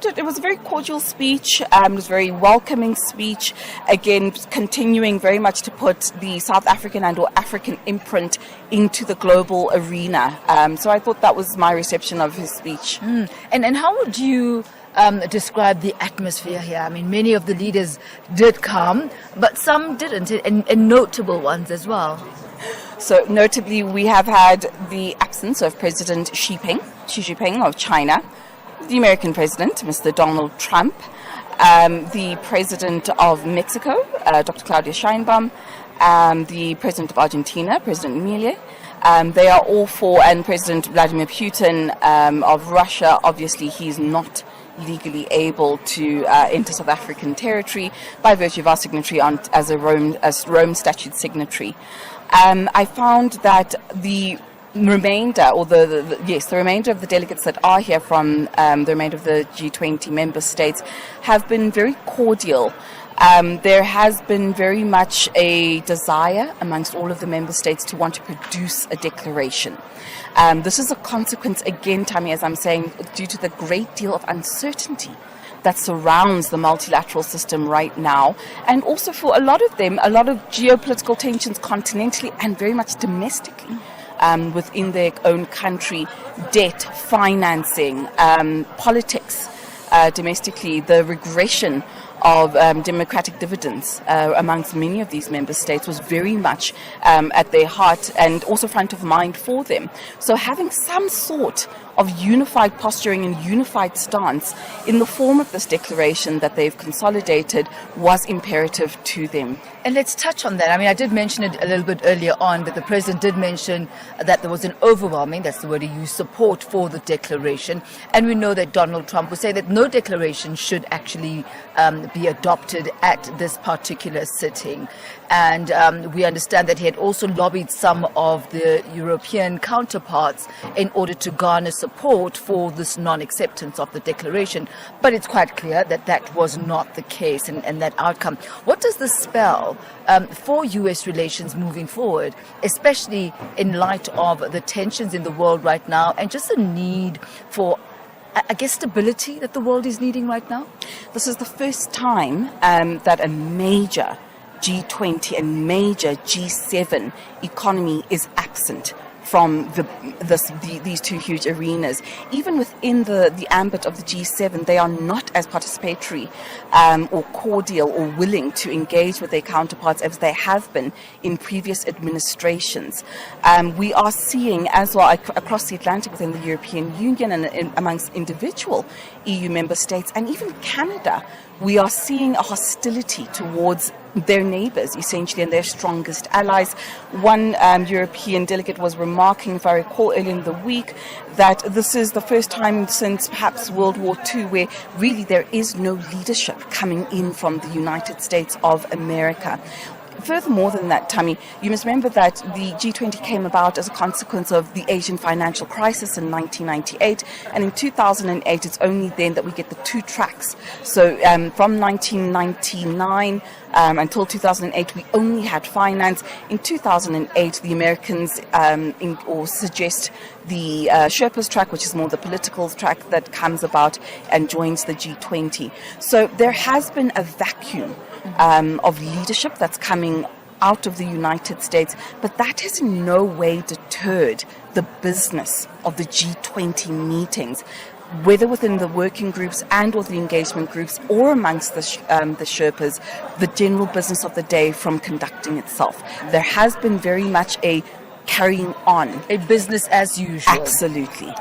thought it was a very cordial speech. It was a very welcoming speech. Again, continuing very much to put the South African and or African imprint into the global arena. So I thought that was my reception of his speech. And how would you describe the atmosphere here? I mean, many of the leaders did come, but some didn't, and notable ones as well. So notably, we have had the absence of President Xi Jinping of China, the American president, Mr. Donald Trump, the president of Mexico, Dr. Claudia Sheinbaum, the president of Argentina, President Milei. They are all for, and President Vladimir Putin of Russia, obviously he's not legally able to enter South African territory by virtue of our signatory as Rome Statute signatory. I found that the remainder, or the remainder of the delegates that are here from the remainder of the G20 member states have been very cordial. There has been very much a desire amongst all of the member states to want to produce a declaration. This is a consequence, again, Tammy, as I'm saying, due to the great deal of uncertainty that surrounds the multilateral system right now, and also for a lot of them, a lot of geopolitical tensions continentally and very much domestically within their own country, debt, financing, politics, domestically, the regression of democratic dividends amongst many of these member states was very much at their heart and also front of mind for them. So having some sort of unified posturing and unified stance in the form of this declaration that they've consolidated was imperative to them. And let's touch on that. I mean, I did mention it a little bit earlier on, that the president did mention that there was an overwhelming, that's the word he used, support for the declaration. And we know that Donald Trump would say that no declaration should actually be adopted at this particular sitting. And we understand that he had also lobbied some of the European counterparts in order to garner support for this non-acceptance of the declaration. But it's quite clear that that was not the case and that outcome. What does this spell for U.S. relations moving forward, especially in light of the tensions in the world right now and just the need for, I guess, stability that the world is needing right now? This is the first time that a major G20 and major G7 economy is absent from these two huge arenas. Even within the ambit of the G7, they are not as participatory or cordial or willing to engage with their counterparts as they have been in previous administrations. We are seeing as well across the Atlantic within the European Union and amongst individual EU member states and even Canada, we are seeing a hostility towards their neighbors, essentially, and their strongest allies. One European delegate was remarking, if I recall, earlier in the week, that this is the first time since perhaps World War II where really there is no leadership coming in from the United States of America. Furthermore than that, Tammy, you must remember that the G20 came about as a consequence of the Asian financial crisis in 1998, and in 2008 it's only then that we get the two tracks. So from 1999 until 2008 we only had finance. In 2008 the Americans suggest the Sherpas track, which is more the political track, that comes about and joins the G20. So there has been a vacuum of leadership that's coming out of the United States, but that has in no way deterred the business of the G20 meetings, whether within the working groups and or the engagement groups or amongst the Sherpas, the general business of the day from conducting itself. There has been very much a carrying on. A business as usual. Absolutely.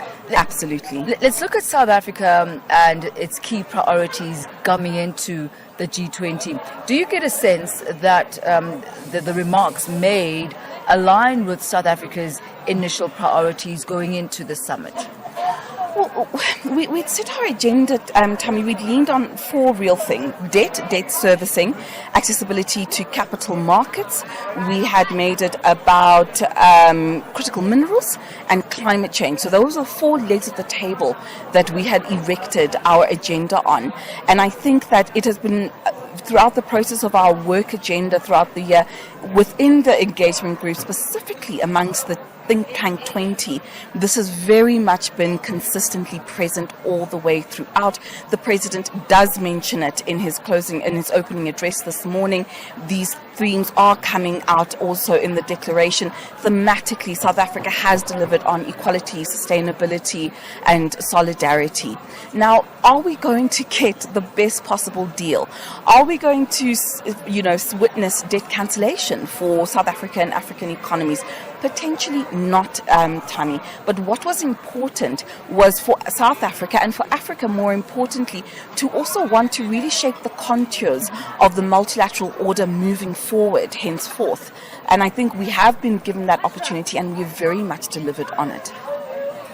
Let's look at South Africa and its key priorities coming into the G20. Do you get a sense that the remarks made align with South Africa's initial priorities going into the summit? Well, we'd set our agenda, Tammy, we'd leaned on four real things: debt servicing, accessibility to capital markets. We had made it about critical minerals and climate change. So those are four legs of the table that we had erected our agenda on. And I think that it has been throughout the process of our work agenda throughout the year, within the engagement group, specifically amongst the think tank 20. This has very much been consistently present all the way throughout. The president does mention it in his opening address this morning. These themes are coming out also in the declaration. Thematically, South Africa has delivered on equality, sustainability, and solidarity. Now, are we going to get the best possible deal? Are we going to, witness debt cancellation for South Africa and African economies? Potentially not, Tammy. But what was important was for South Africa, and for Africa more importantly, to also want to really shape the contours of the multilateral order moving forward henceforth. And I think we have been given that opportunity, and we've very much delivered on it.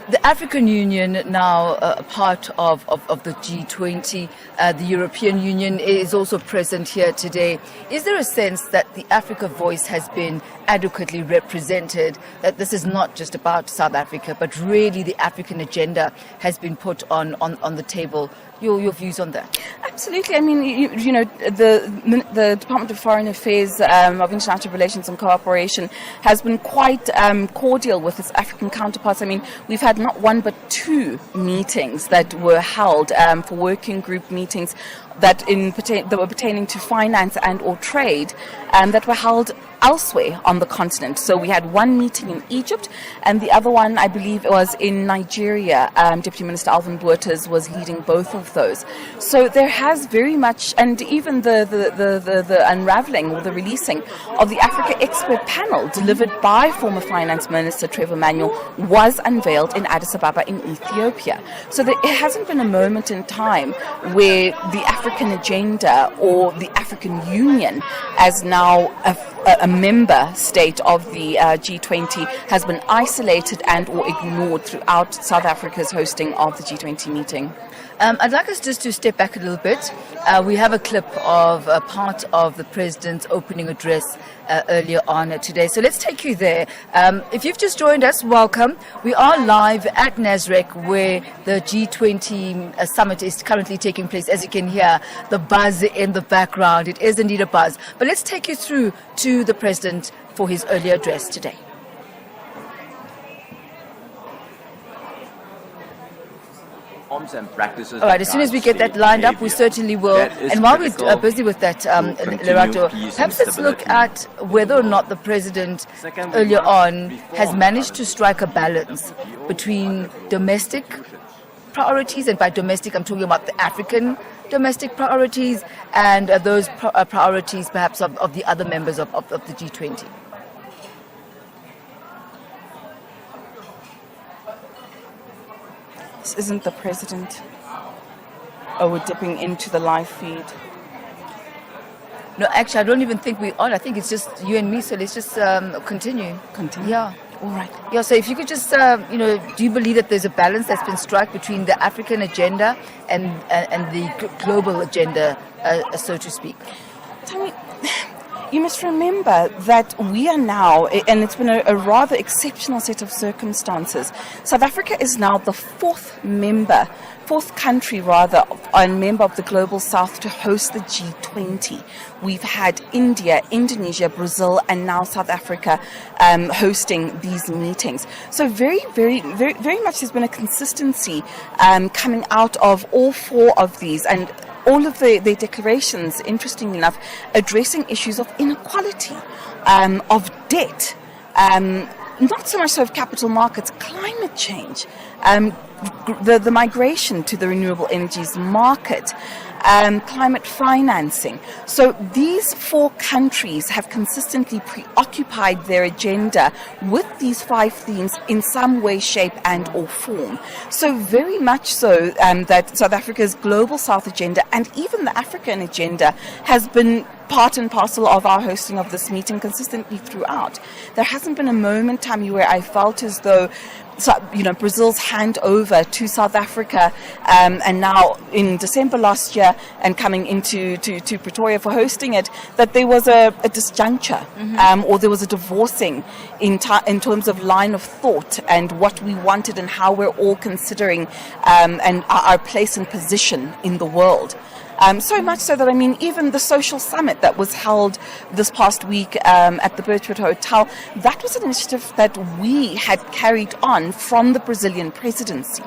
The African Union now a part of the G20. The European Union is also present here today. Is there a sense that the Africa voice has been adequately represented, that this is not just about South Africa, but really the African agenda has been put on the table? Your views on that? Absolutely. I mean, the Department of Foreign Affairs of International Relations and Cooperation has been quite cordial with its African counterparts. I mean, we've had not one but two meetings that were held for working group meetings that were pertaining to finance and or trade that were held elsewhere on the continent. So we had one meeting in Egypt, and the other one, I believe, was in Nigeria. Deputy Minister Alvin Botha was leading both of those. So there has very much, and even the unraveling or the releasing of the Africa Expert Panel delivered by former Finance Minister Trevor Manuel was unveiled in Addis Ababa in Ethiopia. So it hasn't been a moment in time where the African agenda or the African Union, as now a member state of the G20, has been isolated and or ignored throughout South Africa's hosting of the G20 meeting. I'd like us just to step back a little bit. We have a clip of part of the President's opening address earlier on today. So let's take you there. If you've just joined us, welcome. We are live at Nasrec, where the G20 summit is currently taking place. As you can hear, the buzz in the background. It is indeed a buzz. But let's take you through to the President for his earlier address today. And practices. All right, as soon as we get that lined up, we certainly will. And while we're busy with that, Lerato, perhaps let's look at whether or not the President earlier on has managed to strike a balance between domestic priorities, and by domestic I'm talking about the African domestic priorities, and those priorities perhaps of the other members of the G20. This isn't the president. Oh, we're dipping into the live feed. No, actually, I don't even think we're on. I think it's just you and me, so let's just continue. Continue? Yeah. All right. Yeah, so if you could just, do you believe that there's a balance that's been struck between the African agenda and the global agenda, so to speak? Tell me, you must remember that we are now, and it's been a rather exceptional set of circumstances. South Africa is now the fourth country and member of the Global South to host the G20. We've had India, Indonesia, Brazil, and now South Africa hosting these meetings. So very, very, very, very much there's been a consistency coming out of all four of these, and all of their declarations, interestingly enough, addressing issues of inequality, of debt, not so much so of capital markets, climate change, the migration to the renewable energies market, climate financing. So these four countries have consistently preoccupied their agenda with these five themes in some way, shape and or form. So very much so that South Africa's Global South agenda and even the African agenda has been part and parcel of our hosting of this meeting consistently throughout. There hasn't been a moment, Tammy, where I felt as though Brazil's handover to South Africa, and now in December last year and coming into to Pretoria for hosting it, that there was a disjuncture, or there was a divorcing in terms of line of thought and what we wanted and how we're all considering and our place and position in the world. So much so that, I mean, even the social summit that was held this past week at the Birchwood Hotel, that was an initiative that we had carried on from the Brazilian presidency.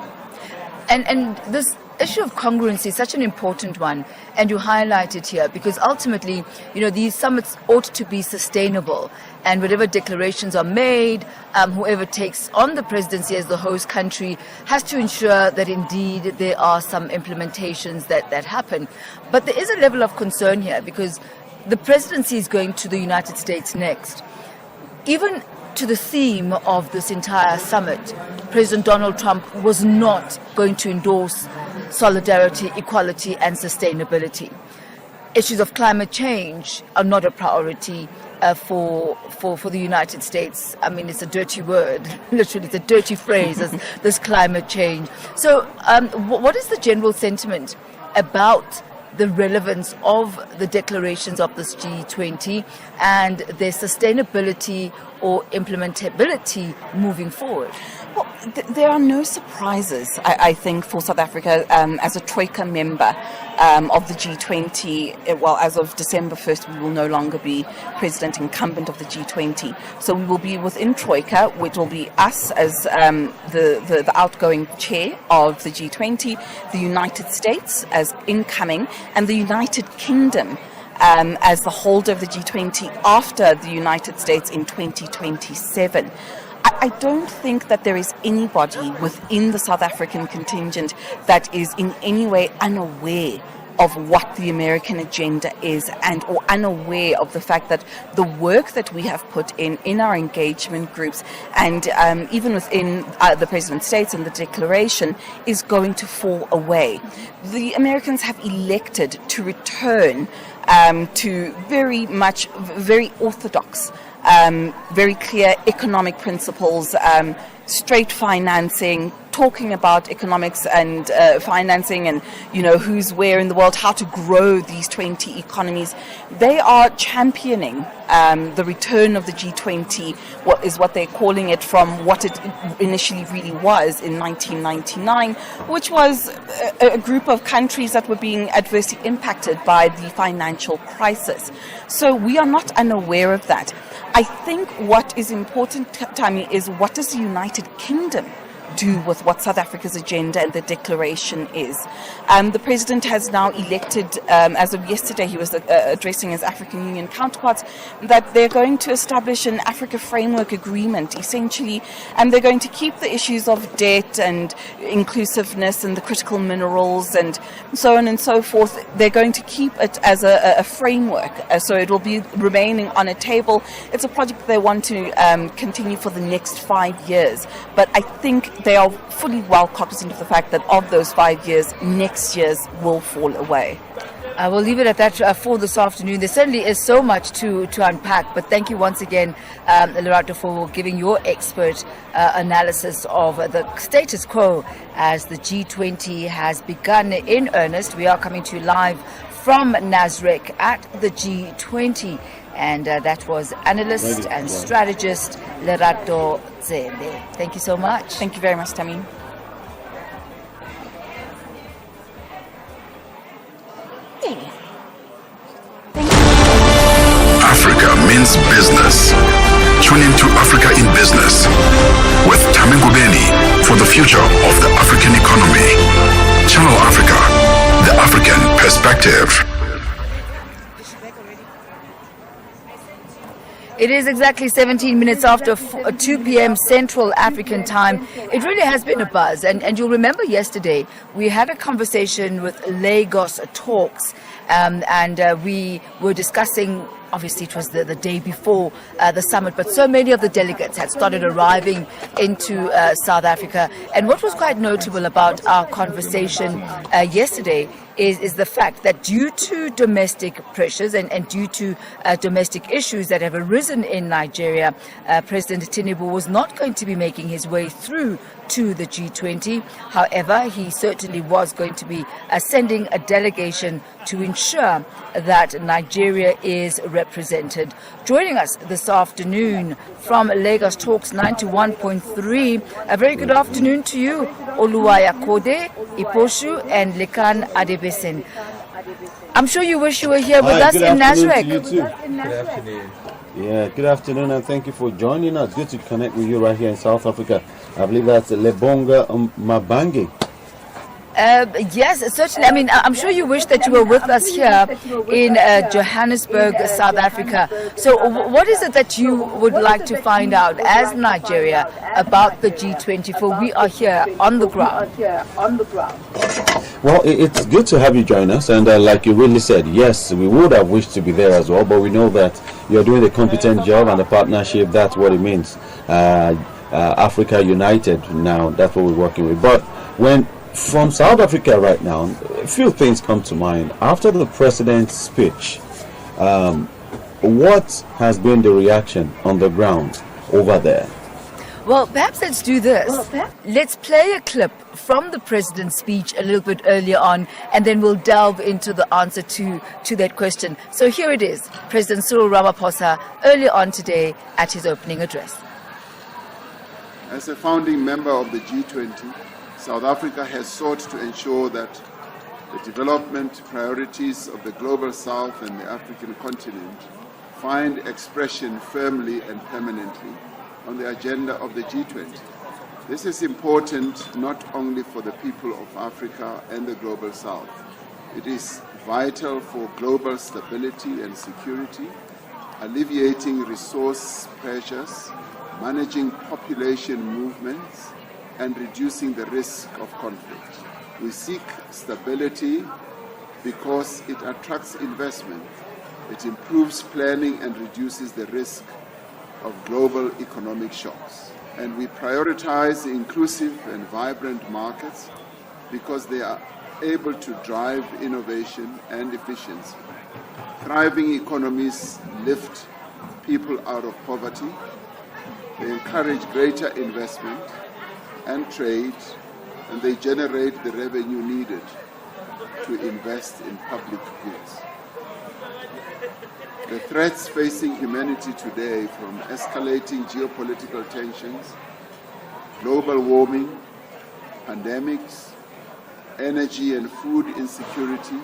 And this issue of congruency is such an important one, and you highlight it here because ultimately, these summits ought to be sustainable, and whatever declarations are made, whoever takes on the presidency as the host country has to ensure that indeed there are some implementations that happen. But there is a level of concern here because the presidency is going to the United States next. Even to the theme of this entire summit, President Donald Trump was not going to endorse solidarity, equality and sustainability. Issues of climate change are not a priority for the United States. I mean, it's a dirty word, literally it's a dirty phrase, this climate change. So what is the general sentiment about the relevance of the declarations of this G20 and their sustainability or implementability moving forward? Well, there are no surprises, I think, for South Africa as a Troika member of the G20. Well, as of December 1st, we will no longer be president incumbent of the G20. So we will be within Troika, which will be us as the outgoing chair of the G20, the United States as incoming, and the United Kingdom as the holder of the G20 after the United States in 2027. I don't think that there is anybody within the South African contingent that is in any way unaware of what the American agenda is or unaware of the fact that the work that we have put in our engagement groups and even within the President States and the declaration is going to fall away. The Americans have elected to return to very orthodox, very clear economic principles, straight financing, talking about economics and financing and, who's where in the world, how to grow these 20 economies. They are championing the return of the G20, what they're calling it, from what it initially really was in 1999, which was a group of countries that were being adversely impacted by the financial crisis. So we are not unaware of that. I think what is important, Tammy, is what does the United Kingdom do with what South Africa's agenda and the declaration is. The President has now elected, as of yesterday, he was addressing his African Union counterparts, that they're going to establish an Africa Framework Agreement, essentially, and they're going to keep the issues of debt and inclusiveness and the critical minerals and so on and so forth. They're going to keep it as a framework, so it will be remaining on a table. It's a project they want to continue for the next 5 years, but I think they are fully well cognizant of the fact that of those 5 years, next year's will fall away. I will leave it at that for this afternoon. There certainly is so much to unpack, but thank you once again, Lerato, for giving your expert analysis of the status quo as the G20 has begun in earnest. We are coming to you live from Nasrec at the G20. And that was analyst and strategist Lerato Zende. Thank you so much. Thank you very much, Tammy. Africa means business. Tune into Africa in Business with Tammy Ngubeni for the future of the African economy. Channel Africa, the African perspective. It is exactly 17 minutes after 2 p.m. Central African time. It really has been a buzz. And you'll remember yesterday we had a conversation with Lagos Talks and we were discussing, obviously it was the day before the summit, but so many of the delegates had started arriving into South Africa. And what was quite notable about our conversation yesterday is the fact that due to domestic pressures and due to domestic issues that have arisen in Nigeria, President Tinubu was not going to be making his way through to the G20. However, he certainly was going to be sending a delegation to ensure that Nigeria is represented. Joining us this afternoon from Lagos Talks 91.3, a very good afternoon to you, Oluwaya Kode, Iposhu and Lekan Adebe. Adebisen. I'm sure you wish you were here with us good in afternoon Nasrec. to you too. Good afternoon. Yeah, good afternoon and thank you for joining us. Good to connect with you right here in South Africa. I believe that's Lebonga Mabangi. Yes, certainly. I mean, I'm sure you wish that you were with us here in Johannesburg, South Africa. So what is it that you would like to find out as Nigeria about the G20? For we are here on the ground. Well, it's good to have you join us, and like you really said, yes, we would have wished to be there as well, but we know that you're doing a competent job and the partnership, that's what it means. Africa United now, that's what we're working with. But from South Africa right now, a few things come to mind. After the president's speech, what has been the reaction on the ground over there? Well, perhaps let's do this. Let's play a clip from the president's speech a little bit earlier on, and then we'll delve into the answer to that question. So here it is, President Cyril Ramaphosa earlier on today at his opening address. As a founding member of the G20, South Africa has sought to ensure that the development priorities of the Global South and the African continent find expression firmly and permanently on the agenda of the G20. This is important not only for the people of Africa and the Global South. It is vital for global stability and security, alleviating resource pressures, managing population movements, and reducing the risk of conflict. We seek stability because it attracts investment, it improves planning and reduces the risk of global economic shocks. And we prioritize inclusive and vibrant markets because they are able to drive innovation and efficiency. Thriving economies lift people out of poverty, they encourage greater investment and trade, and they generate the revenue needed to invest in public goods. The threats facing humanity today, from escalating geopolitical tensions, global warming, pandemics, energy and food insecurity,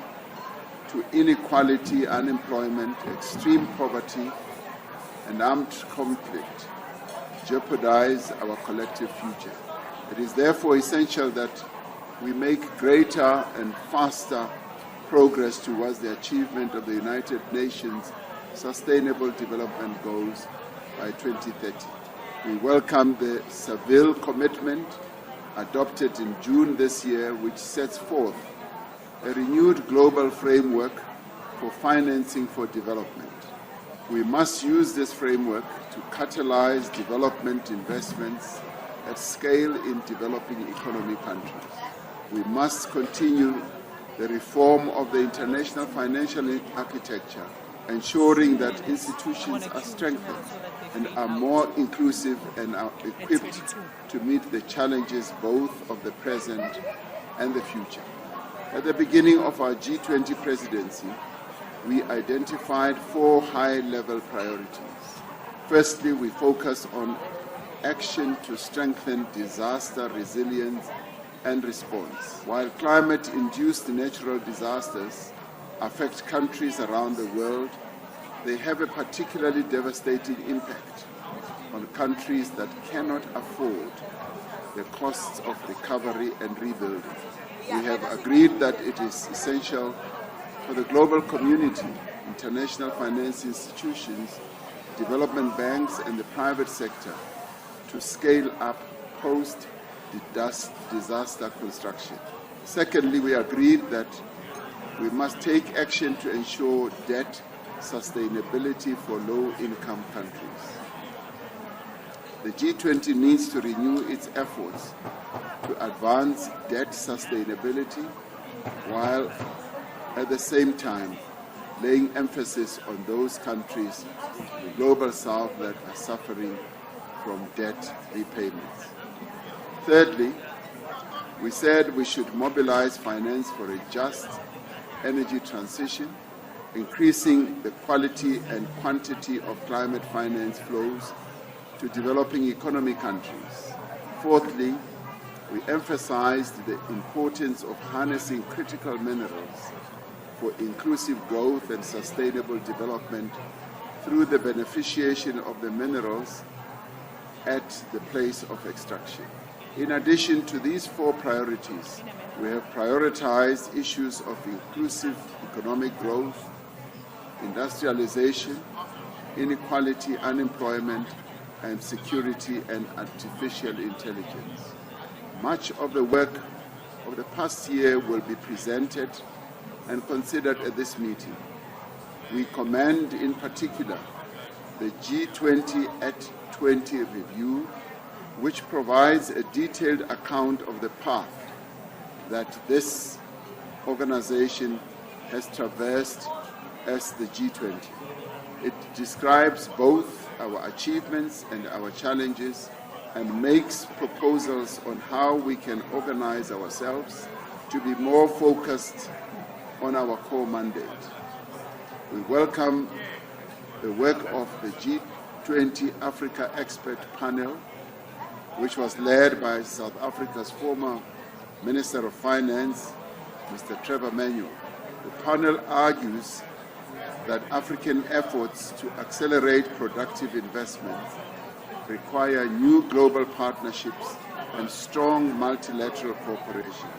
to inequality, unemployment, extreme poverty, and armed conflict, jeopardize our collective future. It is therefore essential that we make greater and faster progress towards the achievement of the United Nations Sustainable Development Goals by 2030. We welcome the Seville Commitment adopted in June this year, which sets forth a renewed global framework for financing for development. We must use this framework to catalyze development investments at scale in developing economy countries. We must continue the reform of the international financial architecture, ensuring that institutions are strengthened and are more inclusive and are equipped to meet the challenges both of the present and the future. At the beginning of our G20 presidency, we identified 4 high-level priorities. Firstly, we focus on action to strengthen disaster resilience and response. While climate-induced natural disasters affect countries around the world, they have a particularly devastating impact on countries that cannot afford the costs of recovery and rebuilding. We have agreed that it is essential for the global community, international finance institutions, development banks, and the private sector to scale up post-disaster construction. Secondly, we agreed that we must take action to ensure debt sustainability for low-income countries. The G20 needs to renew its efforts to advance debt sustainability while at the same time laying emphasis on those countries, the Global South, that are suffering from debt repayments. Thirdly, we said we should mobilize finance for a just energy transition, increasing the quality and quantity of climate finance flows to developing economy countries. Fourthly, we emphasized the importance of harnessing critical minerals for inclusive growth and sustainable development through the beneficiation of the minerals at the place of extraction. In addition to these 4 priorities, we have prioritized issues of inclusive economic growth, industrialization, inequality, unemployment, and security and artificial intelligence. Much of the work of the past year will be presented and considered at this meeting. We commend in particular the G20 at 20 review, which provides a detailed account of the path that this organization has traversed as the G20. It describes both our achievements and our challenges and makes proposals on how we can organize ourselves to be more focused on our core mandate. We welcome the work of the G20 Africa Expert Panel, which was led by South Africa's former Minister of Finance, Mr. Trevor Manuel. The panel argues that African efforts to accelerate productive investment require new global partnerships and strong multilateral cooperation.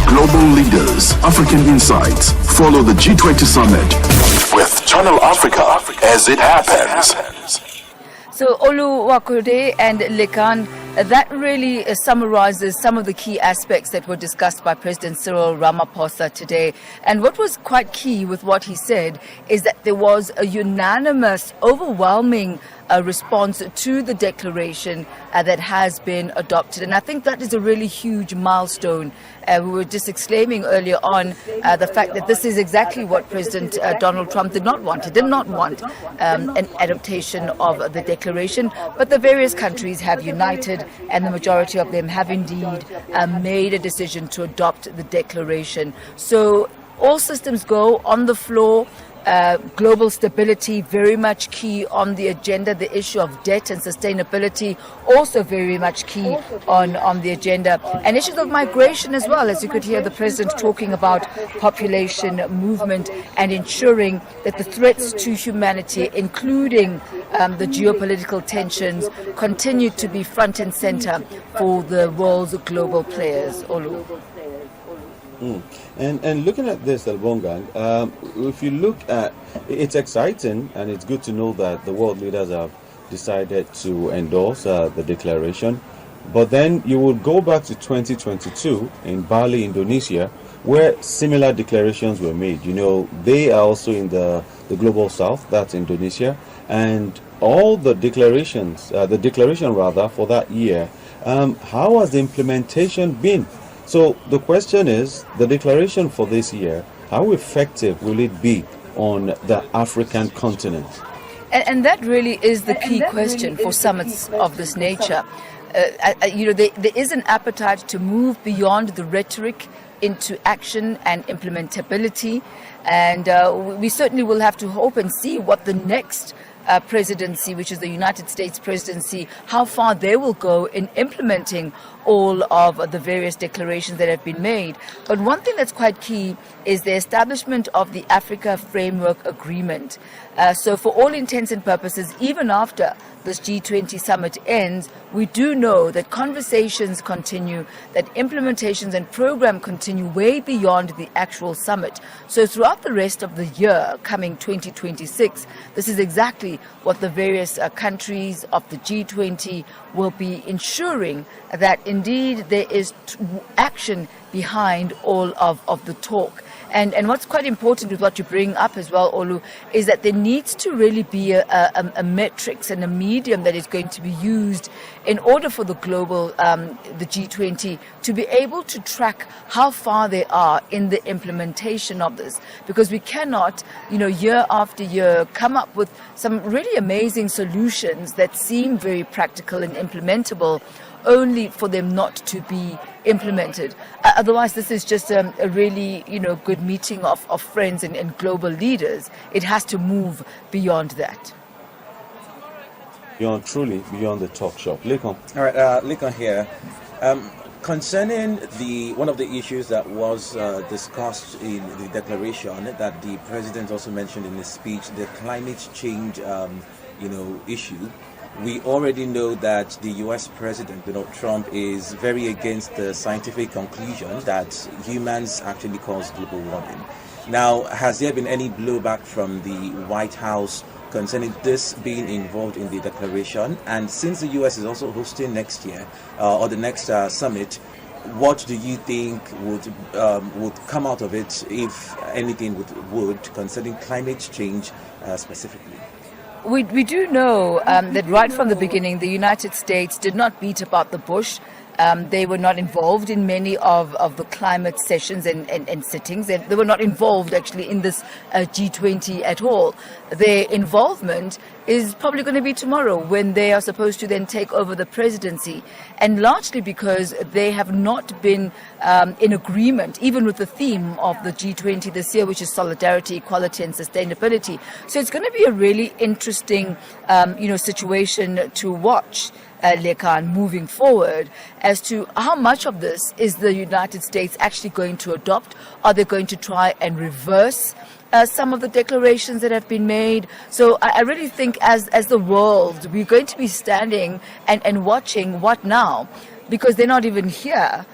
Global leaders, African insights. Follow the G20 summit with Channel Africa as it happens. So Olu Wakode and Lekan, that really summarizes some of the key aspects that were discussed by President Cyril Ramaphosa today. And what was quite key with what he said is that there was a unanimous, overwhelming response to the declaration that has been adopted. And I think that is a really huge milestone. We were just exclaiming earlier on the fact that this is exactly what President Donald Trump did not want. He did not want an adaptation of the declaration, but the various countries have united and the majority of them have indeed made a decision to adopt the declaration. So all systems go on the floor. Global stability very much key on the agenda. The issue of debt and sustainability also very much key on the agenda. And issues of migration as well, as you could hear the President talking about population movement and ensuring that the threats to humanity, including the geopolitical tensions, continue to be front and center for the world's global players. Olu. And looking at this, Albongang, if you look at, it's exciting and it's good to know that the world leaders have decided to endorse the declaration. But then you would go back to 2022 in Bali, Indonesia, where similar declarations were made. You know, they are also in the global south, that's Indonesia, and all the declarations, the declaration rather for that year, how has the implementation been? So the question is, the declaration for this year, how effective will it be on the African continent? And that really is the key question for summits of this nature. There is an appetite to move beyond the rhetoric into action and implementability. And we certainly will have to hope and see what the next presidency, which is the United States presidency, how far they will go in implementing all of the various declarations that have been made. But one thing that's quite key is the establishment of the Africa Framework Agreement. So for all intents and purposes, even after this G20 summit ends, we do know that conversations continue, that implementations and program continue way beyond the actual summit. So throughout the rest of the year, coming 2026, this is exactly what the various countries of the G20 will be ensuring, that indeed there is action behind all of the talk. And what's quite important with what you bring up as well, Olu, is that there needs to really be a metrics and a medium that is going to be used in order for the global, the G20, to be able to track how far they are in the implementation of this. Because we cannot, year after year, come up with some really amazing solutions that seem very practical and implementable, only for them not to be implemented. Otherwise, this is just a really, good meeting of friends and global leaders. It has to move beyond that. beyond truly beyond the talk shop. Lekon. All right, Lekon here. Concerning one of the issues that was discussed in the declaration that the president also mentioned in his speech, the climate change, issue. We already know that the U.S. President Donald Trump is very against the scientific conclusion that humans actually cause global warming. Now, has there been any blowback from the White House concerning this being involved in the declaration? And since the U.S. is also hosting next year or the next summit, what do you think would come out of it, if anything would concerning climate change specifically? We do know that right from the beginning, the United States did not beat about the bush. They were not involved in many of the climate sessions and sittings. They were not involved actually in this G20 at all. Their involvement is probably going to be tomorrow when they are supposed to then take over the presidency, and largely because they have not been in agreement even with the theme of the G20 this year, which is solidarity, equality and sustainability. So it's going to be a really interesting situation to watch, Lekan, moving forward, as to how much of this is the United States actually going to adopt. Are they going to try and reverse some of the declarations that have been made? So I really think as the world, we're going to be standing and watching what now, because they're not even here.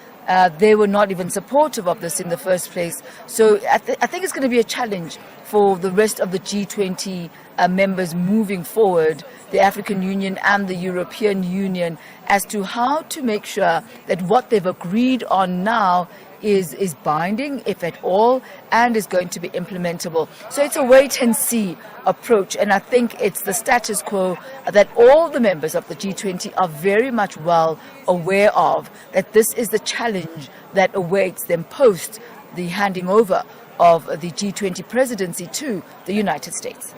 They were not even supportive of this in the first place. So I think it's going to be a challenge for the rest of the G20 members moving forward, the African Union and the European Union, as to how to make sure that what they've agreed on now is binding, if at all, and is going to be implementable. So it's a wait and see approach, and I think it's the status quo that all the members of the G20 are very much well aware of, that this is the challenge that awaits them post the handing over of the G20 presidency to the United States.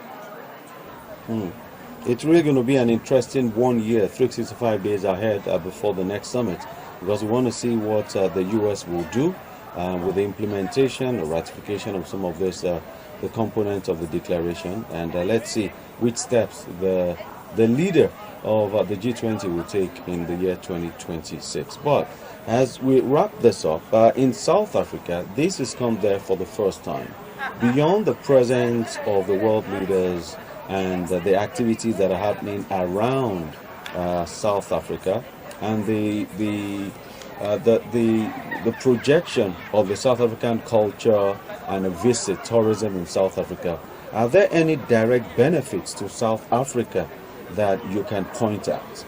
It's really going to be an interesting 1 year, 365 days ahead before the next summit, because we want to see what the U.S. will do with the implementation or ratification of some of this, the components of the declaration, and let's see which steps the leader of the G20 will take in the year 2026. But as we wrap this up, in South Africa, this has come there for the first time. Beyond the presence of the world leaders and the activities that are happening around South Africa, and the projection of the South African culture and a visit, tourism in South Africa, are there any direct benefits to South Africa that you can point at?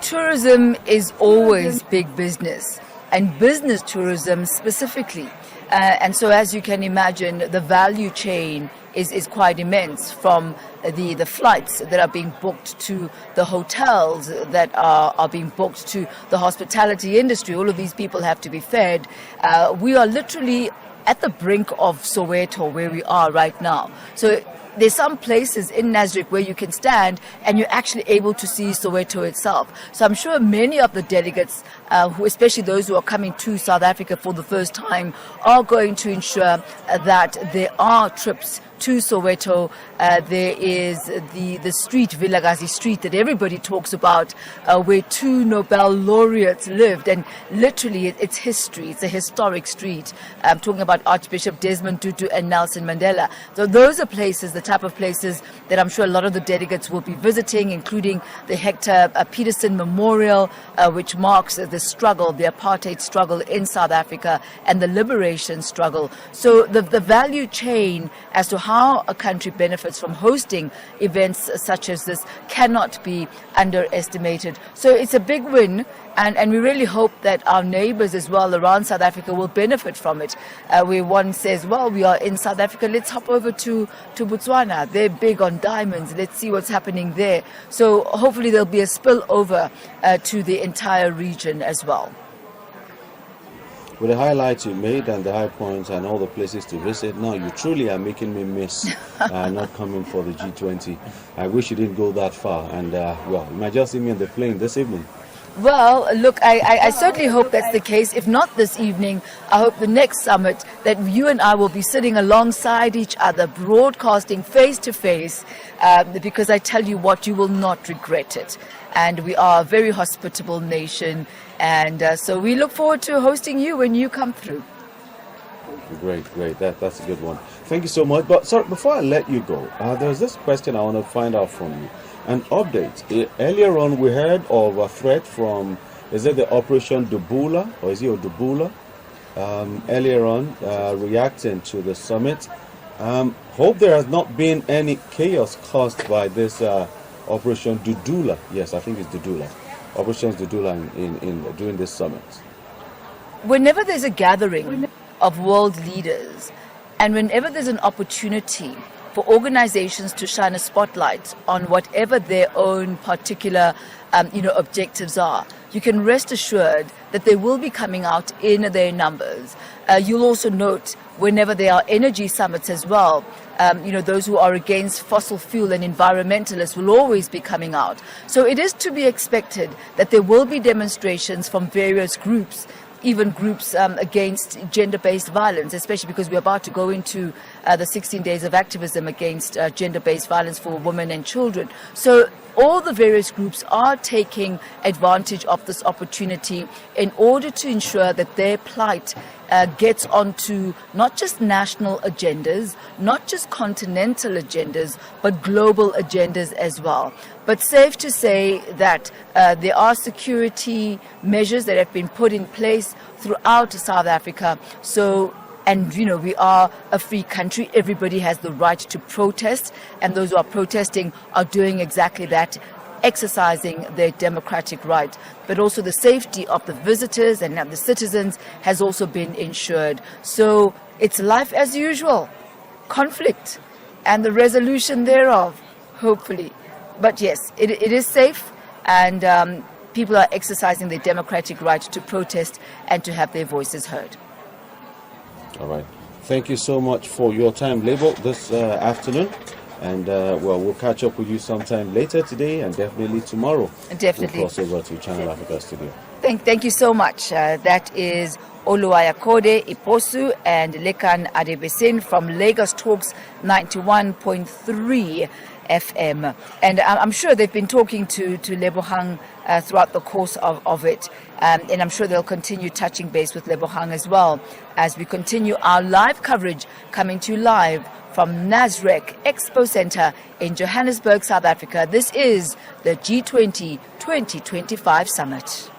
Tourism is always big business, and business tourism specifically. And so, as you can imagine, the value chain is quite immense, from the flights that are being booked to the hotels that are being booked to the hospitality industry. All of these people have to be fed. We are literally at the brink of Soweto, where we are right now. So there's some places in Nasrec where you can stand and you're actually able to see Soweto itself. So I'm sure many of the delegates, who, especially those who are coming to South Africa for the first time, are going to ensure that there are trips to Soweto. There is the street, Vilakazi Street, that everybody talks about, where 2 Nobel laureates lived, and literally it's history. It's a historic street. I'm talking about Archbishop Desmond Tutu and Nelson Mandela. So those are places, the type of places that I'm sure a lot of the delegates will be visiting, including the Hector Peterson Memorial, which marks the struggle, the apartheid struggle in South Africa and the liberation struggle. So the value chain as to how a country benefits from hosting events such as this cannot be underestimated. So it's a big win, and we really hope that our neighbors as well around South Africa will benefit from it. Where one says, well, we are in South Africa, let's hop over to Botswana. They're big on diamonds. Let's see what's happening there. So hopefully there'll be a spillover to the entire region as well. With the highlights you made and the high points and all the places to visit, now you truly are making me miss not coming for the G20. I wish you didn't go that far, and well, you might just see me on the plane this evening. Well, look, I certainly hope that's the case. If not this evening, I hope the next summit that you and I will be sitting alongside each other, broadcasting face to face, because I tell you what, you will not regret it. And we are a very hospitable nation, and so we look forward to hosting you when you come through. Great. That's a good one. Thank you so much. But sorry, before I let you go, there's this question I want to find out from you. An update. Earlier on, we heard of a threat from, is it the Operation Dubula, or is it Dubula? Earlier on, reacting to the summit. Hope there has not been any chaos caused by this Operation Dudula. Yes, I think it's Dudula. Operation Dudula in during this summit. Whenever there's a gathering of world leaders, and whenever there's an opportunity for organizations to shine a spotlight on whatever their own particular objectives are, you can rest assured that they will be coming out in their numbers. You'll also note whenever there are energy summits as well, those who are against fossil fuel and environmentalists will always be coming out. So it is to be expected that there will be demonstrations from various groups, even groups against gender-based violence, especially because we're about to go into the 16 days of activism against gender-based violence for women and children. So all the various groups are taking advantage of this opportunity in order to ensure that their plight gets onto not just national agendas, not just continental agendas, but global agendas as well. But safe to say that there are security measures that have been put in place throughout South Africa. And we are a free country. Everybody has the right to protest, and those who are protesting are doing exactly that, exercising their democratic right. But also the safety of the visitors and the citizens has also been ensured. So it's life as usual, conflict and the resolution thereof, hopefully. But yes, it is safe, and people are exercising their democratic right to protest and to have their voices heard. All right. Thank you so much for your time, Label, this afternoon. And, we'll catch up with you sometime later today and definitely tomorrow. Definitely. We'll cross over to Channel Africa Studio. Thank you so much. That is Oluwayakode Iposu and Lekan Adebesin from Lagos Talks 91.3 FM. And I'm sure they've been talking to Lebohang throughout the course of it. And I'm sure they'll continue touching base with Lebohang as well as we continue our live coverage, coming to you live from Nasrec Expo Center in Johannesburg, South Africa. This is the G20 2025 Summit.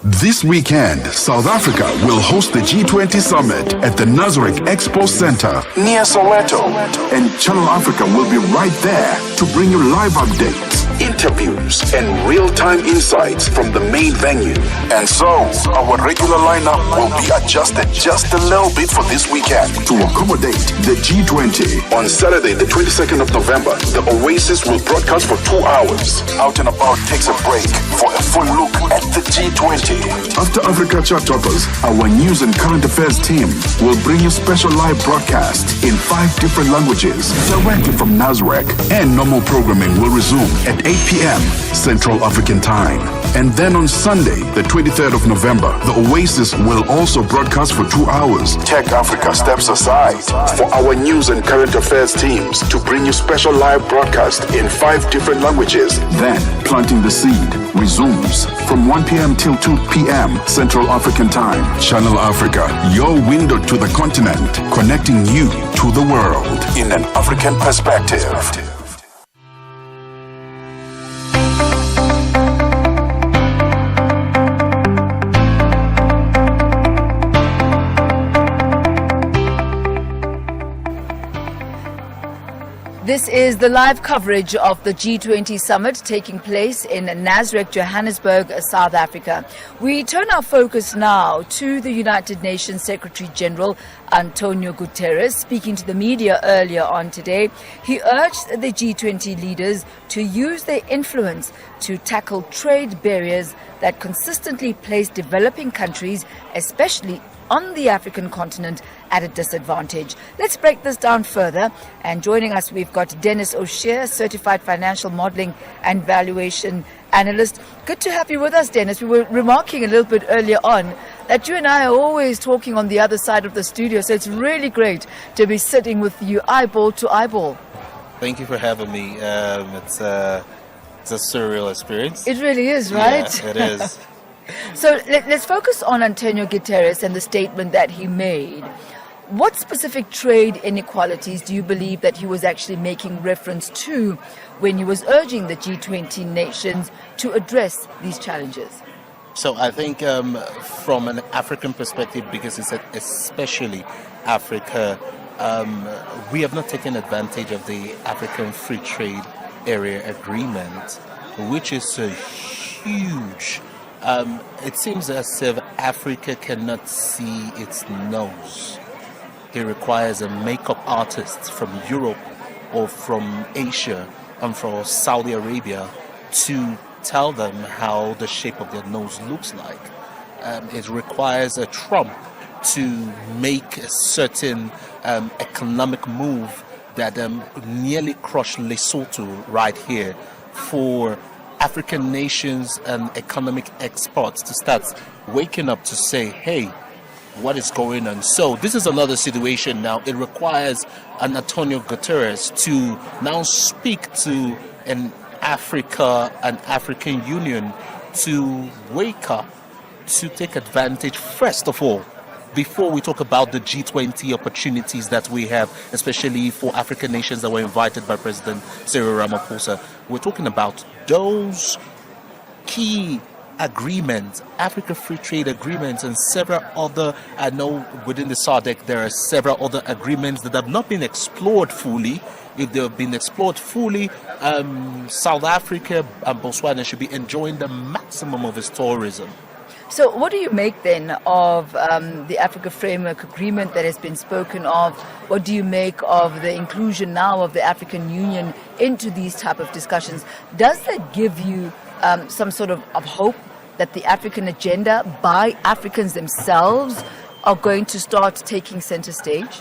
This weekend, South Africa will host the G20 Summit at the Nasrec Expo Center near Soweto. And Channel Africa will be right there to bring you live updates, interviews, and real-time insights from the main venue. And so, our regular lineup will be adjusted just a little bit for this weekend to accommodate the G20. On Saturday, the 22nd of November, the Oasis will broadcast for 2 hours. Out and About takes a break for a full look at the G20. After Africa Chart Toppers, our news and current affairs team will bring you special live broadcast in 5 different languages directly from Nasrec. And normal programming will resume at 8 p.m. Central African Time. And then on Sunday, the 23rd of November, the Oasis will also broadcast for 2 hours. Tech Africa steps aside for our news and current affairs teams to bring you special live broadcast in 5 different languages. Then, Planting the Seed resumes from 1 p.m. till 2 p.m. Central African Time. Channel Africa, your window to the continent, connecting you to the world in an African perspective. This is the live coverage of the G20 Summit taking place in Nasrec, Johannesburg, South Africa. We turn our focus now to the United Nations Secretary General Antonio Guterres. Speaking to the media earlier on today, he urged the G20 leaders to use their influence to tackle trade barriers that consistently place developing countries, especially on the African continent, at a disadvantage. Let's break this down further. And joining us, we've got Dennis O'Shea, Certified Financial Modeling and Valuation analyst. Good to have you with us, Dennis. We were remarking a little bit earlier on that you and I are always talking on the other side of the studio, so it's really great to be sitting with you eyeball to eyeball. Thank you for having me. It's a surreal experience. It really is, right? Yeah, it is. So let's focus on Antonio Guterres and the statement that he made. What specific trade inequalities do you believe that he was actually making reference to when he was urging the G20 nations to address these challenges? So I think from an African perspective, because it's especially Africa, we have not taken advantage of the African Free Trade Area Agreement, which is a huge. It seems as if Africa cannot see its nose. It requires a makeup artist from Europe or from Asia and from Saudi Arabia to tell them how the shape of their nose looks like. It requires a Trump to make a certain economic move that nearly crushed Lesotho right here for African nations and economic experts to start waking up to say, hey, what is going on? So this is another situation now. It requires an Antonio Guterres to now speak to an African Union to wake up, to take advantage, first of all, before we talk about the G20 opportunities that we have, especially for African nations that were invited by President Cyril Ramaphosa. We're talking about those key agreements, Africa Free Trade Agreements, and several other. I know within the SADC there are several other agreements that have not been explored fully. If they have been explored fully, South Africa and Botswana should be enjoying the maximum of its tourism. So what do you make then of the Africa Framework Agreement that has been spoken of? What do you make of the inclusion now of the African Union into these type of discussions? Does that give you some sort of hope that the African agenda by Africans themselves are going to start taking center stage?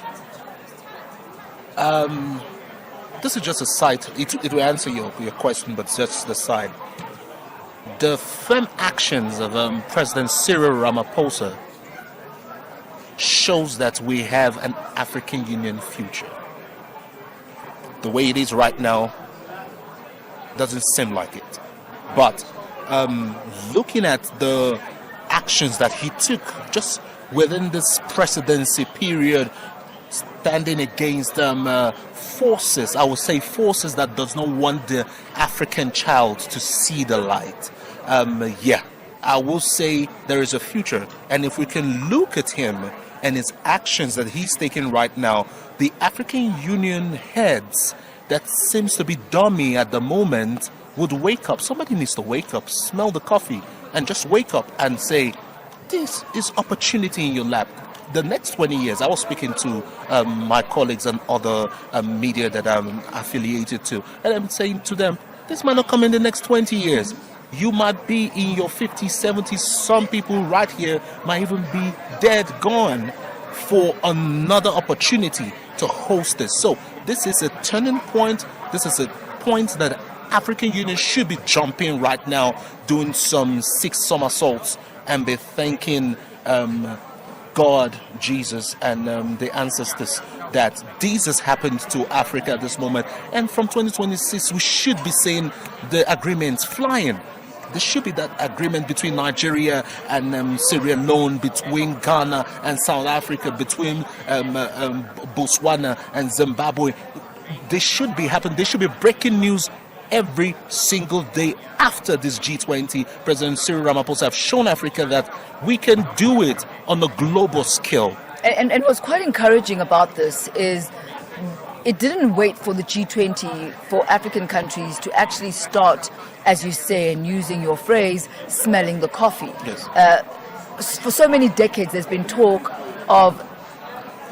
This is just a side. It will answer your question, but just the side. The firm actions of President Cyril Ramaphosa shows that we have an African Union future. The way it is right now doesn't seem like it. But looking at the actions that he took just within this presidency period, standing against forces, I would say forces that does not want the African child to see the light. I will say there is a future. And if we can look at him and his actions that he's taking right now, the African Union heads that seems to be dummy at the moment would wake up. Somebody needs to wake up, smell the coffee, and just wake up and say, this is opportunity in your lap. The next 20 years, I was speaking to my colleagues and other media that I'm affiliated to, and I'm saying to them, this might not come in the next 20 years. You might be in your 50s, 70s. Some people right here might even be dead, gone for another opportunity to host this. So this is a turning point. This is a point that African Union should be jumping right now, doing some 6 somersaults and be thanking God, Jesus, and the ancestors that this has happened to Africa at this moment. And from 2026, we should be seeing the agreements flying. There should be that agreement between Nigeria and Sierra Leone, between Ghana and South Africa, between Botswana and Zimbabwe. They should be happening. There should be breaking news every single day after this G20. President Cyril Ramaphosa have shown Africa that we can do it on a global scale. And what's quite encouraging about this is it didn't wait for the G20 for African countries to actually start, as you say, and using your phrase, smelling the coffee. Yes. For so many decades, there's been talk of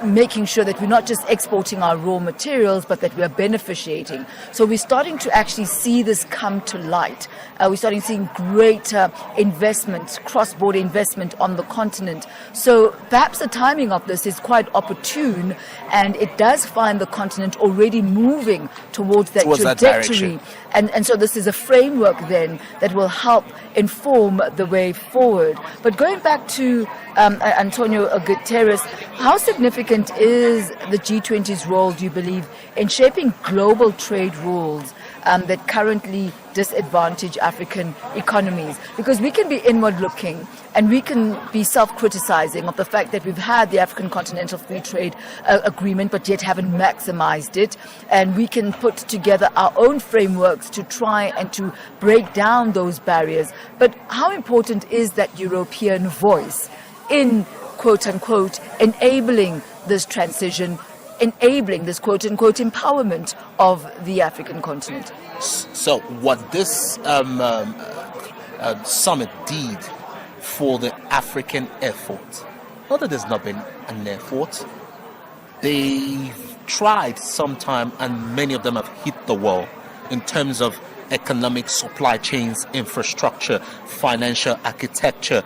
making sure that we're not just exporting our raw materials, but that we are beneficiating. So we're starting to actually see this come to light. We're starting seeing greater investment, cross-border investment on the continent. So perhaps the timing of this is quite opportune, and it does find the continent already moving towards that trajectory. And so this is a framework then that will help inform the way forward. But going back to Antonio Guterres, how significant is the G20's role, do you believe, in shaping global trade rules that currently disadvantage African economies? Because we can be inward-looking and we can be self-criticizing of the fact that we've had the African Continental Free Trade Agreement but yet haven't maximized it, and we can put together our own frameworks to try and to break down those barriers. But how important is that European voice in, quote-unquote, enabling this transition, enabling this quote-unquote empowerment of the African continent? So what this summit did for the African effort, not that there's not been an effort, they've tried sometime and many of them have hit the wall in terms of economic supply chains, infrastructure, financial architecture,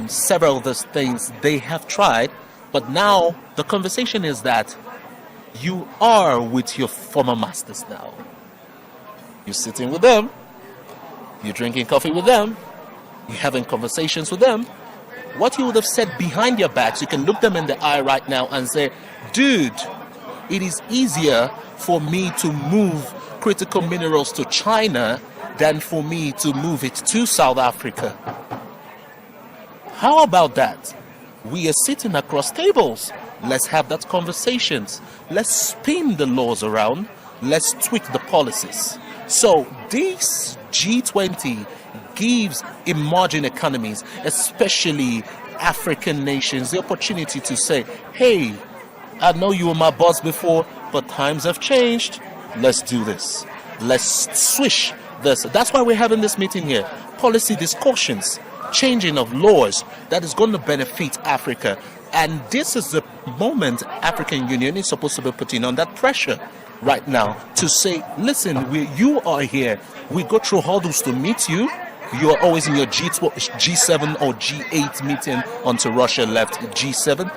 several of those things they have tried. But now the conversation is that you are with your former masters now. You're sitting with them, you're drinking coffee with them, you're having conversations with them. What you would have said behind your backs, you can look them in the eye right now and say, dude, it is easier for me to move critical minerals to China than for me to move it to South Africa. How about that? We are sitting across tables. Let's have that conversations. Let's spin the laws around. Let's tweak the policies. So this G20 gives emerging economies, especially African nations, the opportunity to say, hey, I know you were my boss before, but times have changed. Let's do this. Let's swish this. That's why we're having this meeting here. Policy discussions, changing of laws that is going to benefit Africa. And this is the moment African Union is supposed to be putting on that pressure right now to say, listen, you are here. We go through hurdles to meet you. You are always in your G7 or G8 meeting until Russia left G7.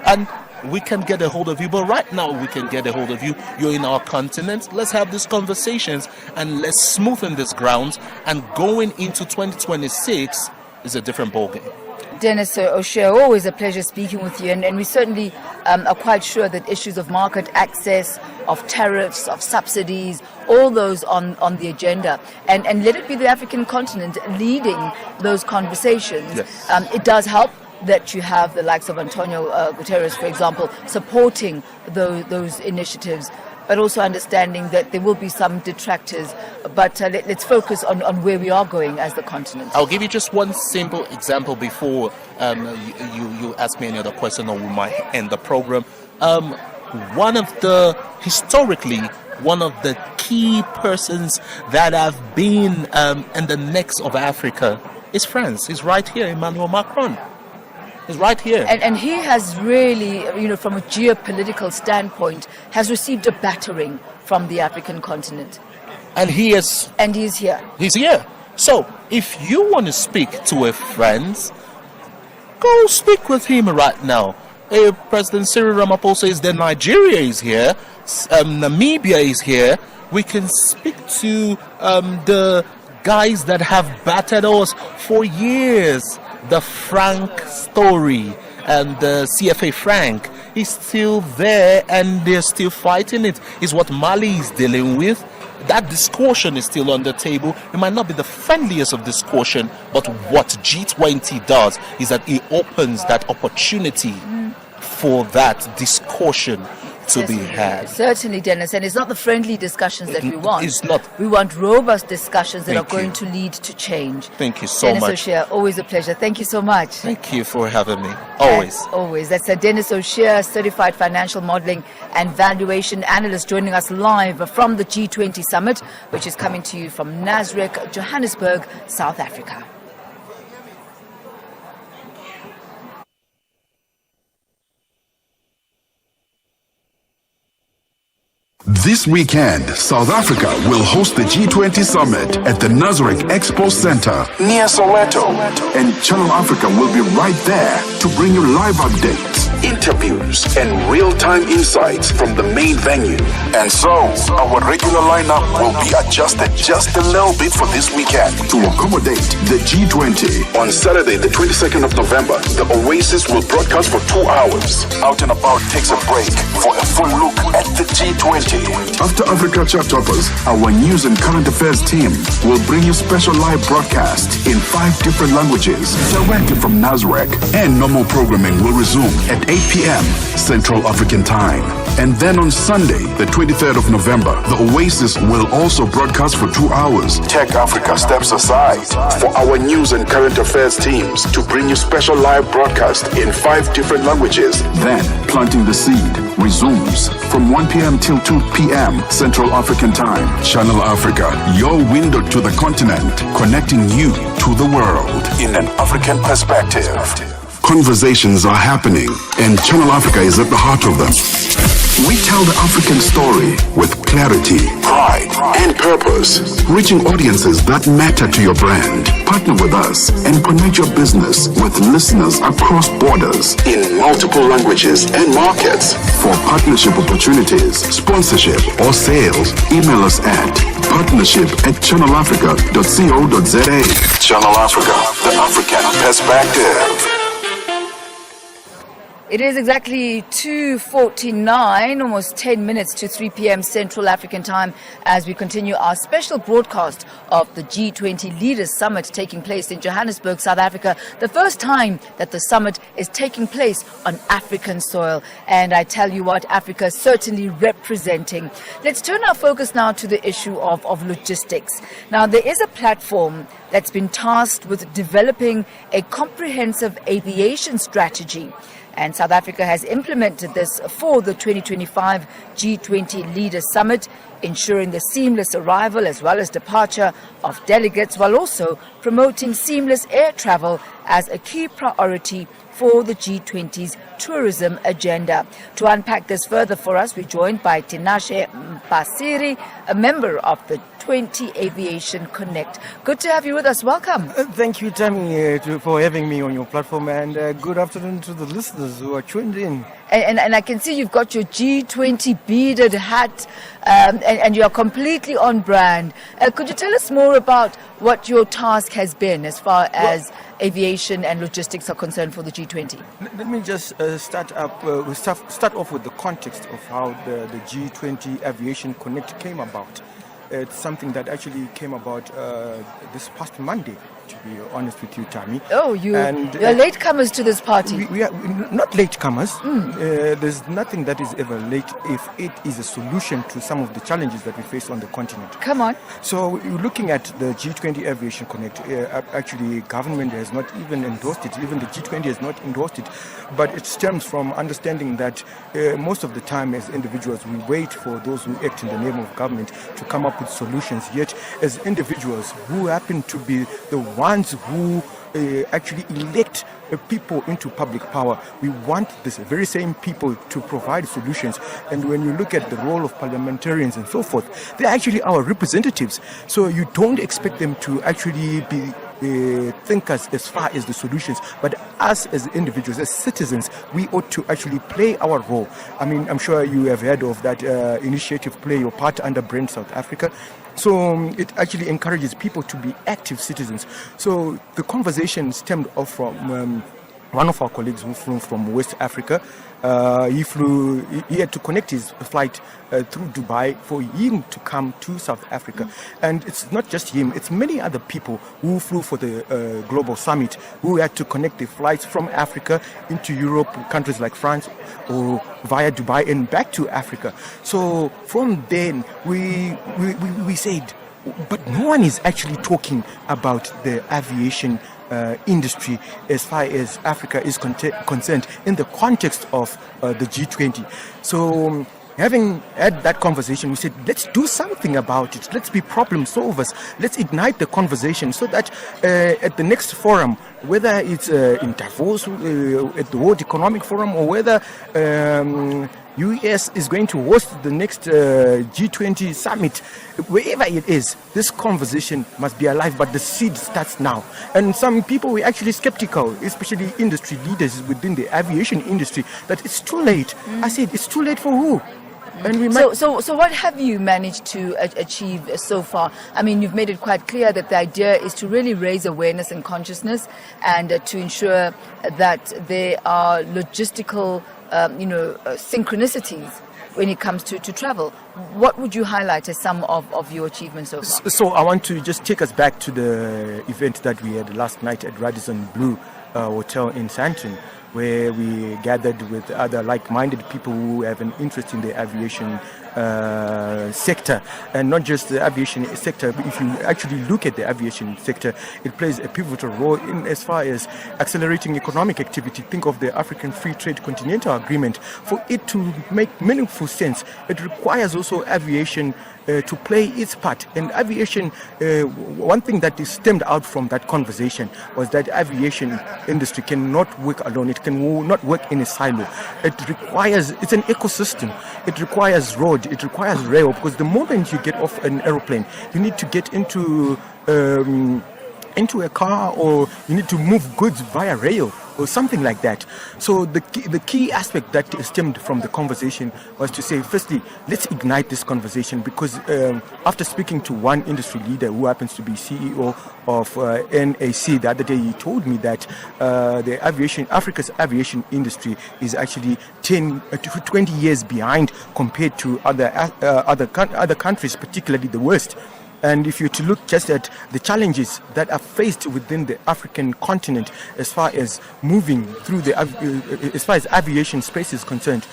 And we can get a hold of you, but right now we can get a hold of you. You're in our continent. Let's have these conversations and let's smoothen this ground. And going into 2026 is a different ballgame. Dennis O'Shea, always a pleasure speaking with you, and we certainly are quite sure that issues of market access, of tariffs, of subsidies, all those on the agenda, and let it be the African continent leading those conversations. Yes. It does help that you have the likes of Antonio Guterres, for example, supporting those initiatives, but also understanding that there will be some detractors. But let's focus on where we are going as the continent. I'll give you just one simple example before you ask me any other question, or we might end the program. Historically, one of the key persons that have been in the necks of Africa is France. He's right here, Emmanuel Macron. He's right here. And he has really, from a geopolitical standpoint, has received a battering from the African continent. And he is... And he's here. He's here. So, if you want to speak to a friend, go speak with him right now. President Cyril Ramaphosa is there, Nigeria is here, Namibia is here. We can speak to the guys that have battered us for years. The Frank story and the CFA Frank is still there and they're still fighting it. Is what Mali is dealing with. That discussion is still on the table. It might not be the friendliest of discussion, but what G20 does is that it opens that opportunity for that discussion to be had. Certainly, Dennis, and it's not the friendly discussions that we want. It's not. We want robust discussions that Thank are going you. to lead to change. Thank you so Dennis much. O'Shea, always a pleasure. Thank you so much. Thank you for having me. Always. As always. That's Dennis O'Shea, certified financial modeling and valuation analyst, joining us live from the G20 summit, which is coming to you from Nasrec, Johannesburg, South Africa. This weekend, South Africa will host the G20 Summit at the Nasrec Expo Center near Soweto. And Channel Africa will be right there to bring you live updates, interviews, and real-time insights from the main venue. And so, our regular lineup will be adjusted just a little bit for this weekend to accommodate the G20. On Saturday, the 22nd of November, the Oasis will broadcast for 2 hours. Out and About takes a break for a full look at the G20. After Africa Chart Toppers, our news and current affairs team will bring you special live broadcast in 5 different languages directly from Nasrec. And normal programming will resume at 8 p.m. Central African Time. And then on Sunday, the 23rd of November, the Oasis will also broadcast for 2 hours. Tech Africa steps aside for our news and current affairs teams to bring you special live broadcast in 5 different languages. Then, Planting the Seed resumes from 1 p.m. till 2 p.m. Central African Time. Channel Africa, your window to the continent, connecting you to the world in an African perspective. Conversations are happening, and Channel Africa is at the heart of them. We tell the African story with clarity, pride, and purpose, reaching audiences that matter to your brand. Partner with us and connect your business with listeners across borders in multiple languages and markets. For partnership opportunities, sponsorship, or sales, email us at partnership@channelafrica.co.za. Channel Africa, the African perspective. It is exactly 2:49, almost 10 minutes to 3 p.m. Central African Time, as we continue our special broadcast of the G20 Leaders Summit taking place in Johannesburg, South Africa. The first time that the summit is taking place on African soil. And I tell you what, Africa is certainly representing. Let's turn our focus now to the issue of logistics. Now, there is a platform that's been tasked with developing a comprehensive aviation strategy. And South Africa has implemented this for the 2025 G20 Leaders Summit, ensuring the seamless arrival as well as departure of delegates, while also promoting seamless air travel as a key priority for the G20's tourism agenda. To unpack this further for us, we're joined by Tinashe Mpasiri, a member of the 20 Aviation Connect. Good to have you with us. Welcome. Thank you, Tammy, for having me on your platform, and good afternoon to the listeners who are tuned in. And I can see you've got your G20 beaded hat, and you're completely on brand. Could you tell us more about what your task has been as far as aviation and logistics are concerned for the G20? Let me just start off with the context of how the G20 Aviation Connect came about. It's something that actually came about this past Monday, to be honest with you, Tammy. Oh, you're latecomers to this party. We are not latecomers. There's nothing that is ever late if it is a solution to some of the challenges that we face on the continent. Come on. So you're looking at the G20 Aviation Connect. Actually, government has not even endorsed it. Even the G20 has not endorsed it. But it stems from understanding that most of the time as individuals, we wait for those who act in the name of government to come up with solutions. Yet, as individuals who happen to be the ones who actually elect people into public power, we want this very same people to provide solutions. And when you look at the role of parliamentarians and so forth, they're actually our representatives. So you don't expect them to actually be thinkers as far as the solutions, but us as individuals, as citizens, we ought to actually play our role. I mean, I'm sure you have heard of that initiative, Play Your Part, under Brand South Africa. So it actually encourages people to be active citizens. So the conversation stemmed off from one of our colleagues who flew from West Africa. He had to connect his flight through Dubai for him to come to South Africa. And it's not just him, it's many other people who flew for the Global Summit who had to connect their flights from Africa into Europe, countries like France, or via Dubai and back to Africa. So from then, we said, but no one is actually talking about the aviation industry as far as Africa is concerned in the context of the G20. So having had that conversation, we said, let's do something about it. Let's be problem solvers. Let's ignite the conversation so that at the next forum, whether it's in Davos, at the World Economic Forum, or whether US is going to host the next G20 summit. Wherever it is, this conversation must be alive, but the seed starts now. And some people were actually skeptical, especially industry leaders within the aviation industry, that it's too late. I said, it's too late for who? And we might... So what have you managed to achieve so far? I mean, you've made it quite clear that the idea is to really raise awareness and consciousness, and to ensure that there are logistical synchronicities when it comes to travel. What would you highlight as some of your achievements so far? So I want to just take us back to the event that we had last night at Radisson Blu Hotel in Sandton, where we gathered with other like-minded people who have an interest in the aviation sector, and not just the aviation sector, but if you actually look at the aviation sector, it plays a pivotal role in as far as accelerating economic activity. Think of the African Free Trade Continental Agreement. For it to make meaningful sense, it requires also aviation to play its part. And aviation, one thing that is stemmed out from that conversation was that aviation industry cannot work alone. It cannot work in a silo. It's an ecosystem. It requires road, it requires rail, because the moment you get off an aeroplane, you need to get into a car, or you need to move goods via rail or something like that. So the key aspect that stemmed from the conversation was to say, firstly, let's ignite this conversation, because after speaking to one industry leader who happens to be CEO of NAC the other day, he told me that Africa's aviation industry is actually 10 to 20 years behind compared to other countries, particularly the West. And if you to look just at the challenges that are faced within the African continent as far as moving through as far as aviation space is concerned,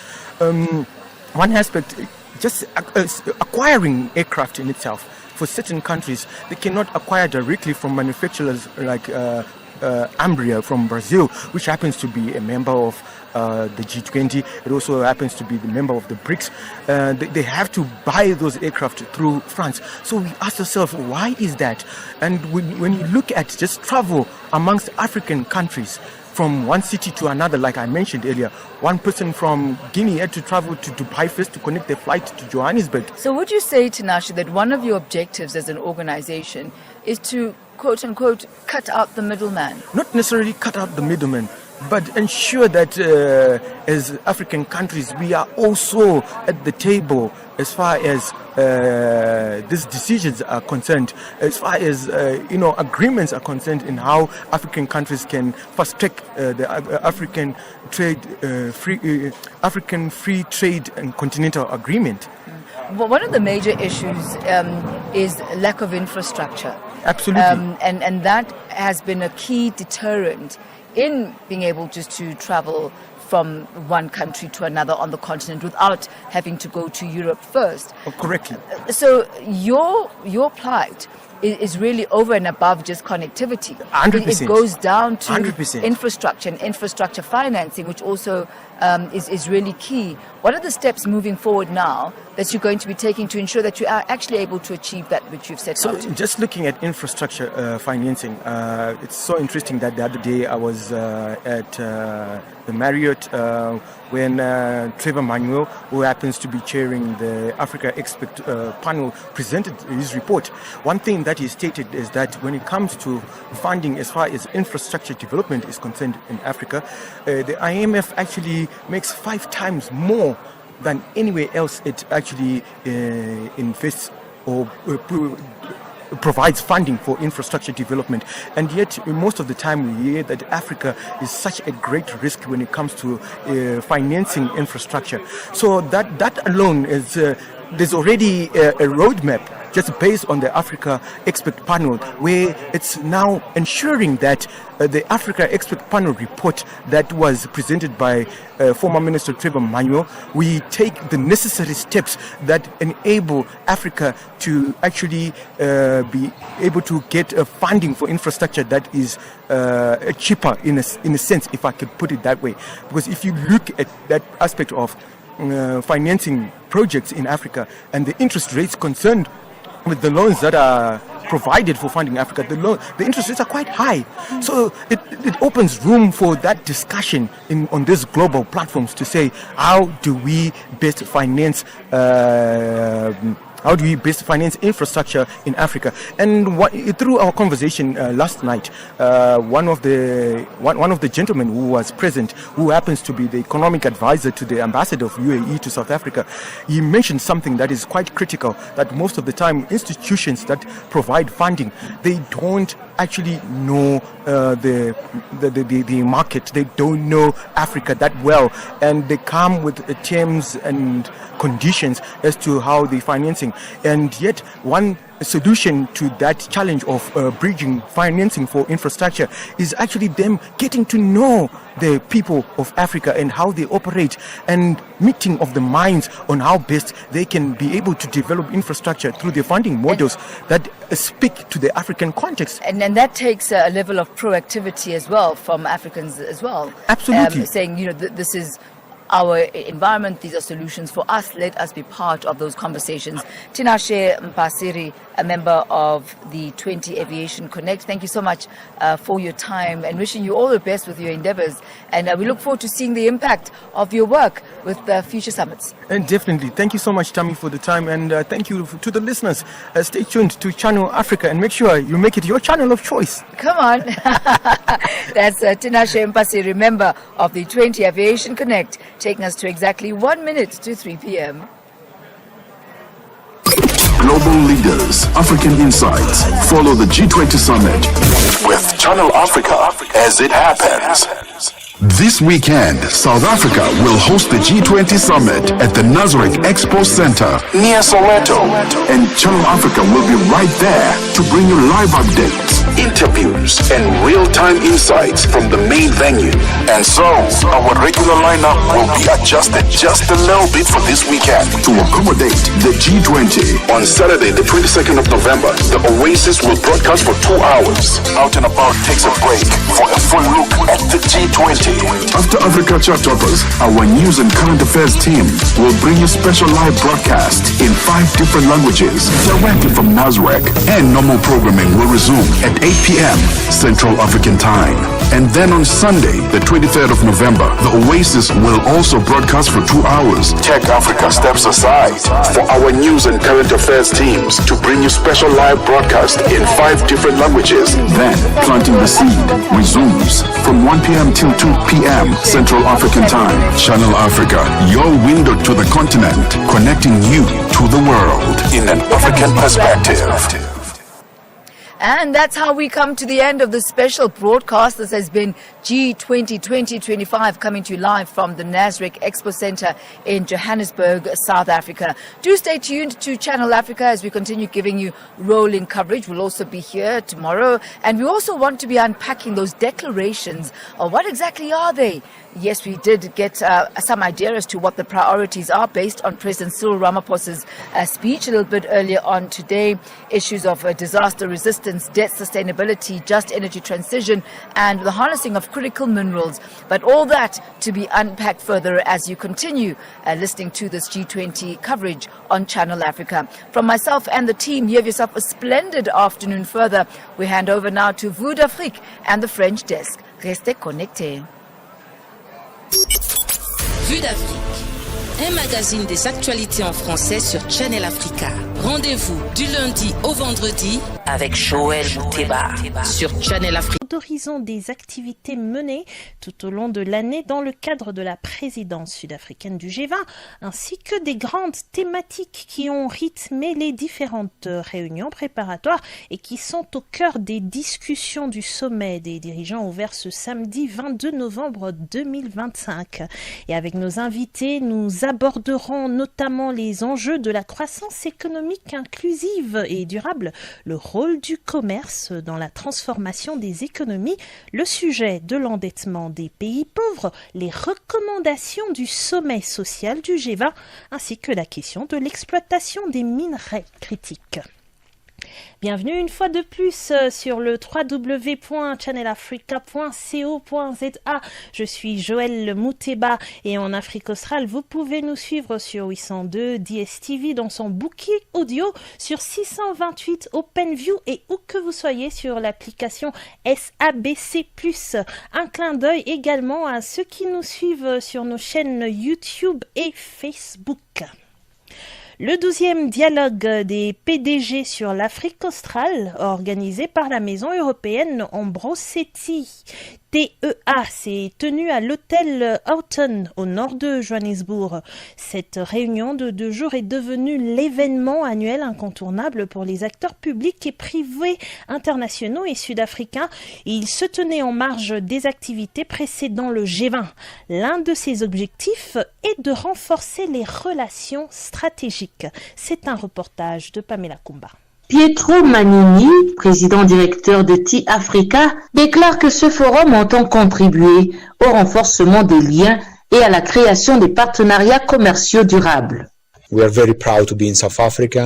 one aspect, just acquiring aircraft in itself. For certain countries, they cannot acquire directly from manufacturers like Ambria from Brazil, which happens to be a member of the G20. It also happens to be the member of the BRICS. They have to buy those aircraft through France. So we ask ourselves, why is that? And when you look at just travel amongst African countries, from one city to another, like I mentioned earlier, one person from Guinea had to travel to Dubai first to connect their flight to Johannesburg. So would you say, Tinashe, that one of your objectives as an organization is to, quote unquote, cut out the middleman? Not necessarily cut out the middleman, but ensure that as African countries, we are also at the table as far as these decisions are concerned, as far as agreements are concerned, in how African countries can fast track the African Free Trade and Continental Agreement. Well, one of the major issues is lack of infrastructure. Absolutely. And that has been a key deterrent in being able just to travel from one country to another on the continent without having to go to Europe first. Oh, correctly. So your plight is really over and above just connectivity. 100%. It goes down to 100%. infrastructure and infrastructure financing, which also is really key. What are the steps moving forward now that you're going to be taking to ensure that you are actually able to achieve that which you've set out? So just looking at infrastructure financing, it's so interesting that the other day I was at the Marriott when Trevor Manuel, who happens to be chairing the Africa Expert panel, presented his report. One thing that he stated is that when it comes to funding as far as infrastructure development is concerned in Africa, the IMF actually makes 5 times more than anywhere else it actually invests or provides funding for infrastructure development. And yet most of the time we hear that Africa is such a great risk when it comes to financing infrastructure. So that alone is there's already a roadmap just based on the Africa Expert Panel, where it's now ensuring that the Africa Expert Panel report that was presented by former Minister Trevor Manuel, we take the necessary steps that enable Africa to actually be able to get funding for infrastructure that is cheaper in a sense, if I could put it that way. Because if you look at that aspect of financing projects in Africa and the interest rates concerned with the loans that are provided for funding Africa, the interest rates are quite high. So it opens room for that discussion on these global platforms to say, how do we best finance infrastructure in Africa? And through our conversation last night, one of the gentlemen who was present, who happens to be the economic advisor to the ambassador of UAE to South Africa, he mentioned something that is quite critical, that most of the time institutions that provide funding, they don't actually know the market. They don't know Africa that well, and they come with terms and conditions as to how they're financing. And yet one solution to that challenge of bridging financing for infrastructure is actually them getting to know the people of Africa and how they operate, and meeting of the minds on how best they can be able to develop infrastructure through the funding models that speak to the African context. And that takes a level of proactivity as well from Africans as well. Absolutely. Saying, this is our environment, these are solutions for us, let us be part of those conversations. Tinashe Mpasiri, a member of the 20 Aviation Connect, thank you so much for your time, and wishing you all the best with your endeavors. And we look forward to seeing the impact of your work with future summits. And definitely. Thank you so much, Tammy, for the time, and thank you to the listeners. Stay tuned to Channel Africa and make sure you make it your channel of choice. Come on. That's Tinashe Mpasiri, member of the 20 Aviation Connect, taking us to exactly 1 minute to 3 p.m. Global leaders, African insights. Follow the G20 summit with Channel Africa as it happens. This weekend, South Africa will host the G20 summit at the Nasrec Expo Center near Soweto. And Channel Africa will be right there to bring you live updates, interviews, and real-time insights from the main venue. And so, our regular lineup will be adjusted just a little bit for this weekend to accommodate the G20. On Saturday, the 22nd of November, the Oasis will broadcast for 2 hours. Out and About takes a break for a full look at the G20. After Africa Chart Toppers, our news and current affairs team will bring you special live broadcast in 5 different languages directly from Nasrec. And normal programming will resume at 8 p.m. Central African Time. And then on Sunday, the 23rd of November, the Oasis will also broadcast for 2 hours. Tech Africa steps aside for our news and current affairs teams to bring you special live broadcast in 5 different languages. Then, Planting the Seed resumes from 1 p.m. till 2 p.m. Central African Time. Channel Africa, your window to the continent, connecting you to the world in an African perspective. And that's how we come to the end of this special broadcast. This has been G20 2025, coming to you live from the Nasrec Expo Center in Johannesburg, South Africa. Do stay tuned to Channel Africa as we continue giving you rolling coverage. We'll also be here tomorrow, and we also want to be unpacking those declarations. What exactly are they? Yes, we did get some idea as to what the priorities are based on President Cyril Ramaphosa's speech a little bit earlier on today. Issues of disaster resistance, debt sustainability, just energy transition, and the harnessing of critical minerals. But all that to be unpacked further as you continue listening to this G20 coverage on Channel Africa. From myself and the team, you have yourself a splendid afternoon further. We hand over now to Vue d'Afrique and the French desk. Restez connectés. Vue d'Afrique, un magazine des actualités en français sur Channel Africa. Rendez-vous du lundi au vendredi avec Joël Mouteba sur Channel Africa. D'horizon des activités menées tout au long de l'année dans le cadre de la présidence sud-africaine du G20, ainsi que des grandes thématiques qui ont rythmé les différentes réunions préparatoires et qui sont au cœur des discussions du sommet des dirigeants ouvert ce samedi 22 novembre 2025. Et avec nos invités, nous aborderons notamment les enjeux de la croissance économique inclusive et durable, le rôle du commerce dans la transformation des économies, le sujet de l'endettement des pays pauvres, les recommandations du sommet social du G20, ainsi que la question de l'exploitation des minerais critiques. Bienvenue une fois de plus sur le www.channelafrica.co.za. Je suis Joël Mouteba et en Afrique australe, vous pouvez nous suivre sur 802 DSTV dans son bouquet audio, sur 628 OpenView et où que vous soyez sur l'application SABC+. Un clin d'œil également à ceux qui nous suivent sur nos chaînes YouTube et Facebook. Le 12e dialogue des PDG sur l'Afrique australe, organisé par la Maison européenne Ambrosetti, TEA, s'est tenu à l'hôtel Houghton au nord de Johannesburg. Cette réunion de 2 jours est devenue l'événement annuel incontournable pour les acteurs publics et privés internationaux et sud-africains. Il se tenait en marge des activités précédant le G20. L'un de ses objectifs est de renforcer les relations stratégiques. C'est un reportage de Pamela Kumba. Pietro Manini, président directeur de TI Africa, déclare que ce forum entend contribuer au renforcement des liens et à la création des partenariats commerciaux durables.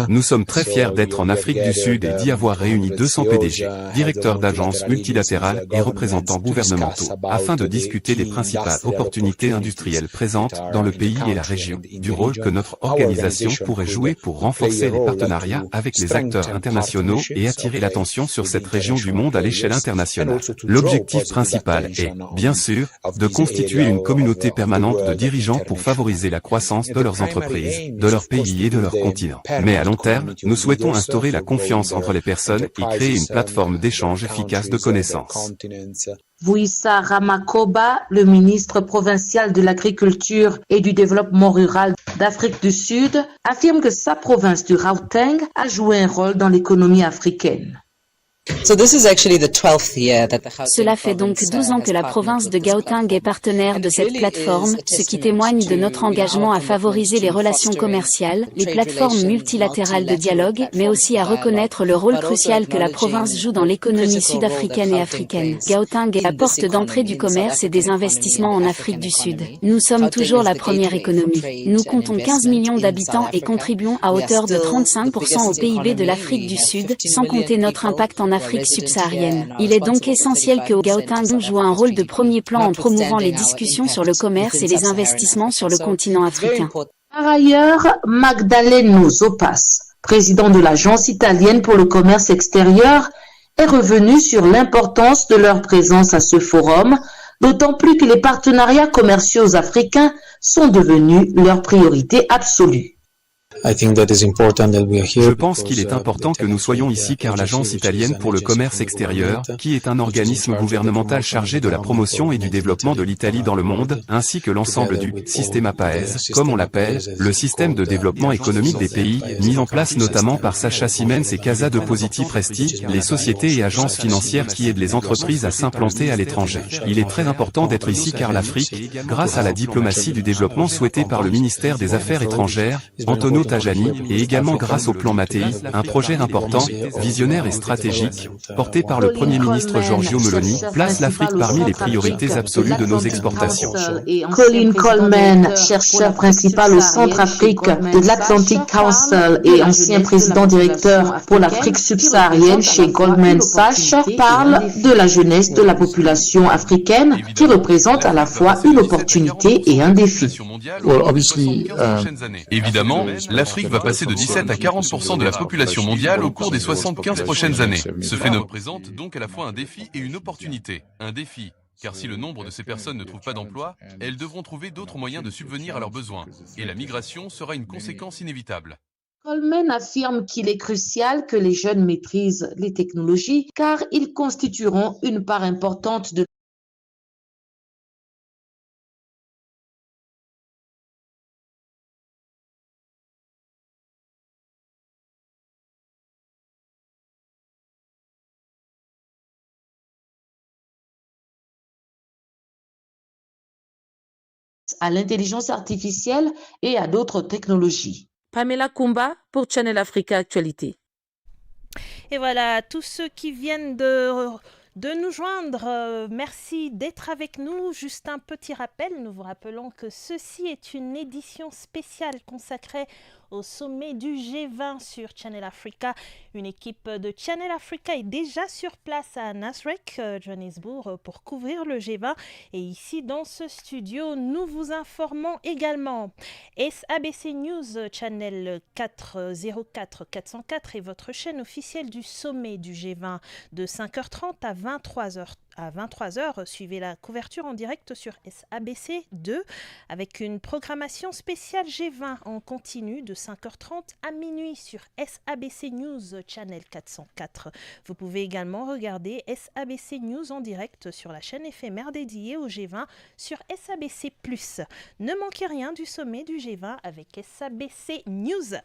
Nous sommes très fiers d'être en Afrique du Sud et d'y avoir réuni 200 PDG, directeurs d'agences multilatérales et représentants gouvernementaux, afin de discuter des principales opportunités industrielles présentes dans le pays et la région, du rôle que notre organisation pourrait jouer pour renforcer les partenariats avec les acteurs internationaux et attirer l'attention sur cette région du monde à l'échelle internationale. L'objectif principal est, bien sûr, de constituer une communauté permanente de dirigeants pour favoriser la croissance de leurs entreprises, de leur pays et de leur continent. Mais à long terme, nous souhaitons instaurer la confiance entre les personnes et créer une plateforme d'échange efficace de connaissances. Vuissa Ramakoba, le ministre provincial de l'Agriculture et du Développement rural d'Afrique du Sud, affirme que sa province du Gauteng a joué un rôle dans l'économie africaine. Cela fait donc 12 ans que la province de Gauteng est partenaire de cette plateforme, ce qui témoigne de notre engagement à favoriser les relations commerciales, les plateformes multilatérales de dialogue, mais aussi à reconnaître le rôle crucial que la province joue dans l'économie sud-africaine et africaine. Gauteng est la porte d'entrée du commerce et des investissements en Afrique du Sud. Nous sommes toujours la première économie. Nous comptons 15 millions d'habitants et contribuons à hauteur de 35% au PIB de l'Afrique du Sud, sans compter notre impact en Afrique subsaharienne. Il est donc essentiel que Gauteng joue un rôle de premier plan en promouvant les discussions sur le commerce et les investissements sur le continent africain. Par ailleurs, Magdaleno Zopas, président de l'Agence italienne pour le commerce extérieur, est revenu sur l'importance de leur présence à ce forum, d'autant plus que les partenariats commerciaux africains sont devenus leur priorité absolue. Je pense qu'il est important que nous soyons ici car l'Agence italienne pour le commerce extérieur, qui est un organisme gouvernemental chargé de la promotion et du développement de l'Italie dans le monde, ainsi que l'ensemble du système APAES, comme on l'appelle, le système de développement économique des pays, mis en place notamment par Sacha Siemens et Casa de Positi Presti, les sociétés et agences financières qui aident les entreprises à s'implanter à l'étranger. Il est très important d'être ici car l'Afrique, grâce à la diplomatie du développement souhaitée par le ministère des Affaires étrangères, Antonio Tajani, et également grâce au plan Mattei, un projet important, visionnaire et stratégique, porté par le Premier ministre Giorgio Meloni, place l'Afrique parmi les priorités absolues de nos exportations. Colin Coleman, chercheur principal au Centre-Afrique de l'Atlantic Council et ancien président directeur pour l'Afrique subsaharienne chez Goldman Sachs, parle de la jeunesse de la population africaine qui représente à la fois une opportunité et un défi. Évidemment, l'Afrique va passer de 17 à 40% de la population mondiale au cours des 75 prochaines années. Ce phénomène présente donc à la fois un défi et une opportunité. Un défi, car si le nombre de ces personnes ne trouve pas d'emploi, elles devront trouver d'autres moyens de subvenir à leurs besoins. Et la migration sera une conséquence inévitable. Coleman affirme qu'il est crucial que les jeunes maîtrisent les technologies car ils constitueront une part importante de à l'intelligence artificielle et à d'autres technologies. Pamela Kumba pour Channel Africa Actualité. Et voilà, tous ceux qui viennent de de nous joindre. Merci d'être avec nous. Juste un petit rappel, nous vous rappelons que ceci est une édition spéciale consacrée au sommet du G20 sur Channel Africa. Une équipe de Channel Africa est déjà sur place à Nasrec, Johannesburg, pour couvrir le G20. Et ici, dans ce studio, nous vous informons également. SABC News Channel 404 est votre chaîne officielle du sommet du G20 de 5h30 à 23h. À 23h, suivez la couverture en direct sur SABC 2 avec une programmation spéciale G20 en continu de 5h30 à minuit sur SABC News Channel 404. Vous pouvez également regarder SABC News en direct sur la chaîne éphémère dédiée au G20 sur SABC+. Ne manquez rien du sommet du G20 avec SABC News.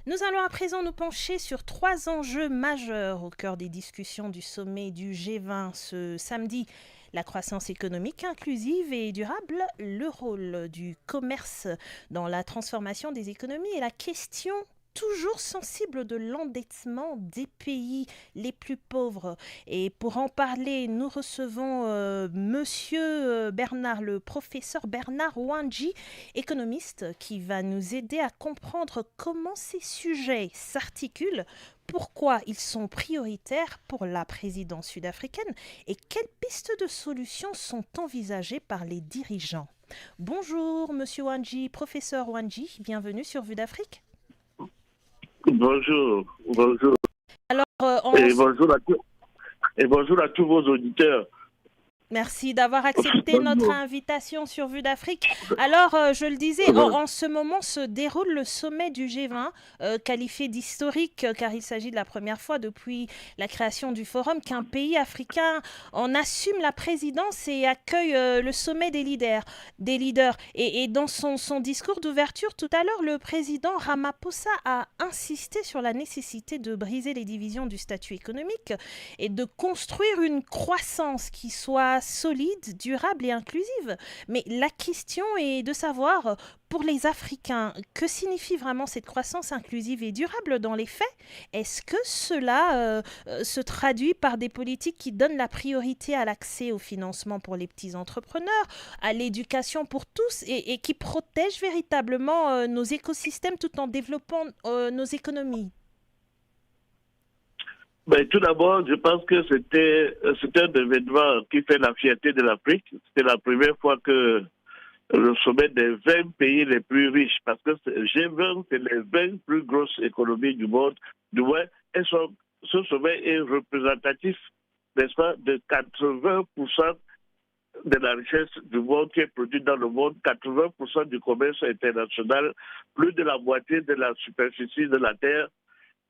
Nous allons à présent nous pencher sur 3 enjeux majeurs au cœur des discussions du sommet du G20 ce samedi. La croissance économique inclusive et durable, le rôle du commerce dans la transformation des économies et la question toujours sensible de l'endettement des pays les plus pauvres. Et pour en parler, nous recevons Monsieur Bernard, le professeur Bernard Wanji, économiste, qui va nous aider à comprendre comment ces sujets s'articulent, pourquoi ils sont prioritaires pour la présidence sud-africaine et quelles pistes de solutions sont envisagées par les dirigeants. Bonjour Monsieur Wanji, professeur Wanji, bienvenue sur Vue d'Afrique. Bonjour. Alors, bonjour à tous vos auditeurs. Merci d'avoir accepté notre invitation sur Vue d'Afrique. Alors, je le disais, en ce moment se déroule le sommet du G20, qualifié d'historique, car il s'agit de la première fois depuis la création du forum qu'un pays africain en assume la présidence et accueille le sommet des leaders. Et dans son discours d'ouverture tout à l'heure, le président Ramaphosa a insisté sur la nécessité de briser les divisions du statut économique et de construire une croissance qui soit solide, durable et inclusive. Mais la question est de savoir, pour les Africains, que signifie vraiment cette croissance inclusive et durable dans les faits? Est-ce que cela se traduit par des politiques qui donnent la priorité à l'accès au financement pour les petits entrepreneurs, à l'éducation pour tous et qui protègent véritablement nos écosystèmes tout en développant nos économies? Tout d'abord, je pense que c'était un événement qui fait la fierté de l'Afrique. C'était la première fois que le sommet des 20 pays les plus riches, parce que G20, c'est les 20 plus grosses économies du monde. Et ce sommet est représentatif, n'est-ce pas, de 80% de la richesse du monde qui est produite dans le monde, 80% du commerce international, plus de la moitié de la superficie de la Terre,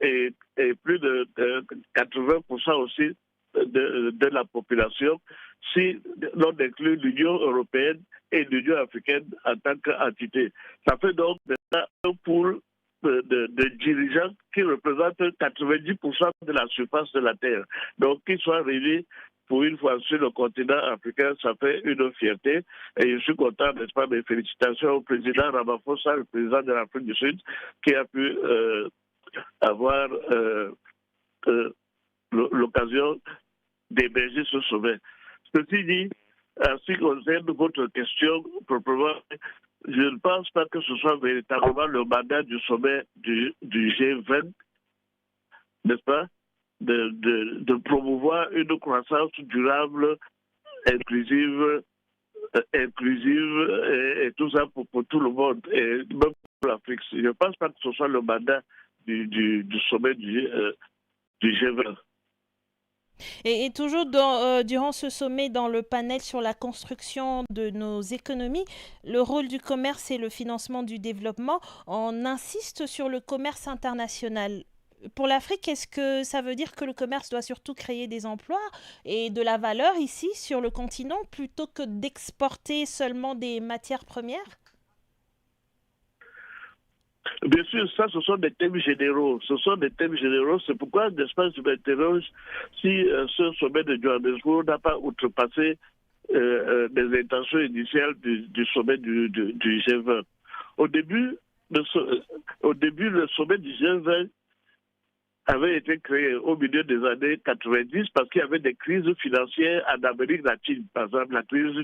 et plus de 80% aussi de la population, si l'on inclut l'Union européenne et l'Union africaine en tant qu'entité. Ça fait donc un pool de dirigeants qui représentent 90% de la surface de la Terre. Donc, qu'ils soient réunis pour une fois sur le continent africain, ça fait une fierté. Et je suis content, n'est-ce pas, mes félicitations au président Ramaphosa, le président de l'Afrique du Sud, qui a pu avoir l'occasion d'héberger ce sommet. Ceci dit, en ce qui concerne votre question proprement, je ne pense pas que ce soit véritablement le mandat du sommet du G20, n'est-ce pas, de promouvoir une croissance durable, inclusive et tout ça pour tout le monde, et même pour l'Afrique. Je ne pense pas que ce soit le mandat du sommet du G20. Et toujours durant ce sommet, dans le panel sur la construction de nos économies, le rôle du commerce et le financement du développement, on insiste sur le commerce international. Pour l'Afrique, est-ce que ça veut dire que le commerce doit surtout créer des emplois et de la valeur ici, sur le continent, plutôt que d'exporter seulement des matières premières? Bien sûr, ça, ce sont des thèmes généraux. C'est pourquoi, n'est-ce pas, je m'interroge si ce sommet de Johannesburg n'a pas outrepassé les intentions initiales du sommet du G20. Au début, le sommet du G20 avait été créé au milieu des années 90 parce qu'il y avait des crises financières en Amérique latine. Par exemple, la crise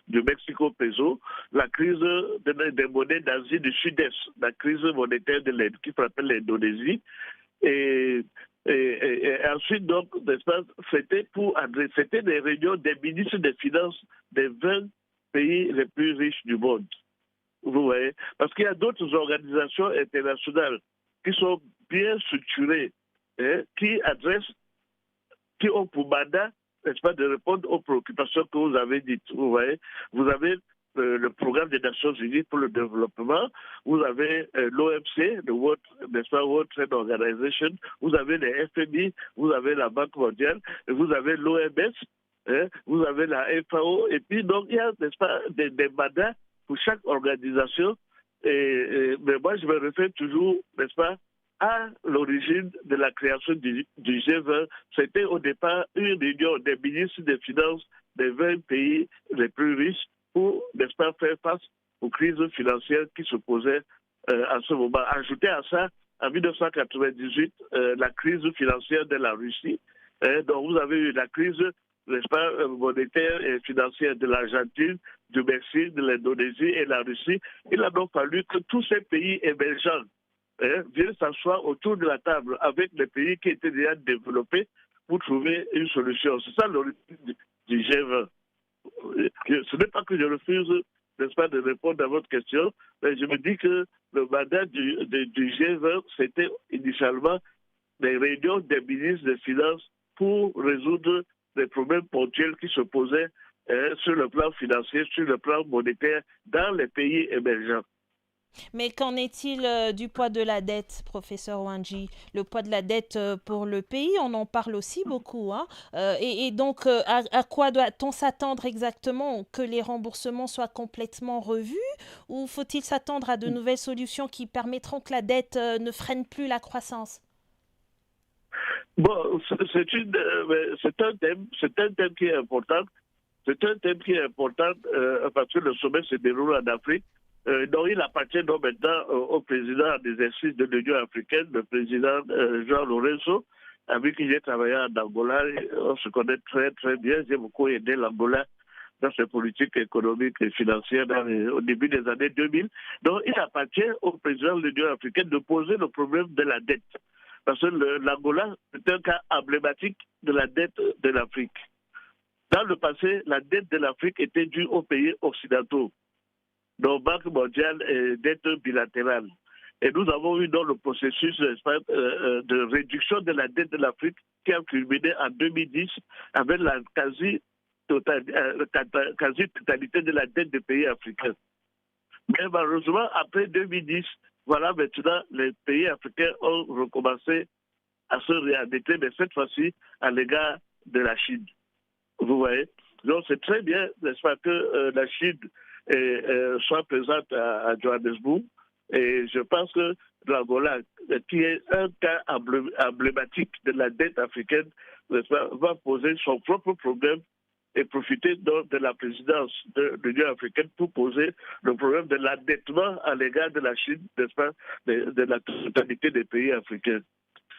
du Mexico peso, la crise des monnaies d'Asie du Sud-Est, la crise monétaire qui s'appelle l'Indonésie. Et ensuite, donc, c'était des réunions des ministres des Finances des 20 pays les plus riches du monde. Vous voyez? Parce qu'il y a d'autres organisations internationales qui sont bien structurées, qui ont pour mandat, n'est-ce pas, de répondre aux préoccupations que vous avez dites. Vous voyez? Vous avez le programme des Nations Unies pour le développement, vous avez l'OMC, le World Trade Organization, vous avez les FMI, vous avez la Banque mondiale, vous avez l'OMS, vous avez la FAO, et puis donc il y a, n'est-ce pas, des mandats pour chaque organisation. Mais moi, je me réfère toujours, n'est-ce pas, à l'origine de la création du G20. C'était au départ une réunion des ministres des Finances des 20 pays les plus riches pour, n'est-ce pas, faire face aux crises financières qui se posaient à ce moment. Ajouté à ça, en 1998, la crise financière de la Russie. Donc vous avez eu la crise, n'est-ce pas, monétaire et financière de l'Argentine, du Mexique, de l'Indonésie et de la Russie. Il a donc fallu que tous ces pays émergents viennent s'asseoir autour de la table avec les pays qui étaient déjà développés pour trouver une solution. C'est ça l'origine du G20. Ce n'est pas que je refuse, n'est-ce pas, de répondre à votre question, mais je me dis que le mandat du G20, c'était initialement des réunions des ministres des Finances pour résoudre les problèmes ponctuels qui se posaient sur le plan financier, sur le plan monétaire, dans les pays émergents. Mais qu'en est-il du poids de la dette, professeur Wanji? Le poids de la dette pour le pays, on en parle aussi beaucoup. Hein? Et donc, à quoi doit-on s'attendre exactement? Que les remboursements soient complètement revus? Ou faut-il s'attendre à de nouvelles solutions qui permettront que la dette ne freine plus la croissance? Bon, c'est un thème qui est important. C'est un thème qui est important parce que le sommet se déroule en Afrique. Donc, il appartient donc maintenant au président des exercice de l'Union africaine, le président Jean Lorenzo, avec qui j'ai travaillé en Angola. On se connaît très, très bien. J'ai beaucoup aidé l'Angola dans ses politiques économiques et financières au début des années 2000. Donc, il appartient au président de l'Union africaine de poser le problème de la dette. Parce que l'Angola est un cas emblématique de la dette de l'Afrique. Dans le passé, la dette de l'Afrique était due aux pays occidentaux, donc Banque mondiale et dette bilatérale. Et nous avons eu dans le processus de réduction de la dette de l'Afrique qui a culminé en 2010 avec la quasi-totalité de la dette des pays africains. Mais malheureusement, après 2010, voilà, maintenant, les pays africains ont recommencé à se réendetter, mais cette fois-ci à l'égard de la Chine. Vous voyez? Donc c'est très bien, n'est-ce pas, que la Chine soit présente à Johannesburg. Et je pense que l'Angola, qui est un cas emblématique de la dette africaine, va poser son propre problème et profiter donc de la présidence de l'Union africaine pour poser le problème de l'endettement à l'égard de la Chine, n'est-ce pas, de la totalité des pays africains.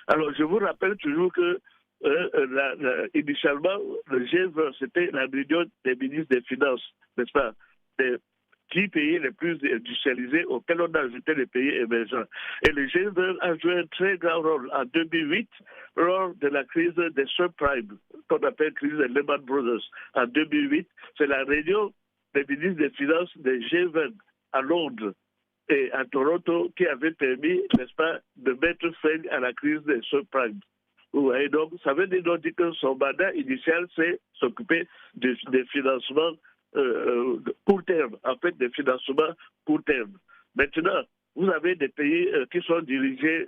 Alors, je vous rappelle toujours que initialement, le G20, c'était la réunion des ministres des Finances, n'est-ce pas, des 10 pays les plus industrialisés auxquels on a ajouté les pays émergents. Et le G20 a joué un très grand rôle en 2008 lors de la crise des subprimes, qu'on appelle crise des Lehman Brothers. En 2008, c'est la réunion des ministres des Finances des G20 à Londres et à Toronto qui avait permis, n'est-ce pas, de mettre fin à la crise des subprimes. Et donc, ça veut dire que son mandat initial, c'est s'occuper des financements court terme, en fait, des financements court terme. Maintenant, vous avez des pays qui sont dirigés,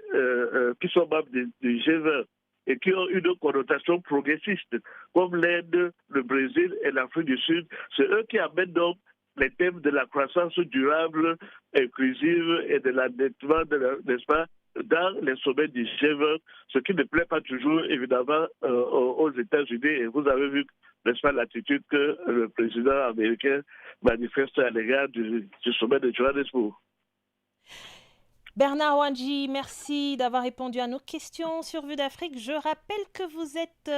qui sont membres du G20 et qui ont une connotation progressiste, comme l'Inde, le Brésil et l'Afrique du Sud. C'est eux qui amènent donc les thèmes de la croissance durable, inclusive et de l'endettement, n'est-ce pas, dans les sommets du G20, ce qui ne plaît pas toujours, évidemment, aux États-Unis. Et vous avez vu, n'est-ce pas, l'attitude que le président américain manifeste à l'égard du sommet de Johannesburg. Bernard Wanji, merci d'avoir répondu à nos questions sur Vue d'Afrique. Je rappelle que vous êtes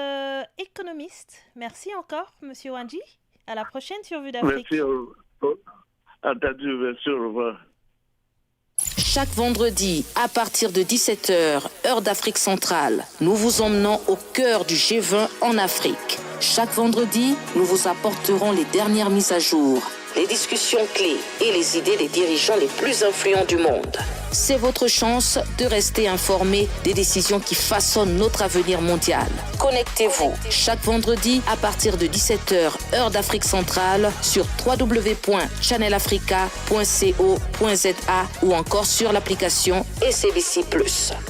économiste. Merci encore, Monsieur Wanji. À la prochaine sur Vue d'Afrique. Merci. Entendu, merci, au revoir. Chaque vendredi, à partir de 17h, heure d'Afrique centrale, nous vous emmenons au cœur du G20 en Afrique. Chaque vendredi, nous vous apporterons les dernières mises à jour, les discussions clés et les idées des dirigeants les plus influents du monde. C'est votre chance de rester informé des décisions qui façonnent notre avenir mondial. Connectez-vous chaque vendredi à partir de 17h, heure d'Afrique centrale, sur www.channelafrica.co.za ou encore sur l'application SABC+.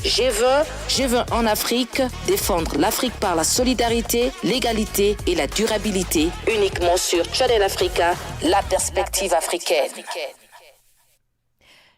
G20 en Afrique, défendre l'Afrique par la solidarité, l'égalité et la durabilité, uniquement sur Channel Africa, la perspective africaine.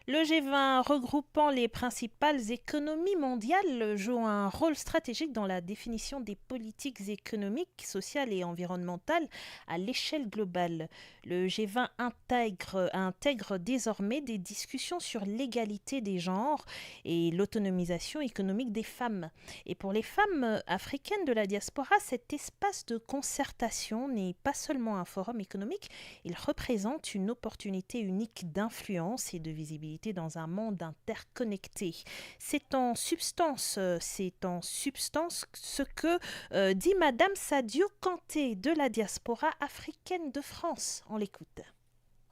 Le G20, regroupant les principales économies mondiales, joue un rôle stratégique dans la définition des politiques économiques, sociales et environnementales à l'échelle globale. Le G20 intègre désormais des discussions sur l'égalité des genres et l'autonomisation économique des femmes. Et pour les femmes africaines de la diaspora, cet espace de concertation n'est pas seulement un forum économique, il représente une opportunité unique d'influence et de visibilité dans un monde interconnecté. C'est en substance ce que dit Madame Sadio Kanté de la diaspora africaine de France. On l'écoute.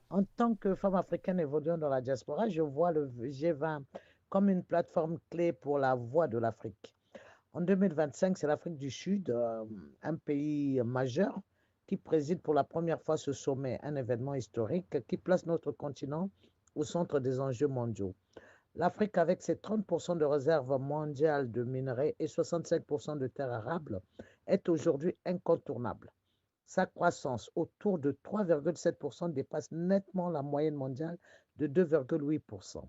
En tant que femme africaine évoluant dans la diaspora, je vois le G20 comme une plateforme clé pour la voix de l'Afrique. En 2025, c'est l'Afrique du Sud, un pays majeur, qui préside pour la première fois ce sommet, un événement historique qui place notre continent au centre des enjeux mondiaux. L'Afrique, avec ses 30% de réserves mondiales de minerais et 65% de terres arables, est aujourd'hui incontournable. Sa croissance, autour de 3,7%, dépasse nettement la moyenne mondiale de 2,8%.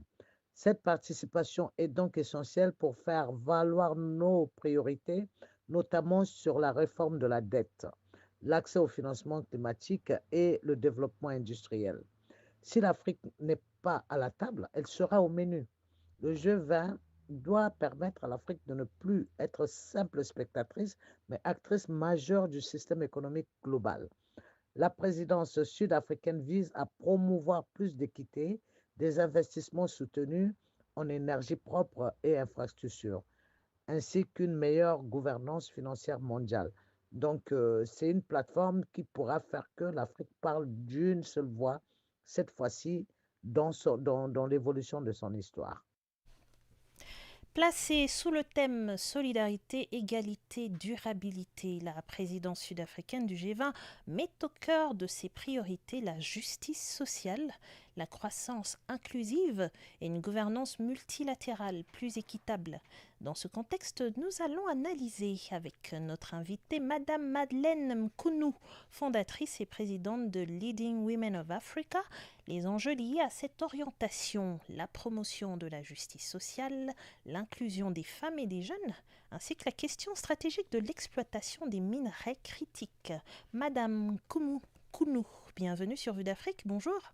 Cette participation est donc essentielle pour faire valoir nos priorités, notamment sur la réforme de la dette, l'accès au financement climatique et le développement industriel. Si l'Afrique n'est pas à la table, elle sera au menu. Le G20 doit permettre à l'Afrique de ne plus être simple spectatrice, mais actrice majeure du système économique global. La présidence sud-africaine vise à promouvoir plus d'équité, des investissements soutenus en énergie propre et infrastructures, ainsi qu'une meilleure gouvernance financière mondiale. Donc, c'est une plateforme qui pourra faire que l'Afrique parle d'une seule voix, cette fois-ci dans l'évolution de son histoire. Placée sous le thème Solidarité, égalité, durabilité, la présidence sud-africaine du G20 met au cœur de ses priorités la justice sociale, la croissance inclusive et une gouvernance multilatérale plus équitable. Dans ce contexte, nous allons analyser avec notre invitée Madame Madeleine Mkounou, fondatrice et présidente de Leading Women of Africa, les enjeux liés à cette orientation, la promotion de la justice sociale, l'inclusion des femmes et des jeunes, ainsi que la question stratégique de l'exploitation des minerais critiques. Madame Mkounou, bienvenue sur Vue d'Afrique, bonjour.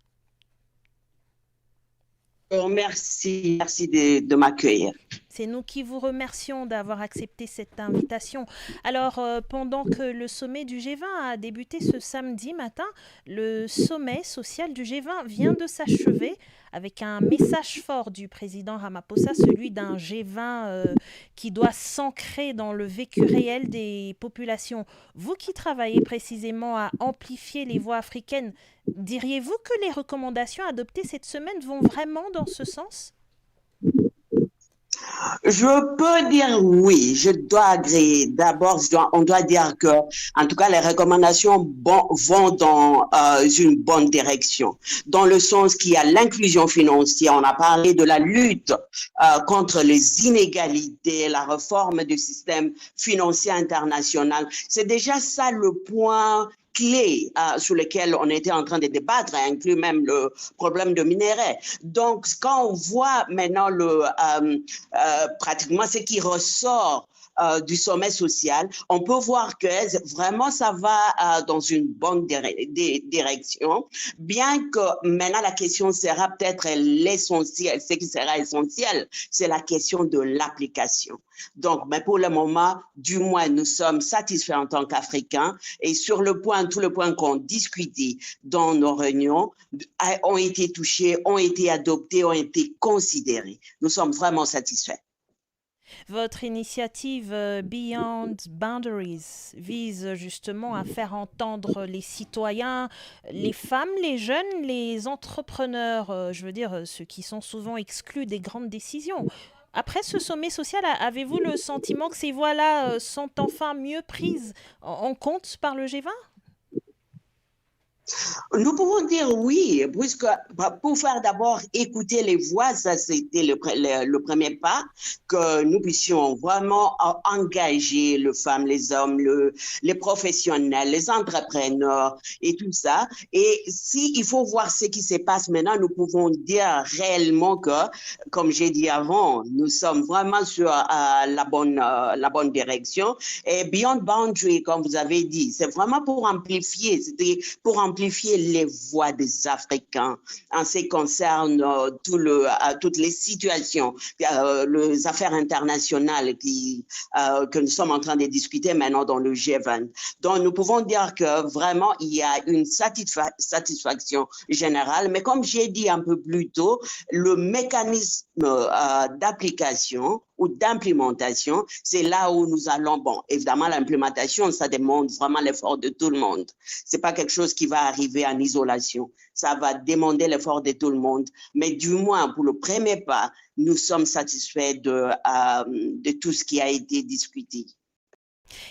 Merci de m'accueillir. C'est nous qui vous remercions d'avoir accepté cette invitation. Alors, pendant que le sommet du G20 a débuté ce samedi matin, le sommet social du G20 vient de s'achever avec un message fort du président Ramaphosa, celui d'un G20 qui doit s'ancrer dans le vécu réel des populations. Vous qui travaillez précisément à amplifier les voix africaines, diriez-vous que les recommandations adoptées cette semaine vont vraiment dans ce sens ? Je peux dire oui, je dois agréer. D'abord, on doit dire que, en tout cas, les recommandations vont dans une bonne direction, dans le sens qu'il y a l'inclusion financière. On a parlé de la lutte contre les inégalités, la réforme du système financier international. C'est déjà ça le point clés sur lesquelles on était en train de débattre, inclut même le problème de minerais. Donc, quand on voit maintenant pratiquement ce qui ressort du sommet social, on peut voir que vraiment ça va dans une bonne direction, bien que maintenant la question sera peut-être l'essentiel, ce qui sera essentiel, c'est la question de l'application. Donc, mais pour le moment, du moins, nous sommes satisfaits en tant qu'Africains et sur le point, tous les points qu'on discutait dans nos réunions ont été touchés, ont été adoptés, ont été considérés. Nous sommes vraiment satisfaits. Votre initiative Beyond Boundaries vise justement à faire entendre les citoyens, les femmes, les jeunes, les entrepreneurs, je veux dire ceux qui sont souvent exclus des grandes décisions. Après ce sommet social, avez-vous le sentiment que ces voix-là sont enfin mieux prises en compte par le G20 ? Nous pouvons dire oui, puisque pour faire d'abord écouter les voix, ça c'était le premier pas, que nous puissions vraiment engager les femmes, les hommes, les professionnels, les entrepreneurs et tout ça. Et il faut voir ce qui se passe maintenant, nous pouvons dire réellement que, comme j'ai dit avant, nous sommes vraiment sur la bonne direction. Et Beyond Boundary, comme vous avez dit, c'est vraiment pour amplifier, c'était pour amplifier les voix des Africains en ce qui concerne toutes les situations, les affaires internationales que nous sommes en train de discuter maintenant dans le G20. Donc, nous pouvons dire que vraiment, il y a une satisfaction générale, mais comme j'ai dit un peu plus tôt, le mécanisme d'application ou d'implémentation, c'est là où nous allons. Bon, évidemment, l'implémentation, ça demande vraiment l'effort de tout le monde. C'est pas quelque chose qui va arriver en isolation. Ça va demander l'effort de tout le monde. Mais du moins, pour le premier pas, nous sommes satisfaits de tout ce qui a été discuté.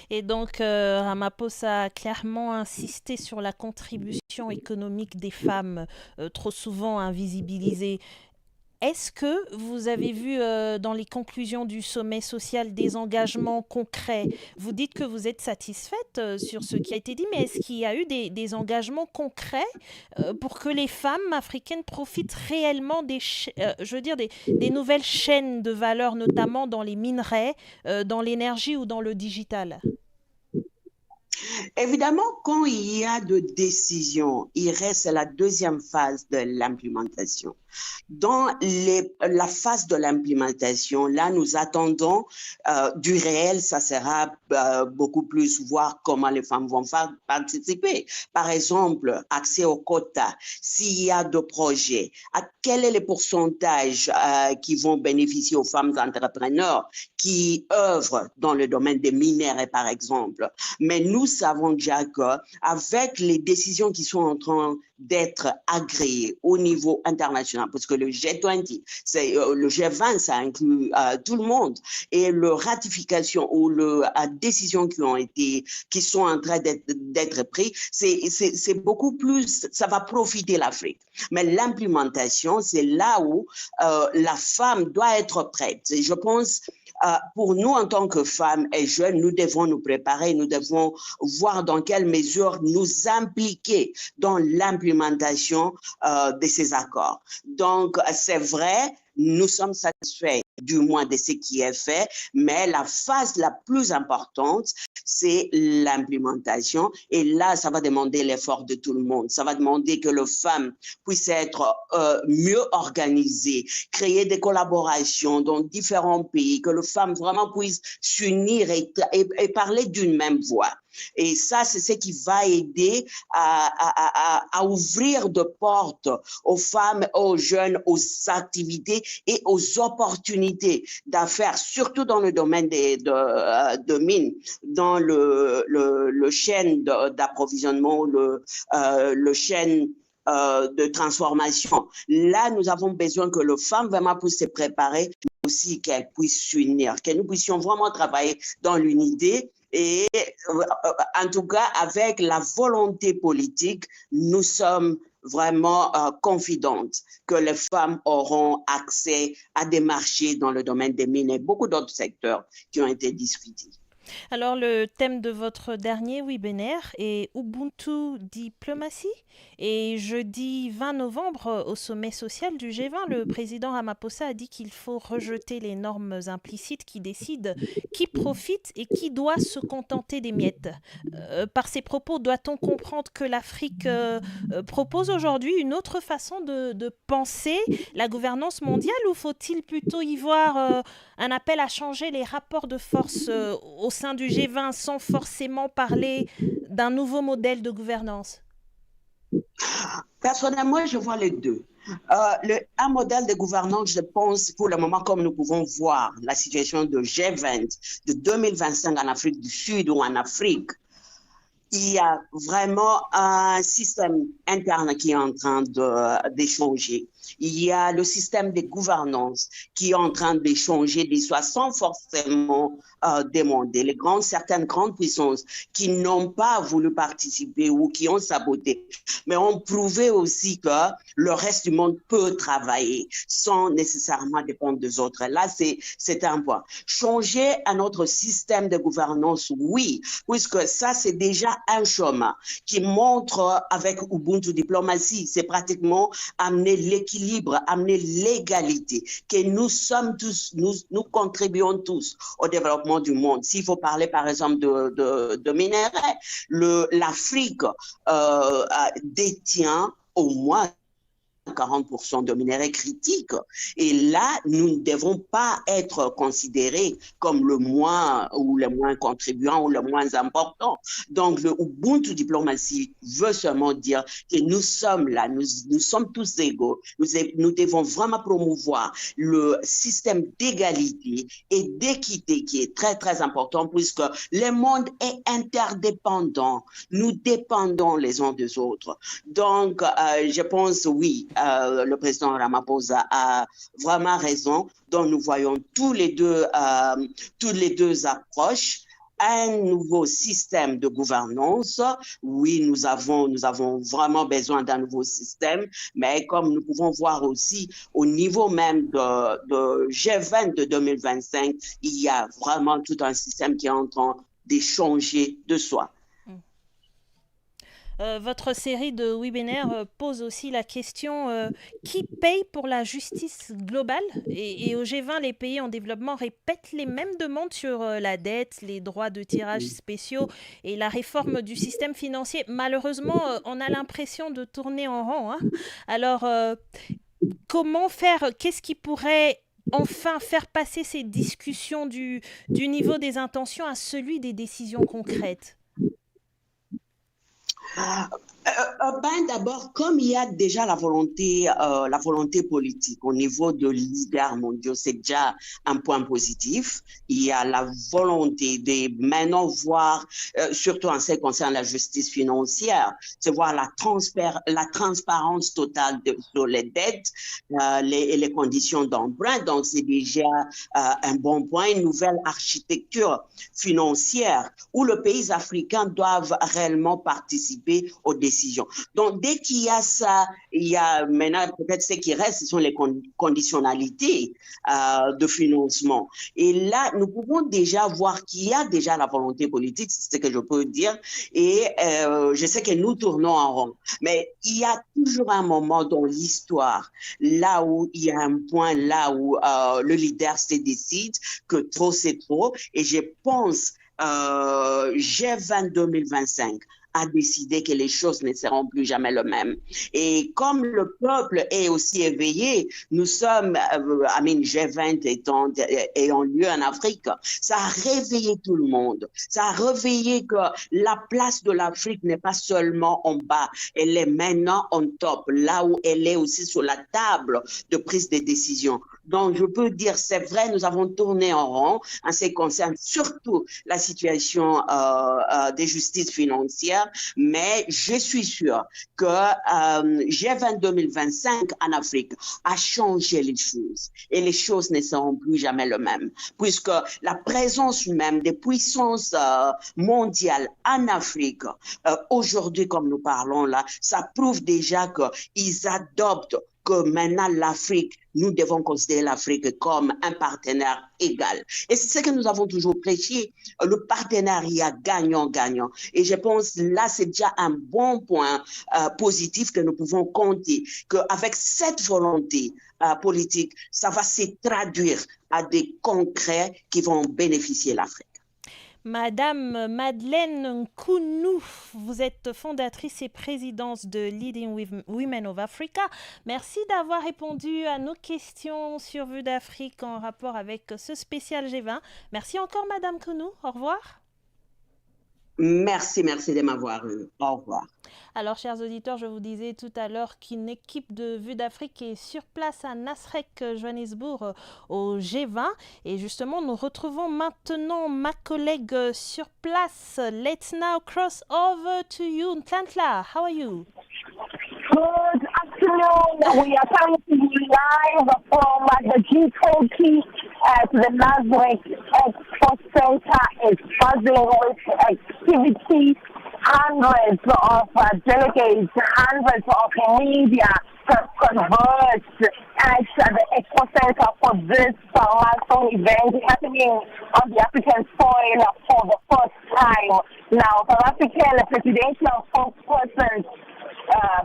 Et donc, Ramaphosa a clairement insisté sur la contribution économique des femmes, trop souvent invisibilisées. Est-ce que vous avez vu dans les conclusions du sommet social des engagements concrets? Vous dites que vous êtes satisfaite sur ce qui a été dit, mais est-ce qu'il y a eu des engagements concrets pour que les femmes africaines profitent réellement des nouvelles chaînes de valeur, notamment dans les minerais, dans l'énergie ou dans le digital? Évidemment, quand il y a de décisions, il reste la deuxième phase de l'implémentation. Dans la phase de l'implémentation, là, nous attendons du réel, ça sera beaucoup plus voir comment les femmes vont participer. Par exemple, accès aux quotas, s'il y a de projets, quel est le pourcentage qui vont bénéficier aux femmes entrepreneurs qui œuvrent dans le domaine des minéraux, par exemple. Mais nous savons déjà qu'avec les décisions qui sont en train d'être agréées au niveau international, parce que le G20, le G20, ça inclut tout le monde, et la ratification ou les décisions qui sont en train d'être prises, c'est beaucoup plus, ça va profiter l'Afrique. Mais l'implémentation, c'est là où la femme doit être prête. Et je pense pour nous, en tant que femmes et jeunes, nous devons nous préparer, nous devons voir dans quelle mesure nous impliquer dans l'implémentation de ces accords. Donc, c'est vrai, nous sommes satisfaits du moins de ce qui est fait, mais la phase la plus importante, c'est l'implémentation. Et là, ça va demander l'effort de tout le monde. Ça va demander que les femmes puissent être mieux organisées, créer des collaborations dans différents pays, que les femmes vraiment puissent s'unir et parler d'une même voix. Et ça, c'est ce qui va aider à ouvrir de portes aux femmes, aux jeunes, aux activités et aux opportunités d'affaires, surtout dans le domaine de mines, dans le chaîne d'approvisionnement, le chaîne de transformation. Là, nous avons besoin que les femmes vraiment puissent se préparer, mais aussi qu'elles puissent s'unir, que nous puissions vraiment travailler dans l'unité. Et en tout cas, avec la volonté politique, nous sommes vraiment confidentes que les femmes auront accès à des marchés dans le domaine des mines et beaucoup d'autres secteurs qui ont été discutés. Alors, le thème de votre dernier webinaire est Ubuntu Diplomatie. Et jeudi 20 novembre, au sommet social du G20, le président Ramaphosa a dit qu'il faut rejeter les normes implicites qui décident qui profite et qui doit se contenter des miettes. Par ces propos, doit-on comprendre que l'Afrique propose aujourd'hui une autre façon de penser la gouvernance mondiale, ou faut-il plutôt y voir un appel à changer les rapports de force au sein du G20 sans forcément parler d'un nouveau modèle de gouvernance? Personnellement, je vois les deux. Un modèle de gouvernance, je pense, pour le moment, comme nous pouvons voir la situation de G20 de 2025 en Afrique du Sud ou en Afrique, il y a vraiment un système interne qui est en train d'échanger. Il y a le système de gouvernance qui est en train d'échanger des choix sans forcément demander. Certaines grandes puissances qui n'ont pas voulu participer ou qui ont saboté, mais ont prouvé aussi que le reste du monde peut travailler sans nécessairement dépendre des autres. Là, c'est un point. Changer un autre système de gouvernance, oui, puisque ça, c'est déjà un chemin qui montre avec Ubuntu Diplomatie, c'est pratiquement amener l'équilibre, amener l'égalité, que nous sommes tous, nous contribuons tous au développement du monde. S'il faut parler par exemple de minerais, l'Afrique détient au moins 40% de minerais critiques. Et là, nous ne devons pas être considérés comme le moins contribuant ou le moins important. Donc, le Ubuntu Diplomatie veut seulement dire que nous sommes là, nous sommes tous égaux. Nous devons vraiment promouvoir le système d'égalité et d'équité qui est très, très important puisque le monde est interdépendant. Nous dépendons les uns des autres. Donc, je pense, oui, le président Ramaphosa a vraiment raison. Donc, nous voyons tous les deux approches. Un nouveau système de gouvernance. Oui, nous avons vraiment besoin d'un nouveau système, mais comme nous pouvons voir aussi au niveau même de G20 de 2025, il y a vraiment tout un système qui est en train d'échanger de soi. Votre série de webinaires pose aussi la question qui paye pour la justice globale, et au G20, les pays en développement répètent les mêmes demandes sur la dette, les droits de tirage spéciaux et la réforme du système financier. Malheureusement, on a l'impression de tourner en rond, hein. Alors, comment faire? Qu'est-ce qui pourrait enfin faire passer ces discussions du niveau des intentions à celui des décisions concrètes? D'abord, comme il y a déjà la volonté politique au niveau de leaders mondiaux, c'est déjà un point positif. Il y a la volonté de maintenant voir, surtout en ce qui concerne la justice financière, c'est voir la transparence totale sur les dettes et les conditions d'emprunt. Donc, c'est déjà un bon point, une nouvelle architecture financière où les pays africains doivent réellement participer aux décisions. Donc, dès qu'il y a ça, il y a maintenant peut-être ce qui reste, ce sont les conditionnalités de financement. Et là, nous pouvons déjà voir qu'il y a déjà la volonté politique, c'est ce que je peux dire. Et je sais que nous tournons en rond. Mais il y a toujours un moment dans l'histoire, là où il y a un point, là où le leader se décide que trop, c'est trop. Et je pense G20 2025 a décidé que les choses ne seront plus jamais les mêmes. Et comme le peuple est aussi éveillé, nous sommes, G20 ayant lieu en Afrique, ça a réveillé tout le monde. Ça a réveillé que la place de l'Afrique n'est pas seulement en bas, elle est maintenant en top, là où elle est aussi sur la table de prise de décision. Donc, je peux dire, c'est vrai, nous avons tourné en rond en ce qui concerne surtout la situation des justices financières, mais je suis sûre que G20 2025 en Afrique a changé les choses et les choses ne seront plus jamais les mêmes, puisque la présence même des puissances mondiales en Afrique, aujourd'hui, comme nous parlons là, ça prouve déjà qu'ils adoptent que maintenant l'Afrique, nous devons considérer l'Afrique comme un partenaire égal. Et c'est ce que nous avons toujours prêché, le partenariat gagnant-gagnant. Et je pense là, c'est déjà un bon point positif que nous pouvons compter, qu'avec cette volonté politique, ça va se traduire à des concrets qui vont bénéficier l'Afrique. Madame Madeleine Nkounou, vous êtes fondatrice et présidente de Leading Women of Africa. Merci d'avoir répondu à nos questions sur Vue d'Afrique en rapport avec ce spécial G20. Merci encore Madame Nkounou. Au revoir. Merci de m'avoir eu. Au revoir. Alors, chers auditeurs, je vous disais tout à l'heure qu'une équipe de Vue d'Afrique est sur place à Nasrec, Johannesburg, au G20. Et justement, nous retrouvons maintenant ma collègue sur place. Let's now cross over to you, Ntantla. How are you? Good afternoon. We are coming to you live from the G20 at the Nasrec Expo Center. It's buzzing with activity. Hundreds of delegates, hundreds of media have converged at the Expo Center for this milestone event happening on the African soil for the first time. Now, South African presidential spokesperson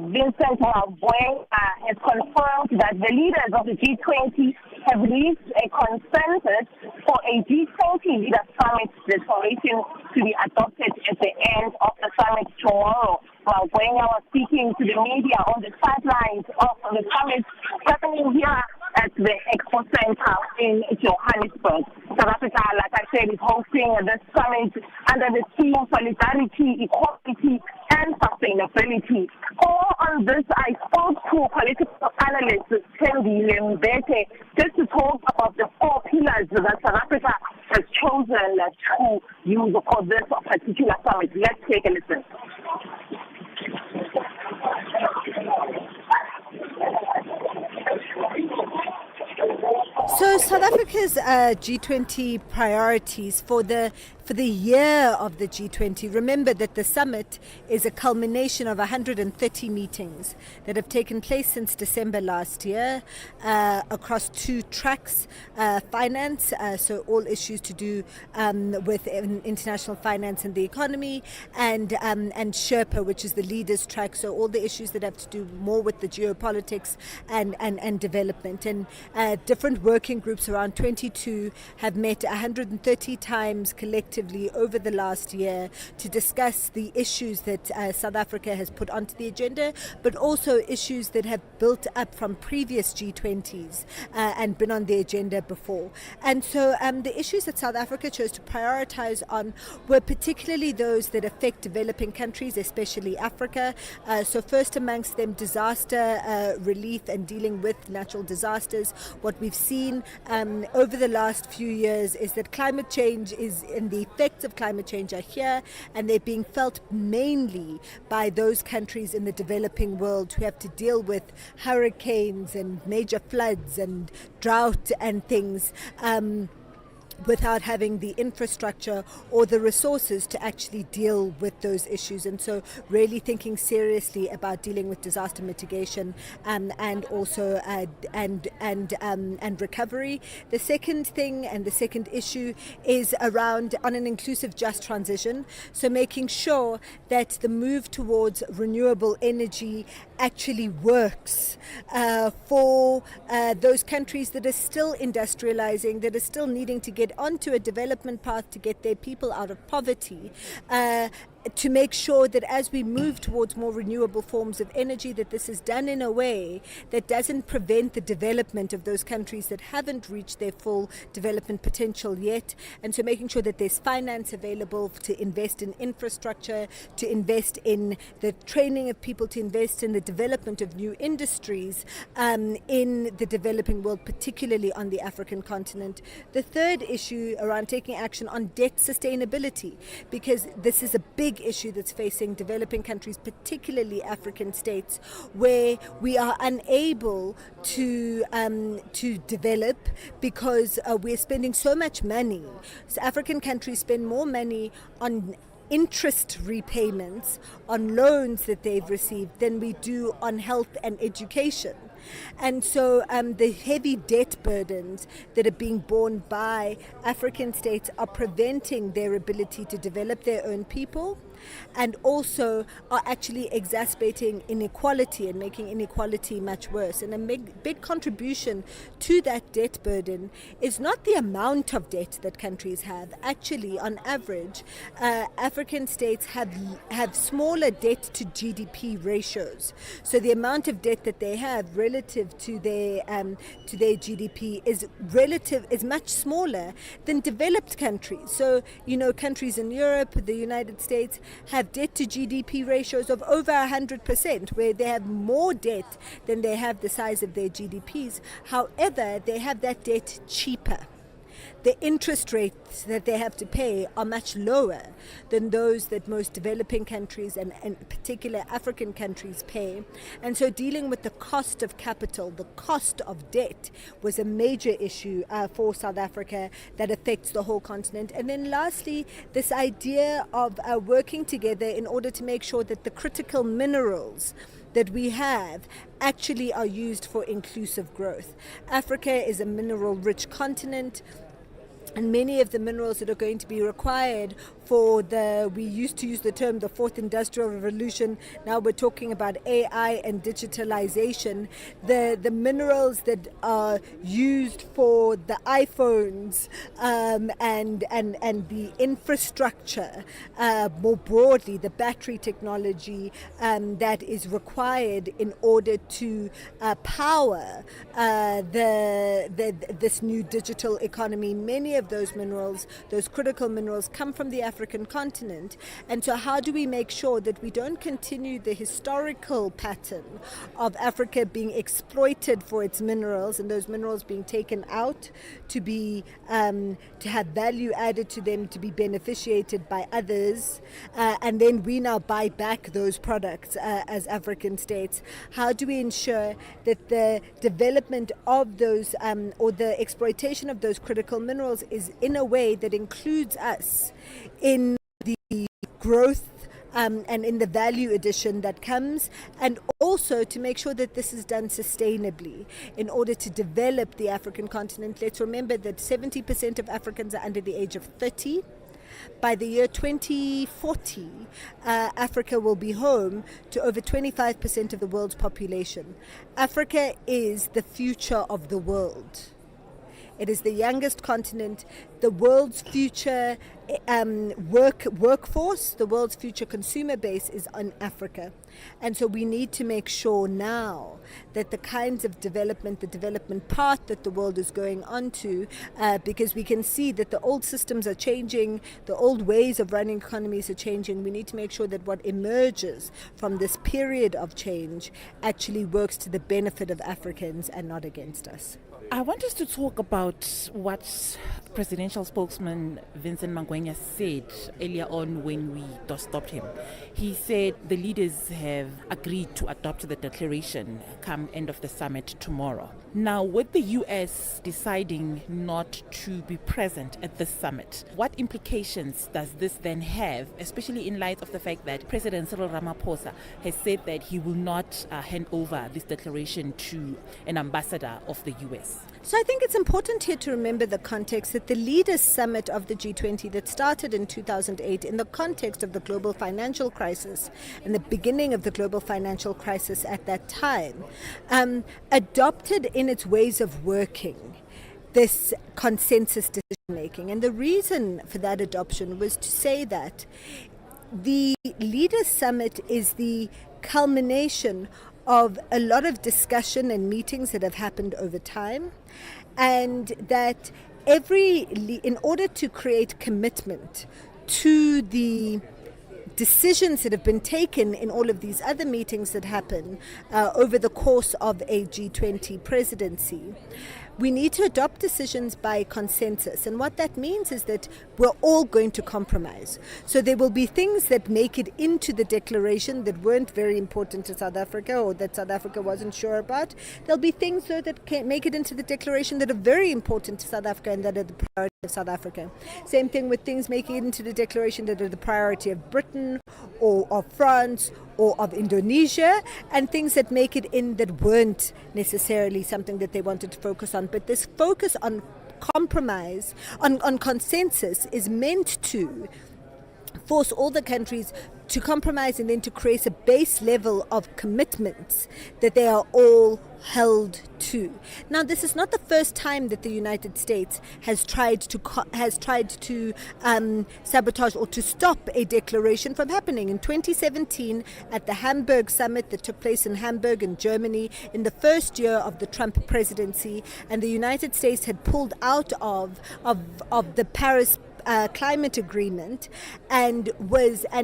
Vincent Magweng has confirmed that the leaders of the G20 have reached a consensus for a G20 leader summit declaration to be adopted at the end of the summit tomorrow. Magweng was speaking to the media on the sidelines of the summit happening here at the Expo Center in Johannesburg. South Africa, like I said, is hosting this summit under the theme Solidarity, Equality, and Sustainability. More on this, I spoke to political analyst Tendi Lembete just to talk about the 4 pillars that South Africa has chosen to use for this particular summit. Let's take a listen. So South Africa's G20 priorities for the year of the G20. Remember that the summit is a culmination of 130 meetings that have taken place since December last year across 2 tracks, finance, so all issues to do with international finance and the economy, and Sherpa, which is the leaders track, so all the issues that have to do more with the geopolitics and development. And different working groups, around 22, have met 130 times collectively over the last year to discuss the issues that South Africa has put onto the agenda, but also issues that have built up from previous G20s and been on the agenda before. And so the issues that South Africa chose to prioritize on were particularly those that affect developing countries, especially Africa. So first amongst them, disaster relief and dealing with natural disasters. What we've seen over the last few years is that climate change is in the effects of climate change are here, and they're being felt mainly by those countries in the developing world who have to deal with hurricanes and major floods and drought and things. Without having the infrastructure or the resources to actually deal with those issues. And so really thinking seriously about dealing with disaster mitigation and also and recovery. The second thing and the second issue is around on an inclusive just transition. So making sure that the move towards renewable energy actually works for those countries that are still industrializing, that are still needing to get onto a development path to get their people out of poverty, to make sure that as we move towards more renewable forms of energy, that this is done in a way that doesn't prevent the development of those countries that haven't reached their full development potential yet. And so making sure that there's finance available to invest in infrastructure, to invest in the training of people, to invest in the development of new industries in the developing world, particularly on the African continent. The third issue around taking action on debt sustainability, because this is a big issue that's facing developing countries, particularly African states, where we are unable to develop because we're spending so much money. So African countries spend more money on interest repayments on loans that they've received than we do on health and education. And so the heavy debt burdens that are being borne by African states are preventing their ability to develop their own people, and also are actually exacerbating inequality and making inequality much worse. And a big contribution to that debt burden is not the amount of debt that countries have. Actually, on average, African states have smaller debt to GDP ratios. So the amount of debt that they have relative to their GDP is much smaller than developed countries. So, countries in Europe, the United States, have debt to GDP ratios of over 100%, where they have more debt than they have the size of their GDPs. However, they have that debt cheaper. The interest rates that they have to pay are much lower than those that most developing countries and in particular African countries pay. And so dealing with the cost of capital, the cost of debt, was a major issue for South Africa that affects the whole continent. And then lastly, this idea of working together in order to make sure that the critical minerals that we have actually are used for inclusive growth. Africa is a mineral-rich continent, and many of the minerals that are going to be required for we used to use the term the fourth industrial revolution, now we're talking about AI and digitalization. The minerals that are used for the iPhones and the infrastructure, more broadly, the battery technology that is required in order to power this new digital economy. Many of those minerals, those critical minerals, come from the African continent. And so how do we make sure that we don't continue the historical pattern of Africa being exploited for its minerals and those minerals being taken out to have value added to them, to be beneficiated by others, and then we now buy back those products as African states? How do we ensure that the development of those or the exploitation of those critical minerals is in a way that includes us in the growth and in the value addition that comes, and also to make sure that this is done sustainably in order to develop the African continent. Let's remember that 70% of Africans are under the age of 30. By the year 2040, Africa will be home to over 25% of the world's population. Africa is the future of the world. It is the youngest continent. The world's future workforce, the world's future consumer base is on Africa. And so we need to make sure now that the kinds of development, the development path that the world is going on to, because we can see that the old systems are changing, the old ways of running economies are changing. We need to make sure that what emerges from this period of change actually works to the benefit of Africans and not against us. I want us to talk about what presidential spokesman Vincent Magwenya said earlier on when we stopped him. He said the leaders have agreed to adopt the declaration come end of the summit tomorrow. Now, with the US deciding not to be present at this summit, what implications does this then have, especially in light of the fact that President Cyril Ramaphosa has said that he will not hand over this declaration to an ambassador of the US? So I think it's important here to remember the context that the Leaders Summit of the G20 that started in 2008 in the context of the global financial crisis and the beginning of the global financial crisis at that time, adopted in its ways of working this consensus decision making. And the reason for that adoption was to say that the Leaders Summit is the culmination of a lot of discussion and meetings that have happened over time, and that in order to create commitment to the decisions that have been taken in all of these other meetings that happen over the course of a G20 presidency, we need to adopt decisions by consensus. And what that means is that we're all going to compromise. So there will be things that make it into the declaration that weren't very important to South Africa or that South Africa wasn't sure about. There'll be things, though, that can make it into the declaration that are very important to South Africa and that are the priority of South Africa. Same thing with things making it into the declaration that are the priority of Britain or of France or of Indonesia, and things that make it in that weren't necessarily something that they wanted to focus on. But this focus on compromise, on consensus, is meant to force all the countries to compromise and then to create a base level of commitments that they are all held to. Now, this is not the first time that the United States has tried to sabotage or to stop a declaration from happening. In 2017, at the Hamburg summit that took place in Hamburg in Germany in the first year of the Trump presidency, and the United States had pulled out of the Paris climate agreement, and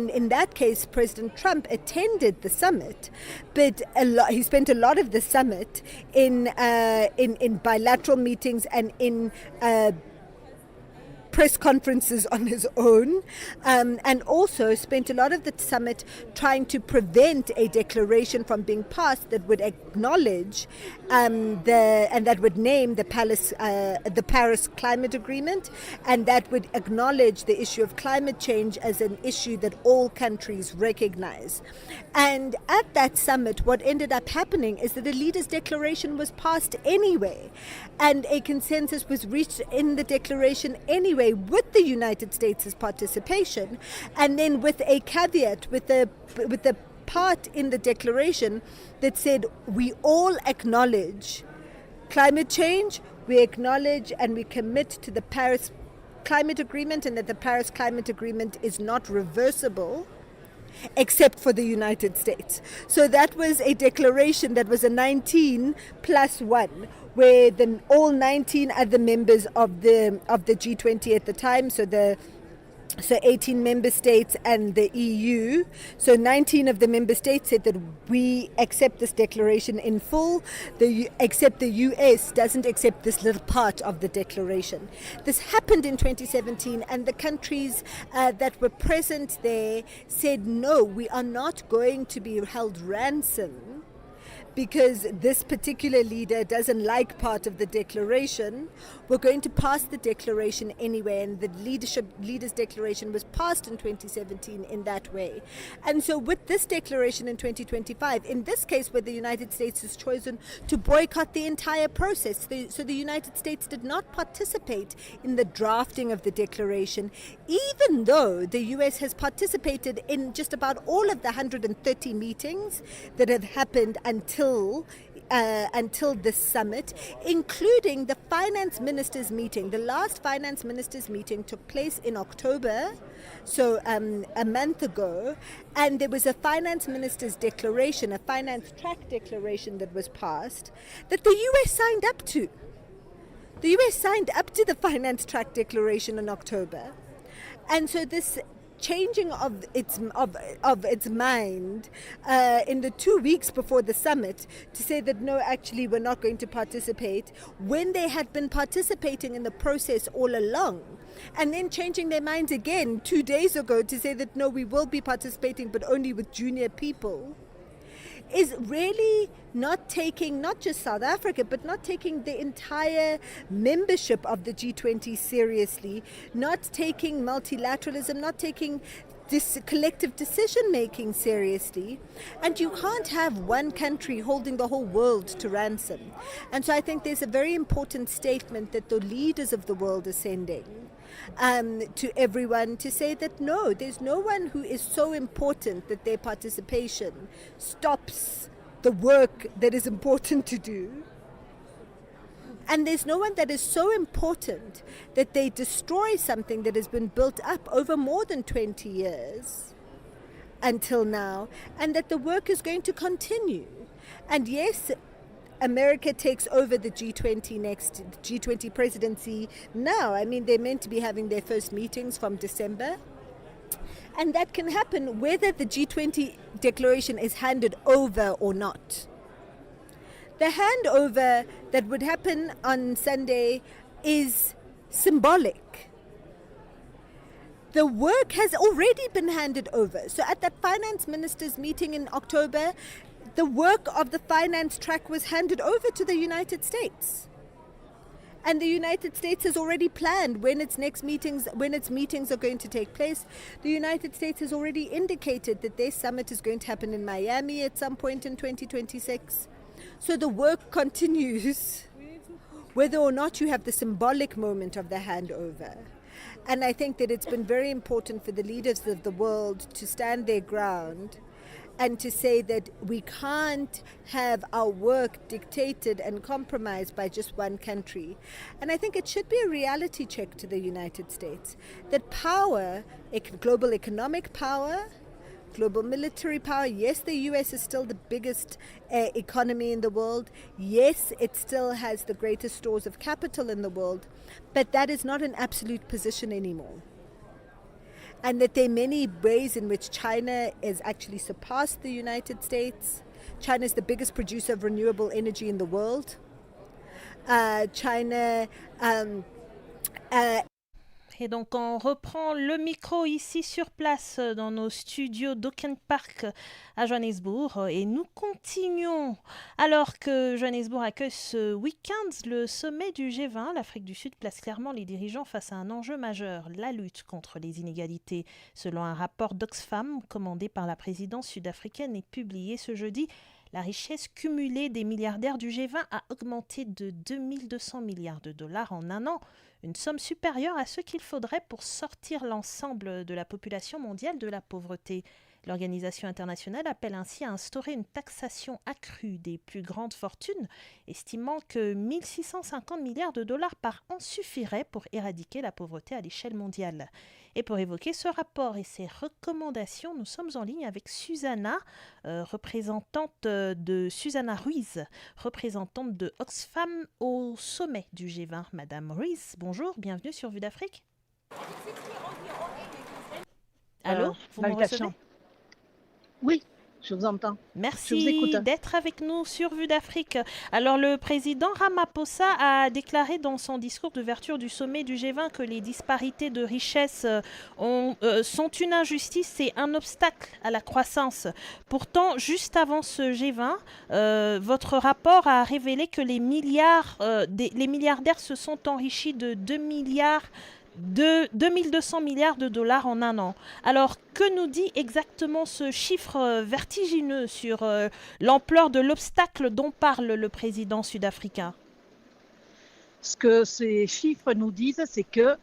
in that case President Trump attended the summit, but he spent a lot of the summit in bilateral meetings and in press conferences on his own, and also spent a lot of the summit trying to prevent a declaration from being passed that would acknowledge and that would name the Paris Climate Agreement, and that would acknowledge the issue of climate change as an issue that all countries recognize. And at that summit, what ended up happening is that a leaders' declaration was passed anyway, and a consensus was reached in the declaration anyway, with the United States' participation, and then with a caveat, with the part in the declaration that said we all acknowledge climate change, we acknowledge and we commit to the Paris Climate Agreement, and that the Paris Climate Agreement is not reversible except for the United States. So that was a declaration that was a 19 plus 1, where all 19 other members of the G20 at the time, so 18 member states and the EU. So 19 of the member states said that we accept this declaration in full, except the US doesn't accept this little part of the declaration. This happened in 2017, and the countries that were present there said, no, we are not going to be held ransom because this particular leader doesn't like part of the declaration. We're going to pass the declaration anyway, and the leaders' declaration was passed in 2017 in that way. And so with this declaration in 2025, in this case where the United States has chosen to boycott the entire process, so the United States did not participate in the drafting of the declaration, even though the US has participated in just about all of the 130 meetings that have happened until this summit, including the finance ministers meeting. The last finance ministers meeting took place in October, so a month ago, and there was a finance ministers declaration, a finance track declaration that was passed that the US signed up to. The US signed up to the finance track declaration in October, and so this changing of its mind in the 2 weeks before the summit to say that no, actually we're not going to participate, when they had been participating in the process all along, and then changing their minds again 2 days ago to say that no, we will be participating but only with junior people, is really not taking not just South Africa, but not taking the entire membership of the G20 seriously, not taking multilateralism, not taking this collective decision-making seriously. And you can't have one country holding the whole world to ransom. And so I think there's a very important statement that the leaders of the world are sending to everyone, to say that no, there's no one who is so important that their participation stops the work that is important to do. And there's no one that is so important that they destroy something that has been built up over more than 20 years until now, and that the work is going to continue. And yes, America takes over the G20 presidency now. I mean, they're meant to be having their first meetings from December. And that can happen whether the G20 declaration is handed over or not. The handover that would happen on Sunday is symbolic. The work has already been handed over. So at that finance ministers meeting in October, the work of the finance track was handed over to the United States. And the United States has already planned when its meetings are going to take place. The United States has already indicated that their summit is going to happen in Miami at some point in 2026. So the work continues, whether or not you have the symbolic moment of the handover. And I think that it's been very important for the leaders of the world to stand their ground and to say that we can't have our work dictated and compromised by just one country. And I think it should be a reality check to the United States that power, global economic power, global military power, yes, the US is still the biggest economy in the world. Yes, it still has the greatest stores of capital in the world, but that is not an absolute position anymore. And that there are many ways in which China has actually surpassed the United States. China is the biggest producer of renewable energy in the world. Et donc on reprend le micro ici sur place dans nos studios d'Auckland Park à Johannesburg et nous continuons. Alors que Johannesburg accueille ce week-end le sommet du G20, l'Afrique du Sud place clairement les dirigeants face à un enjeu majeur, la lutte contre les inégalités. Selon un rapport d'Oxfam commandé par la présidence sud-africaine et publié ce jeudi, la richesse cumulée des milliardaires du G20 a augmenté de 2200 milliards de dollars en un an, une somme supérieure à ce qu'il faudrait pour sortir l'ensemble de la population mondiale de la pauvreté. L'organisation internationale appelle ainsi à instaurer une taxation accrue des plus grandes fortunes, estimant que 1650 milliards de dollars par an suffiraient pour éradiquer la pauvreté à l'échelle mondiale. Et pour évoquer ce rapport et ses recommandations, nous sommes en ligne avec Susanna, Susanna Ruiz, représentante de Oxfam au sommet du G20. Madame Ruiz, bonjour, bienvenue sur Vue d'Afrique. Allô, vous me recevez ? Oui, je vous entends. Merci d'être avec nous sur Vue d'Afrique. Alors, le président Ramaphosa a déclaré dans son discours d'ouverture du sommet du G20 que les disparités de richesse sont une injustice et un obstacle à la croissance. Pourtant, juste avant ce G20, votre rapport a révélé que les milliardaires se sont enrichis de 2200 milliards de dollars en un an. Alors, que nous dit exactement ce chiffre vertigineux sur l'ampleur de l'obstacle dont parle le président sud-africain ? Ce que ces chiffres nous disent, c'est que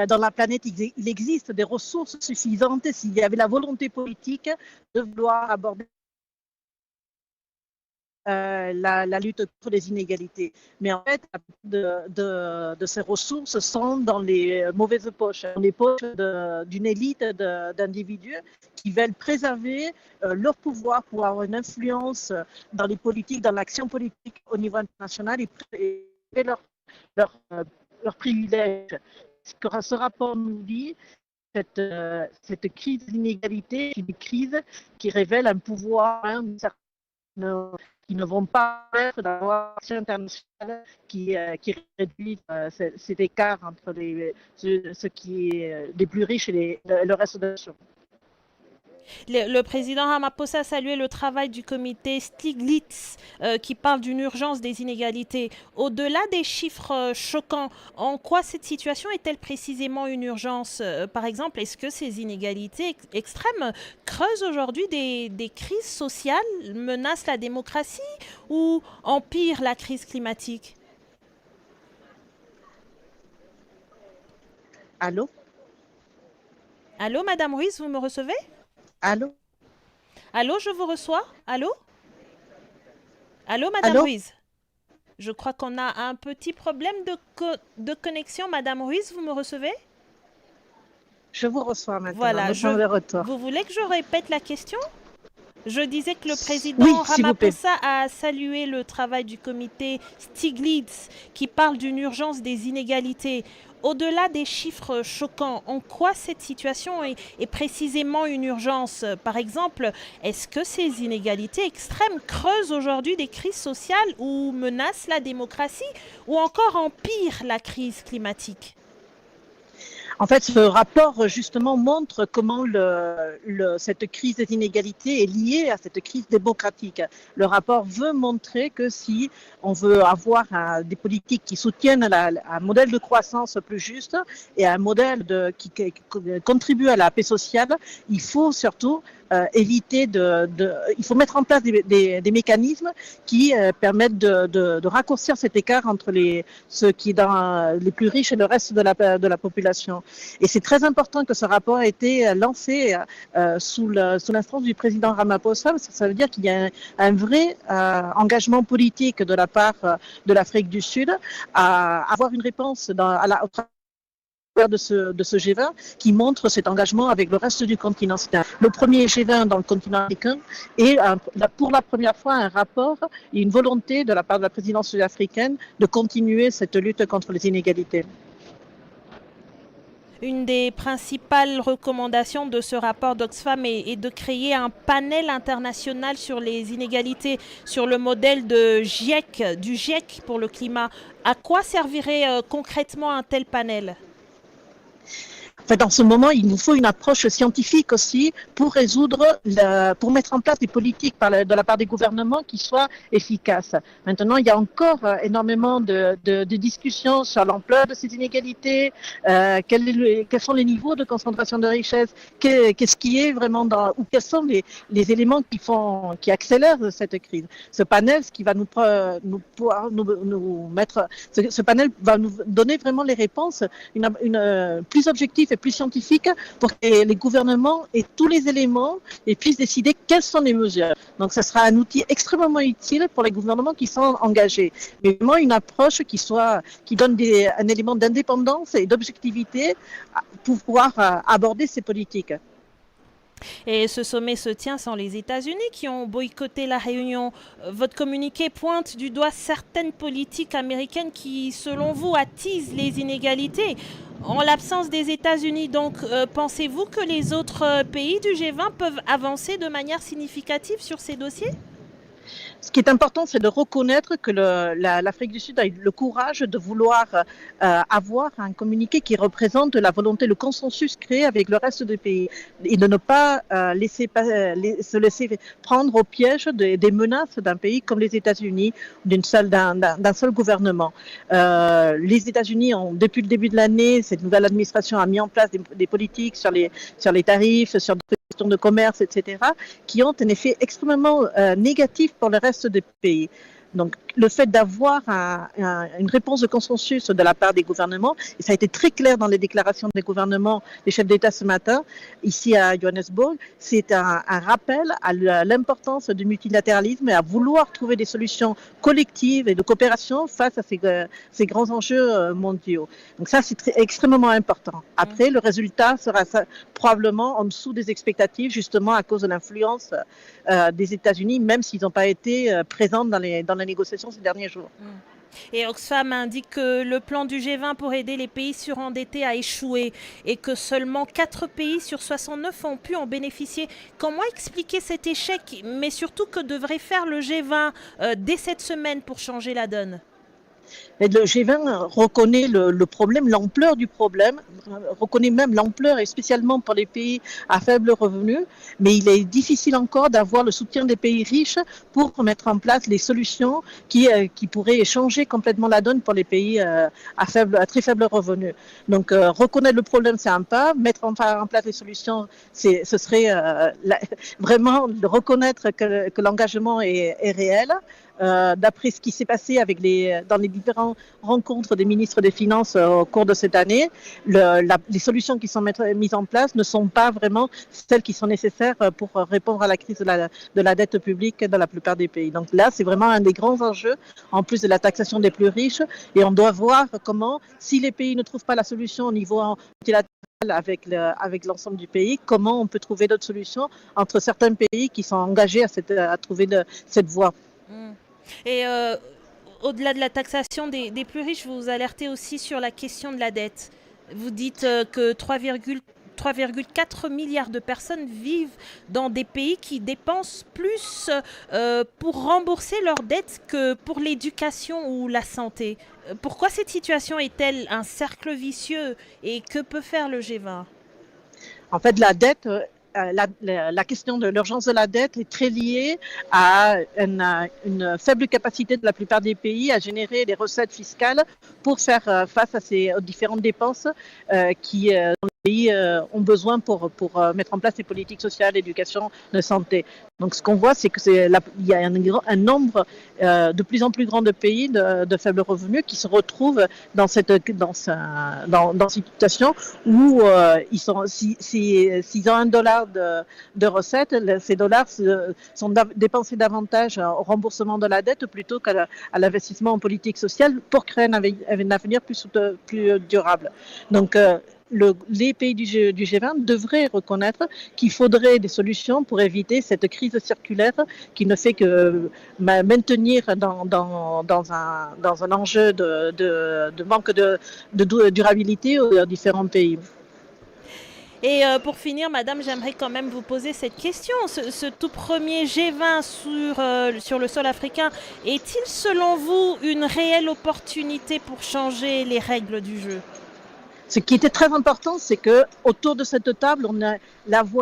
dans la planète, il existe des ressources suffisantes s'il y avait la volonté politique de vouloir aborder la lutte contre les inégalités. Mais en fait, de ces ressources sont dans les mauvaises poches, dans les poches d'une élite d'individus qui veulent préserver leur pouvoir pour avoir une influence dans les politiques, dans l'action politique au niveau international et leurs privilèges. Ce rapport nous dit cette crise d'inégalité est une crise qui révèle un pouvoir qui ne vont pas permettre d'avoir une action internationale qui réduit cet écart entre ceux qui est les plus riches et le reste de la nation. Le président Ramaphosa a salué le travail du comité Stiglitz qui parle d'une urgence des inégalités. Au-delà des chiffres choquants, en quoi cette situation est-elle précisément une urgence ? Par exemple, est-ce que ces inégalités extrêmes creusent aujourd'hui des crises sociales, menacent la démocratie ou empirent la crise climatique ? Allô ? Allô, Madame Ruiz, vous me recevez ? Allô ? Allô, je vous reçois ? Allô ? Allô, Madame Ruiz ? Je crois qu'on a un petit problème de connexion. Madame Ruiz, vous me recevez ? Je vous reçois maintenant. Voilà, vous voulez que je répète la question ? Je disais que le président Ramaphosa a salué le travail du comité Stiglitz qui parle d'une urgence des inégalités. Au-delà des chiffres choquants, en quoi cette situation est précisément une urgence ? Par exemple, est-ce que ces inégalités extrêmes creusent aujourd'hui des crises sociales ou menacent la démocratie ou encore empirent la crise climatique ? En fait, ce rapport, justement, montre comment cette crise des inégalités est liée à cette crise démocratique. Le rapport veut montrer que si on veut avoir des politiques qui soutiennent un modèle de croissance plus juste et un modèle qui contribue à la paix sociale, il faut surtout éviter il faut mettre en place des mécanismes qui permettent de raccourcir cet écart entre ceux qui sont les plus riches et le reste de la population. Et c'est très important que ce rapport ait été lancé sous l'instance du président Ramaphosa, parce que ça veut dire qu'il y a un vrai engagement politique de la part de l'Afrique du Sud à avoir une réponse au travers de ce G20 qui montre cet engagement avec le reste du continent. C'est le premier G20 dans le continent africain et pour la première fois un rapport et une volonté de la part de la présidence sud-africaine de continuer cette lutte contre les inégalités. Une des principales recommandations de ce rapport d'Oxfam est de créer un panel international sur les inégalités, sur le modèle du GIEC pour le climat. À quoi servirait concrètement un tel panel ? En fait, en ce moment, il nous faut une approche scientifique aussi pour pour mettre en place des politiques de la part des gouvernements qui soient efficaces. Maintenant, il y a encore énormément de discussions sur l'ampleur de ces inégalités, quels sont les niveaux de concentration de richesse, qu'est-ce qui est vraiment ou quels sont les éléments qui accélèrent cette crise. Ce panel, ce qui va nous mettre, ce panel va nous donner vraiment les réponses, plus objectives et plus scientifique pour que les gouvernements aient tous les éléments et puissent décider quelles sont les mesures. Donc, ce sera un outil extrêmement utile pour les gouvernements qui sont engagés. Mais vraiment une approche qui donne un élément d'indépendance et d'objectivité pour pouvoir aborder ces politiques. Et ce sommet se tient sans les États-Unis qui ont boycotté la réunion. Votre communiqué pointe du doigt certaines politiques américaines qui, selon vous, attisent les inégalités. En l'absence des États-Unis, donc, pensez-vous que les autres pays du G20 peuvent avancer de manière significative sur ces dossiers ? Ce qui est important, c'est de reconnaître que l'Afrique du Sud a eu le courage de vouloir avoir un communiqué qui représente la volonté, le consensus créé avec le reste des pays et de ne pas se laisser prendre au piège des menaces d'un pays comme les États-Unis, d'un seul gouvernement. Les États-Unis depuis le début de l'année, cette nouvelle administration a mis en place des politiques sur les tarifs, sur des questions de commerce, etc., qui ont un effet extrêmement négatif pour le reste des pays. Donc, le fait d'avoir une réponse de consensus de la part des gouvernements, et ça a été très clair dans les déclarations des gouvernements, des chefs d'État ce matin, ici à Johannesburg, c'est un rappel à l'importance du multilatéralisme et à vouloir trouver des solutions collectives et de coopération face à ces grands enjeux mondiaux. Donc ça, c'est extrêmement important. Après, le résultat sera probablement en dessous des expectatives, justement à cause de l'influence des États-Unis, même s'ils n'ont pas été présents dans la négociation ces derniers jours. Et Oxfam indique que le plan du G20 pour aider les pays surendettés a échoué et que seulement 4 pays sur 69 ont pu en bénéficier. Comment expliquer cet échec, mais surtout que devrait faire le G20 dès cette semaine pour changer la donne ? Mais le G20 reconnaît le problème, l'ampleur du problème, reconnaît même l'ampleur et spécialement pour les pays à faible revenu, mais il est difficile encore d'avoir le soutien des pays riches pour mettre en place les solutions qui pourraient changer complètement la donne pour les pays à très faible revenu. Donc reconnaître le problème, c'est un pas, mettre en place les solutions, ce serait vraiment de reconnaître que l'engagement est réel. D'après ce qui s'est passé dans les différentes rencontres des ministres des Finances au cours de cette année, les solutions qui sont mises en place ne sont pas vraiment celles qui sont nécessaires pour répondre à la crise de la dette publique dans la plupart des pays. Donc là, c'est vraiment un des grands enjeux, en plus de la taxation des plus riches, et on doit voir comment, si les pays ne trouvent pas la solution au niveau multilatéral avec l'ensemble du pays, comment on peut trouver d'autres solutions entre certains pays qui sont engagés à trouver cette voie. Et au-delà de la taxation des plus riches, vous alertez aussi sur la question de la dette. Vous dites que 3,4 milliards de personnes vivent dans des pays qui dépensent plus pour rembourser leurs dettes que pour l'éducation ou la santé. Pourquoi cette situation est-elle un cercle vicieux et que peut faire le G20? En fait, la dette, la question de l'urgence de la dette est très liée à une faible capacité de la plupart des pays à générer des recettes fiscales pour faire face à ces différentes dépenses qui dans les pays ont besoin pour mettre en place des politiques sociales, d'éducation, de santé. Donc ce qu'on voit, c'est qu'il y a un nombre de plus en plus grand de pays de faibles revenus qui se retrouvent dans cette situation où s'ils ont $1 de recettes, ces dollars sont dépensés davantage au remboursement de la dette plutôt qu'à l'investissement en politique sociale pour créer un avenir plus durable. Donc les pays du G20 devraient reconnaître qu'il faudrait des solutions pour éviter cette crise circulaire qui ne fait que maintenir dans un enjeu de manque de durabilité aux différents pays. Et pour finir, madame, j'aimerais quand même vous poser cette question. Ce tout premier G20 sur le sol africain est-il selon vous une réelle opportunité pour changer les règles du jeu? Ce qui était très important, c'est que autour de cette table, on a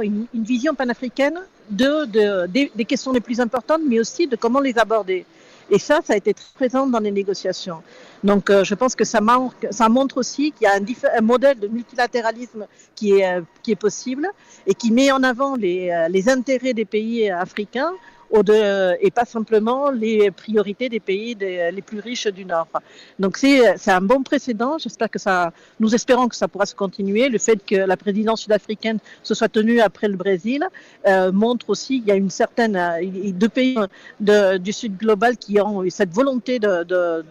une vision panafricaine des questions les plus importantes, mais aussi de comment les aborder. Et ça a été très présent dans les négociations. Donc, je pense que ça montre aussi qu'il y a un modèle de multilatéralisme qui est possible et qui met en avant les intérêts des pays africains et pas simplement les priorités des pays les plus riches du Nord. Donc c'est un bon précédent. Nous espérons que ça pourra se continuer. Le fait que la présidence sud-africaine se soit tenue après le Brésil montre aussi qu'il y a une certaine deux pays du Sud global qui ont cette volonté de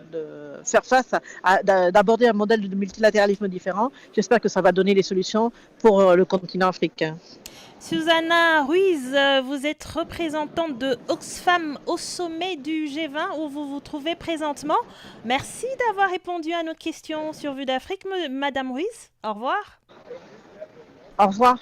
faire face d'aborder un modèle de multilatéralisme différent. J'espère que ça va donner des solutions pour le continent africain. Susanna Ruiz, vous êtes représentante de Oxfam au sommet du G20 où vous vous trouvez présentement. Merci d'avoir répondu à nos questions sur Vue d'Afrique, Madame Ruiz. Au revoir. Au revoir.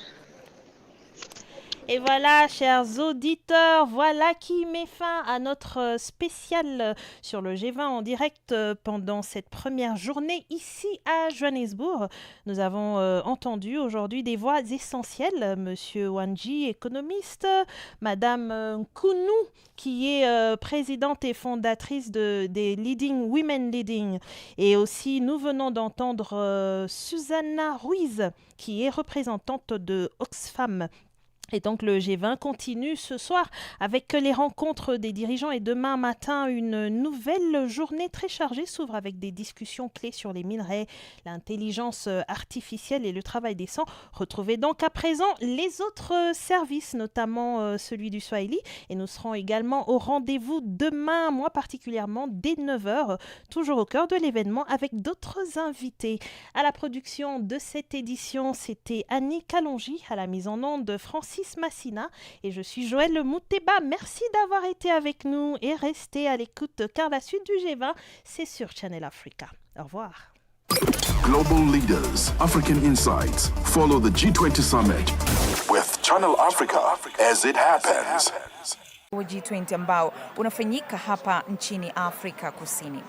Et voilà, chers auditeurs, voilà qui met fin à notre spécial sur le G20 en direct pendant cette première journée ici à Johannesburg. Nous avons entendu aujourd'hui des voix essentielles. Monsieur Wanji, économiste, Madame Nkunu, qui est présidente et fondatrice des Women Leading. Et aussi, nous venons d'entendre Susanna Ruiz, qui est représentante de Oxfam. Et donc le G20 continue ce soir avec les rencontres des dirigeants et demain matin, une nouvelle journée très chargée s'ouvre avec des discussions clés sur les minerais, l'intelligence artificielle et le travail décent. Retrouvez donc à présent les autres services, notamment celui du Swahili. Et nous serons également au rendez-vous demain, moi particulièrement, dès 9h, toujours au cœur de l'événement avec d'autres invités. À la production de cette édition, c'était Annie Kalonji, à la mise en onde de Francis Massina et je suis Joël Mouteba. Merci d'avoir été avec nous et restez à l'écoute car la suite du G20, c'est sur Channel Africa. Au revoir. Global leaders, African insights. Follow the G20 summit with Channel Africa as it happens. G20 ambao unafanyika hapa nchini Afrika Kusini.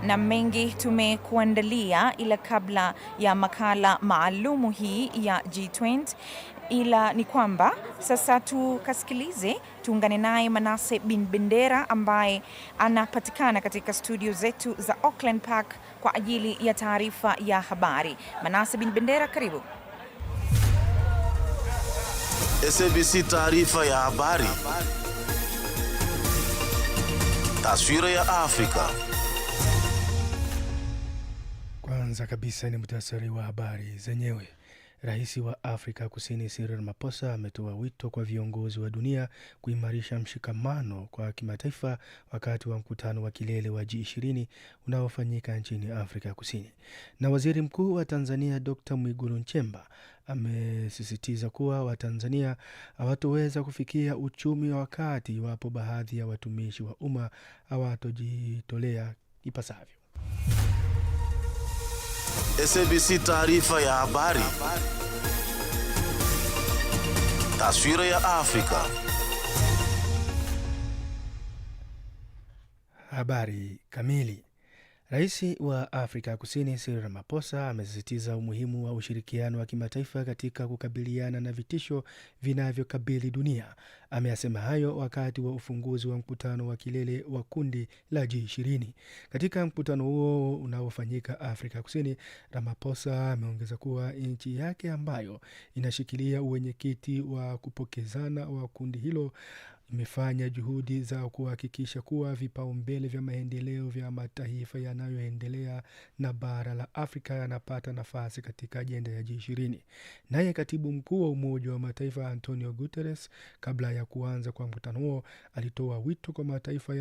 Na mengi tumekuandalia, ila kabla ya makala maalumu hii ya G20, ila ni kwamba sasa tuungane naye Manase bin Bendera ambaye anapatikana katika studio zetu za Auckland Park kwa ajili ya taarifa ya habari. Manase bin Bendera, karibu. SABC taarifa ya habari. Taswira ya Afrika. Kwanza kabisa ni muhtasari wa habari zenyewe. Rais wa Afrika Kusini Cyril Ramaphosa ametoa wito kwa viongozi wa dunia kuimarisha mshikamano kwa kimataifa wakati wa mkutano wa kilele wa G20 unaofanyika nchini Afrika Kusini. Na Waziri Mkuu wa Tanzania Dr. Mwigulu Nchemba amesisitiza kuwa Watanzania hawatoweza kufikia uchumi wa kati iwapo baadhi ya watumishi wa umma hawatojitolea ipasavyo. SABC taarifa ya habari. Taswira ya Afrika. Habari kamili. Rais wa Afrika Kusini Cyril Ramaphosa amesisitiza umuhimu wa ushirikiano wa kimataifa katika kukabiliana na vitisho vinavyokabili dunia. Ameyasema hayo wakati wa ufunguzi wa mkutano wa kilele wa kundi la G20. Katika mkutano huo unaofanyika Afrika Kusini, Ramaphosa ameongeza kuwa nchi yake ambayo inashikilia uwenyekiti wa kupokezana wa kundi hilo imefanya juhudi za kuhakikisha kuwa vipaumbele vya maendeleo vya mataifa yanayoendelea na bara la Afrika yanapata nafasi katika ajenda ya G20. Naye katibu mkuu wa Umoja wa Mataifa Antonio Guterres, kabla ya kuanza kwa mkutano huo, alitoa wito kwa mataifa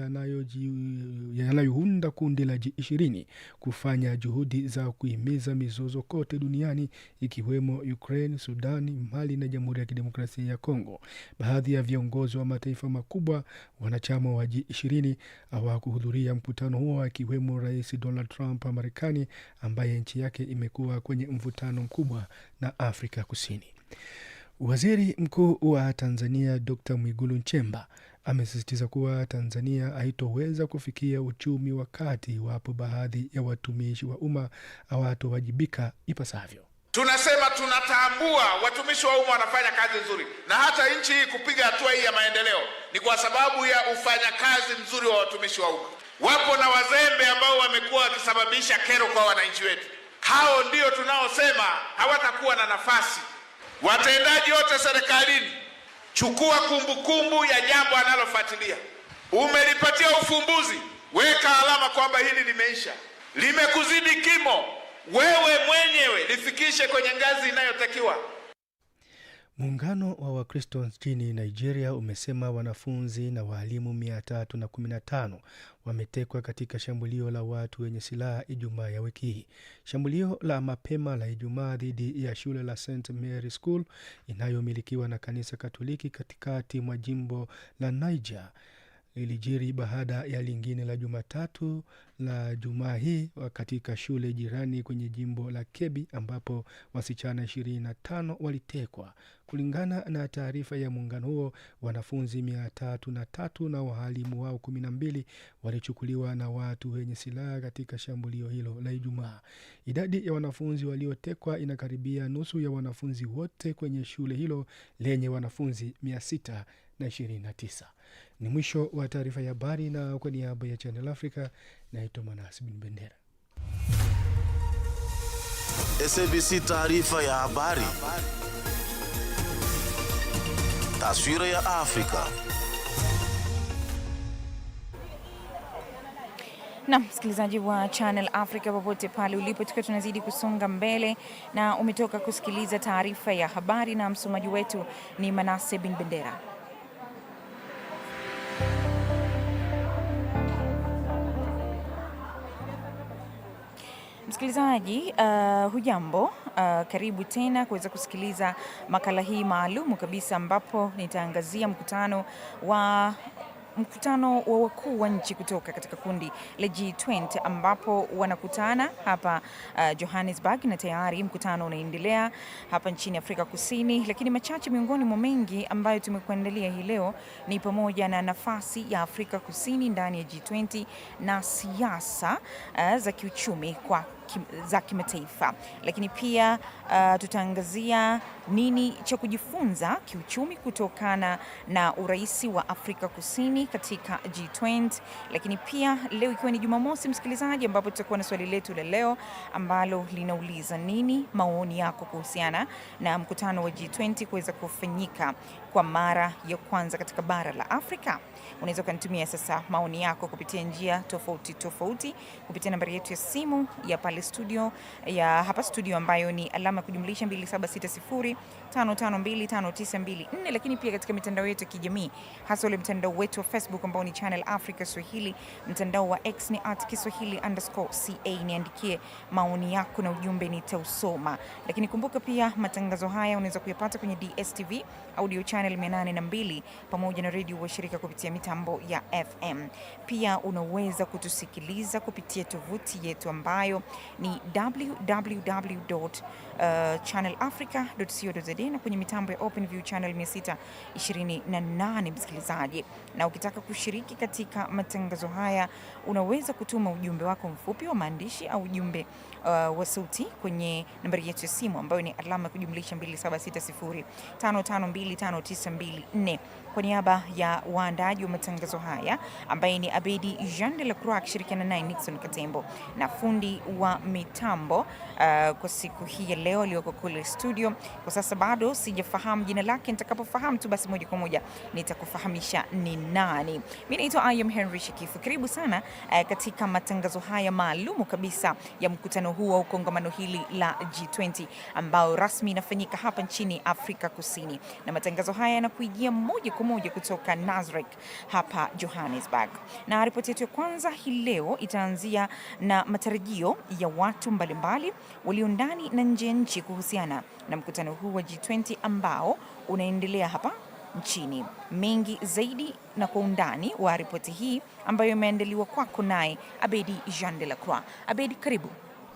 yanayounda kundi la G20 kufanya juhudi za kuhimiza mizozo kote duniani ikiwemo Ukraine, Sudan, Mali na Jamhuri ya Kidemokrasia ya Kongo. Baadhi ya viongozi wa mataifa makubwa wanachama wa G20 hawakuhudhuria mkutano huo, akiwemo Rais Donald Trump wa Marekani ambaye nchi yake imekuwa kwenye mvutano mkubwa na Afrika Kusini. Waziri Mkuu wa Tanzania Dr. Mwigulu Nchemba amesisitiza kuwa Tanzania haitoweza kufikia uchumi wa kati iwapo baadhi ya watumishi wa umma hawatowajibika ipasavyo. Tunasema tunatambua watumishi wa umma wanafanya kazi nzuri, na hata nchi hii kupiga hatua hii ya maendeleo ni kwa sababu ya ufanyakazi mzuri wa watumishi wa umma. Wapo na wazembe ambao wamekuwa wakisababisha kero kwa wananchi wetu. Hao ndio tunaosema hawatakuwa na nafasi. Watendaji wote serikalini, chukua kumbukumbu ya jambo analofuatilia. Umelipatia ufumbuzi, weka alama kwamba hili limeisha. Limekuzidi kimo, wewe mwenyewe lifikishe kwenye ngazi inayotakiwa. Muungano wa Wakristo nchini Nigeria umesema wanafunzi na walimu 315 wametekwa katika shambulio la watu wenye silaha Ijumaa ya wiki hii. Shambulio la mapema la Ijumaa dhidi ya shule la St. Mary School inayomilikiwa na kanisa Katoliki katikati mwa jimbo la Niger lilijiri baada ya lingine la Jumatatu la Jumaa hii katika shule jirani kwenye jimbo la Kebbi ambapo wasichana 25 walitekwa. Kulingana na taarifa ya muungano huo, wanafunzi 303 na walimu wao 12 walichukuliwa na watu wenye silaha katika shambulio hilo la Ijumaa. Idadi ya wanafunzi waliotekwa inakaribia nusu ya wanafunzi wote kwenye shule hilo lenye wanafunzi 629. Ni mwisho wa taarifa ya habari, na kwa niaba ya Channel Africa naitwa Manas bin Bendera. SABC taarifa ya habari. Taswira ya Afrika. Na msikilizaji wa Channel Africa popote pale ulipo, tukiwa tunazidi kusonga mbele, na umetoka kusikiliza taarifa ya habari na msomaji wetu ni Manase bin Bendera. Msikilizaji, hujambo, karibu tena kuweza kusikiliza makala hii maalumu kabisa ambapo nitaangazia mkutano wa wakuu wa nchi kutoka katika kundi la G20 ambapo wanakutana hapa Johannesburg, na tayari mkutano unaendelea hapa nchini Afrika Kusini. Lakini machache miongoni mwa mengi ambayo tumekuandalia hii leo ni pamoja na nafasi ya Afrika Kusini ndani ya G20 na siasa za kiuchumi za kimataifa. Lakini pia tutaangazia nini cha kujifunza kiuchumi kutokana na urais wa Afrika Kusini katika G20. Lakini pia leo ikiwa ni Jumamosi, msikilizaji, ambapo tutakuwa na swali letu la leo ambalo linauliza nini maoni yako kuhusiana na mkutano wa G20 kuweza kufanyika kwa mara ya kwanza katika bara la Afrika. Unaweza kunitumia sasa maoni yako kupitia njia tofauti kupitia nambari yetu ya simu ya pale ile studio ya hapa studio ambayo ni alama kujumlisha 2760552594, lakini pia katika mitandao yetu ya kijamii, hasa ule mtandao wetu wa Facebook ambao ni Channel Africa Swahili, mtandao wa X ni @Kiswahili_ca. Niandikie maoni yako na ujumbe nitausoma. Lakini kumbuka pia matangazo haya unaweza kuyapata kwenye DSTV audio channel 802 pamoja na radio wa shirika kupitia mitambo ya FM. Pia unaweza kutusikiliza kupitia tovuti yetu ambayo ni www.channelafrica.co.za na kwenye mitambo ya OpenView channel 628, msikilizaji. Na ukitaka kushiriki katika matangazo haya unaweza kutuma ujumbe wako mfupi wa maandishi au ujumbe wa sauti kwenye nambari yetu ya simu ambayo ni alama kujumlisha 2760552594. Kwa niaba ya waandaji wa matangazo haya ambaye ni Abedi Jean de la Croix akishirikiana naye Nixon Katembo na fundi wa mitambo kwa siku hii ya leo aliyoko kule studio. Kwa sasa bado sijafahamu jina lake, nitakapofahamu tu basi moja kwa moja nitakufahamisha ni nani. Mimi naitwa Ayam Henry Shekifu. Karibu sana katika matangazo haya maalumu kabisa ya mkutano huu au kongamano hili la G20 ambao rasmi inafanyika hapa nchini Afrika Kusini. Na matangazo haya yanakuijia moja kwa moja kutoka Nasrec hapa Johannesburg. Na ripoti yetu ya kwanza hii leo itaanzia na matarajio ya watu mbalimbali walio ndani na nje ya nchi kuhusiana na mkutano huu wa G20 ambao unaendelea hapa nchini. Mengi zaidi na kwa undani wa ripoti hii ambayo imeandaliwa kwako naye Abedi Jean de la Croix. Abedi, karibu.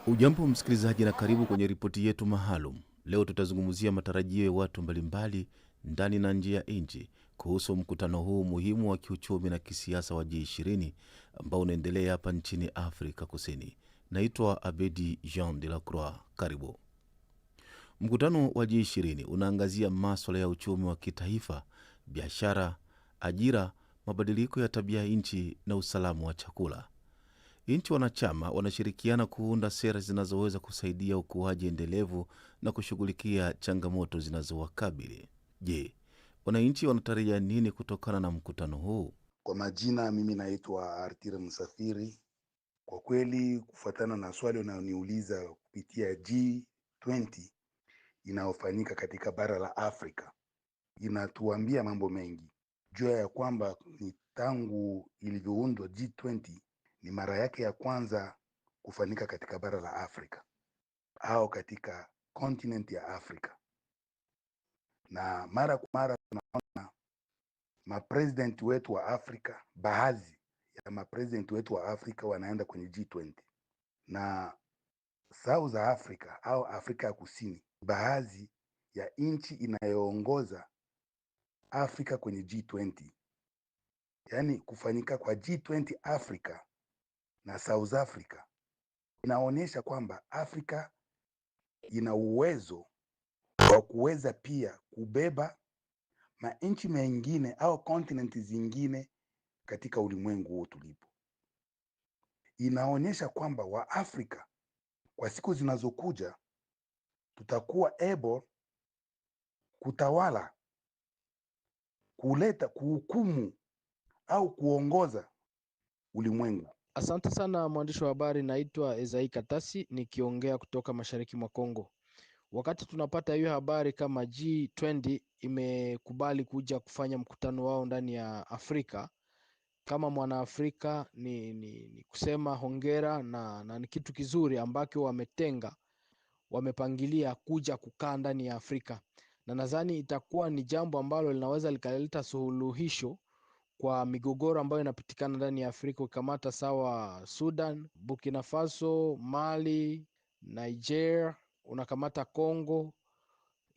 Hujambo msikilizaji na karibu kwenye ripoti yetu maalum. Leo tutazungumzia matarajio ya watu mbalimbali ndani na nje ya nchi kuhusu mkutano huu muhimu wa kiuchumi na kisiasa wa G20 ambao unaendelea hapa nchini Afrika Kusini. Naitwa Abedi Jean de la Croix. Karibu. Mkutano wa G20 unaangazia masuala ya uchumi wa kitaifa, biashara, ajira, mabadiliko ya tabia nchi na usalama wa chakula. Nchi wanachama wanashirikiana kuunda sera zinazoweza kusaidia ukuaji endelevu na kushughulikia changamoto zinazowakabili. Je, wananchi wanatarajia nini kutokana na mkutano huu? Kwa majina, mimi naitwa Artire Msafiri. Kwa kweli, kufuatana na swali unayoniuliza kupitia G20 inayofanyika katika bara la Afrika, inatuambia mambo mengi. Jua ya kwamba ni tangu ilivyoundwa G20 ni mara yake ya kwanza kufanyika katika bara la Afrika au katika continent ya Afrika. Na mara kwa mara tunaona mapresident wetu wa Afrika, baadhi ya mapresident wetu wa Afrika wanaenda kwenye G20. Na South Africa au Afrika ya Kusini, baadhi ya nchi inayoongoza Afrika kwenye G20. Yaani kufanyika kwa G20 Afrika na South Africa inaonyesha kwamba Afrika ina uwezo wa kuweza pia kubeba manchi mengine au continent zingine katika ulimwengu huu tulipo. Inaonyesha kwamba wa Afrika kwa siku zinazokuja tutakuwa able kutawala, kuleta, kuhukumu au kuongoza ulimwengu. Asante sana mwandishi wa habari, naitwa Ezai Katasi nikiongea kutoka mashariki mwa Kongo. Wakati tunapata hiyo habari kama G20 imekubali kuja kufanya mkutano wao ndani ya Afrika, kama mwana Afrika ni kusema hongera na ni kitu kizuri ambako wamepangilia kuja kukaa ndani ya Afrika. Na nadhani itakuwa ni jambo ambalo linaweza likaleta suluhisho kwa migogoro ambayo inapitikana ndani ya Afrika, ukamata sawa Sudan, Burkina Faso, Mali, Niger, unakamata Kongo.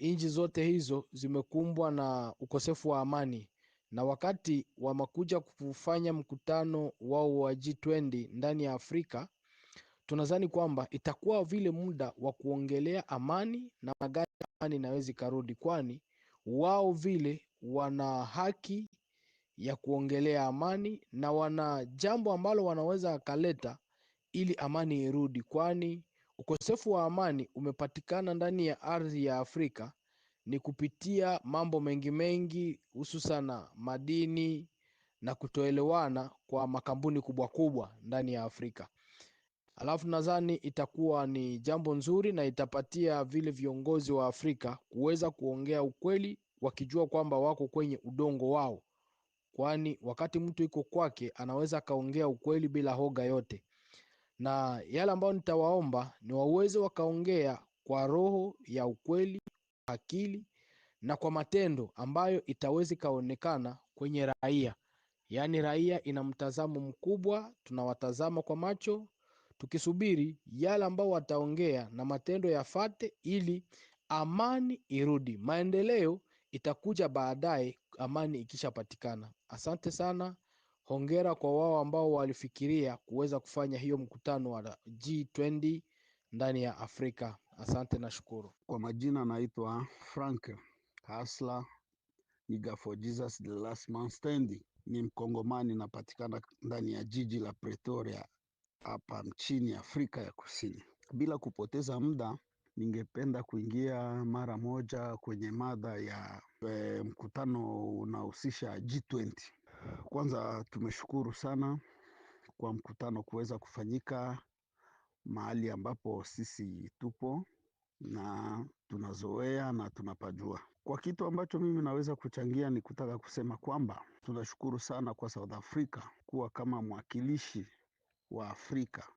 Nchi zote hizo zimekumbwa na ukosefu wa amani, na wakati wamakuja kufanya mkutano wao wa G20 ndani ya Afrika, tunadhani kwamba itakuwa vile muda wa kuongelea amani na magari amani inaweza karudi, kwani wao vile wana haki ya kuongelea amani na wana jambo ambalo wanaweza kaleta ili amani irudi, kwani ukosefu wa amani umepatikana ndani ya ardhi ya Afrika ni kupitia mambo mengi hususana madini na kutoelewana kwa makampuni kubwa kubwa ndani ya Afrika. Alafu nadhani itakuwa ni jambo nzuri na itapatia vile viongozi wa Afrika kuweza kuongea ukweli wakijua kwamba wako kwenye udongo wao. Kwani wakati mtu yuko kwake anaweza kaongea ukweli bila hoga yote. Na yale ambao nitawaomba ni waweze wakaongea kwa roho ya ukweli, akili na kwa matendo ambayo itawezi kaonekana kwenye raia. Yaani raia ina mtazamo mkubwa, tunawatazama kwa macho, tukisubiri yale ambao wataongea na matendo yafate ili amani irudi. Maendeleo itakuja baadaye amani ikishapatikana. Asante sana. Hongera kwa wao ambao walifikiria kuweza kufanya hiyo mkutano wa G20 ndani ya Afrika. Asante na shukuru. Kwa majina naitwa Frank Hasla Niga for Jesus the last man standing. Ni Mkongomani, napatikana ndani ya jiji la Pretoria hapa nchini Afrika ya Kusini. Bila kupoteza muda, ningependa kuingia mara moja kwenye mada ya mkutano unahusisha G20. Kwanza tumeshukuru sana kwa mkutano kuweza kufanyika mahali ambapo sisi tupo na tunazoea na tunapajua. Kwa kitu ambacho mimi naweza kuchangia ni kutaka kusema kwamba tunashukuru sana kwa South Africa kuwa kama mwakilishi wa Afrika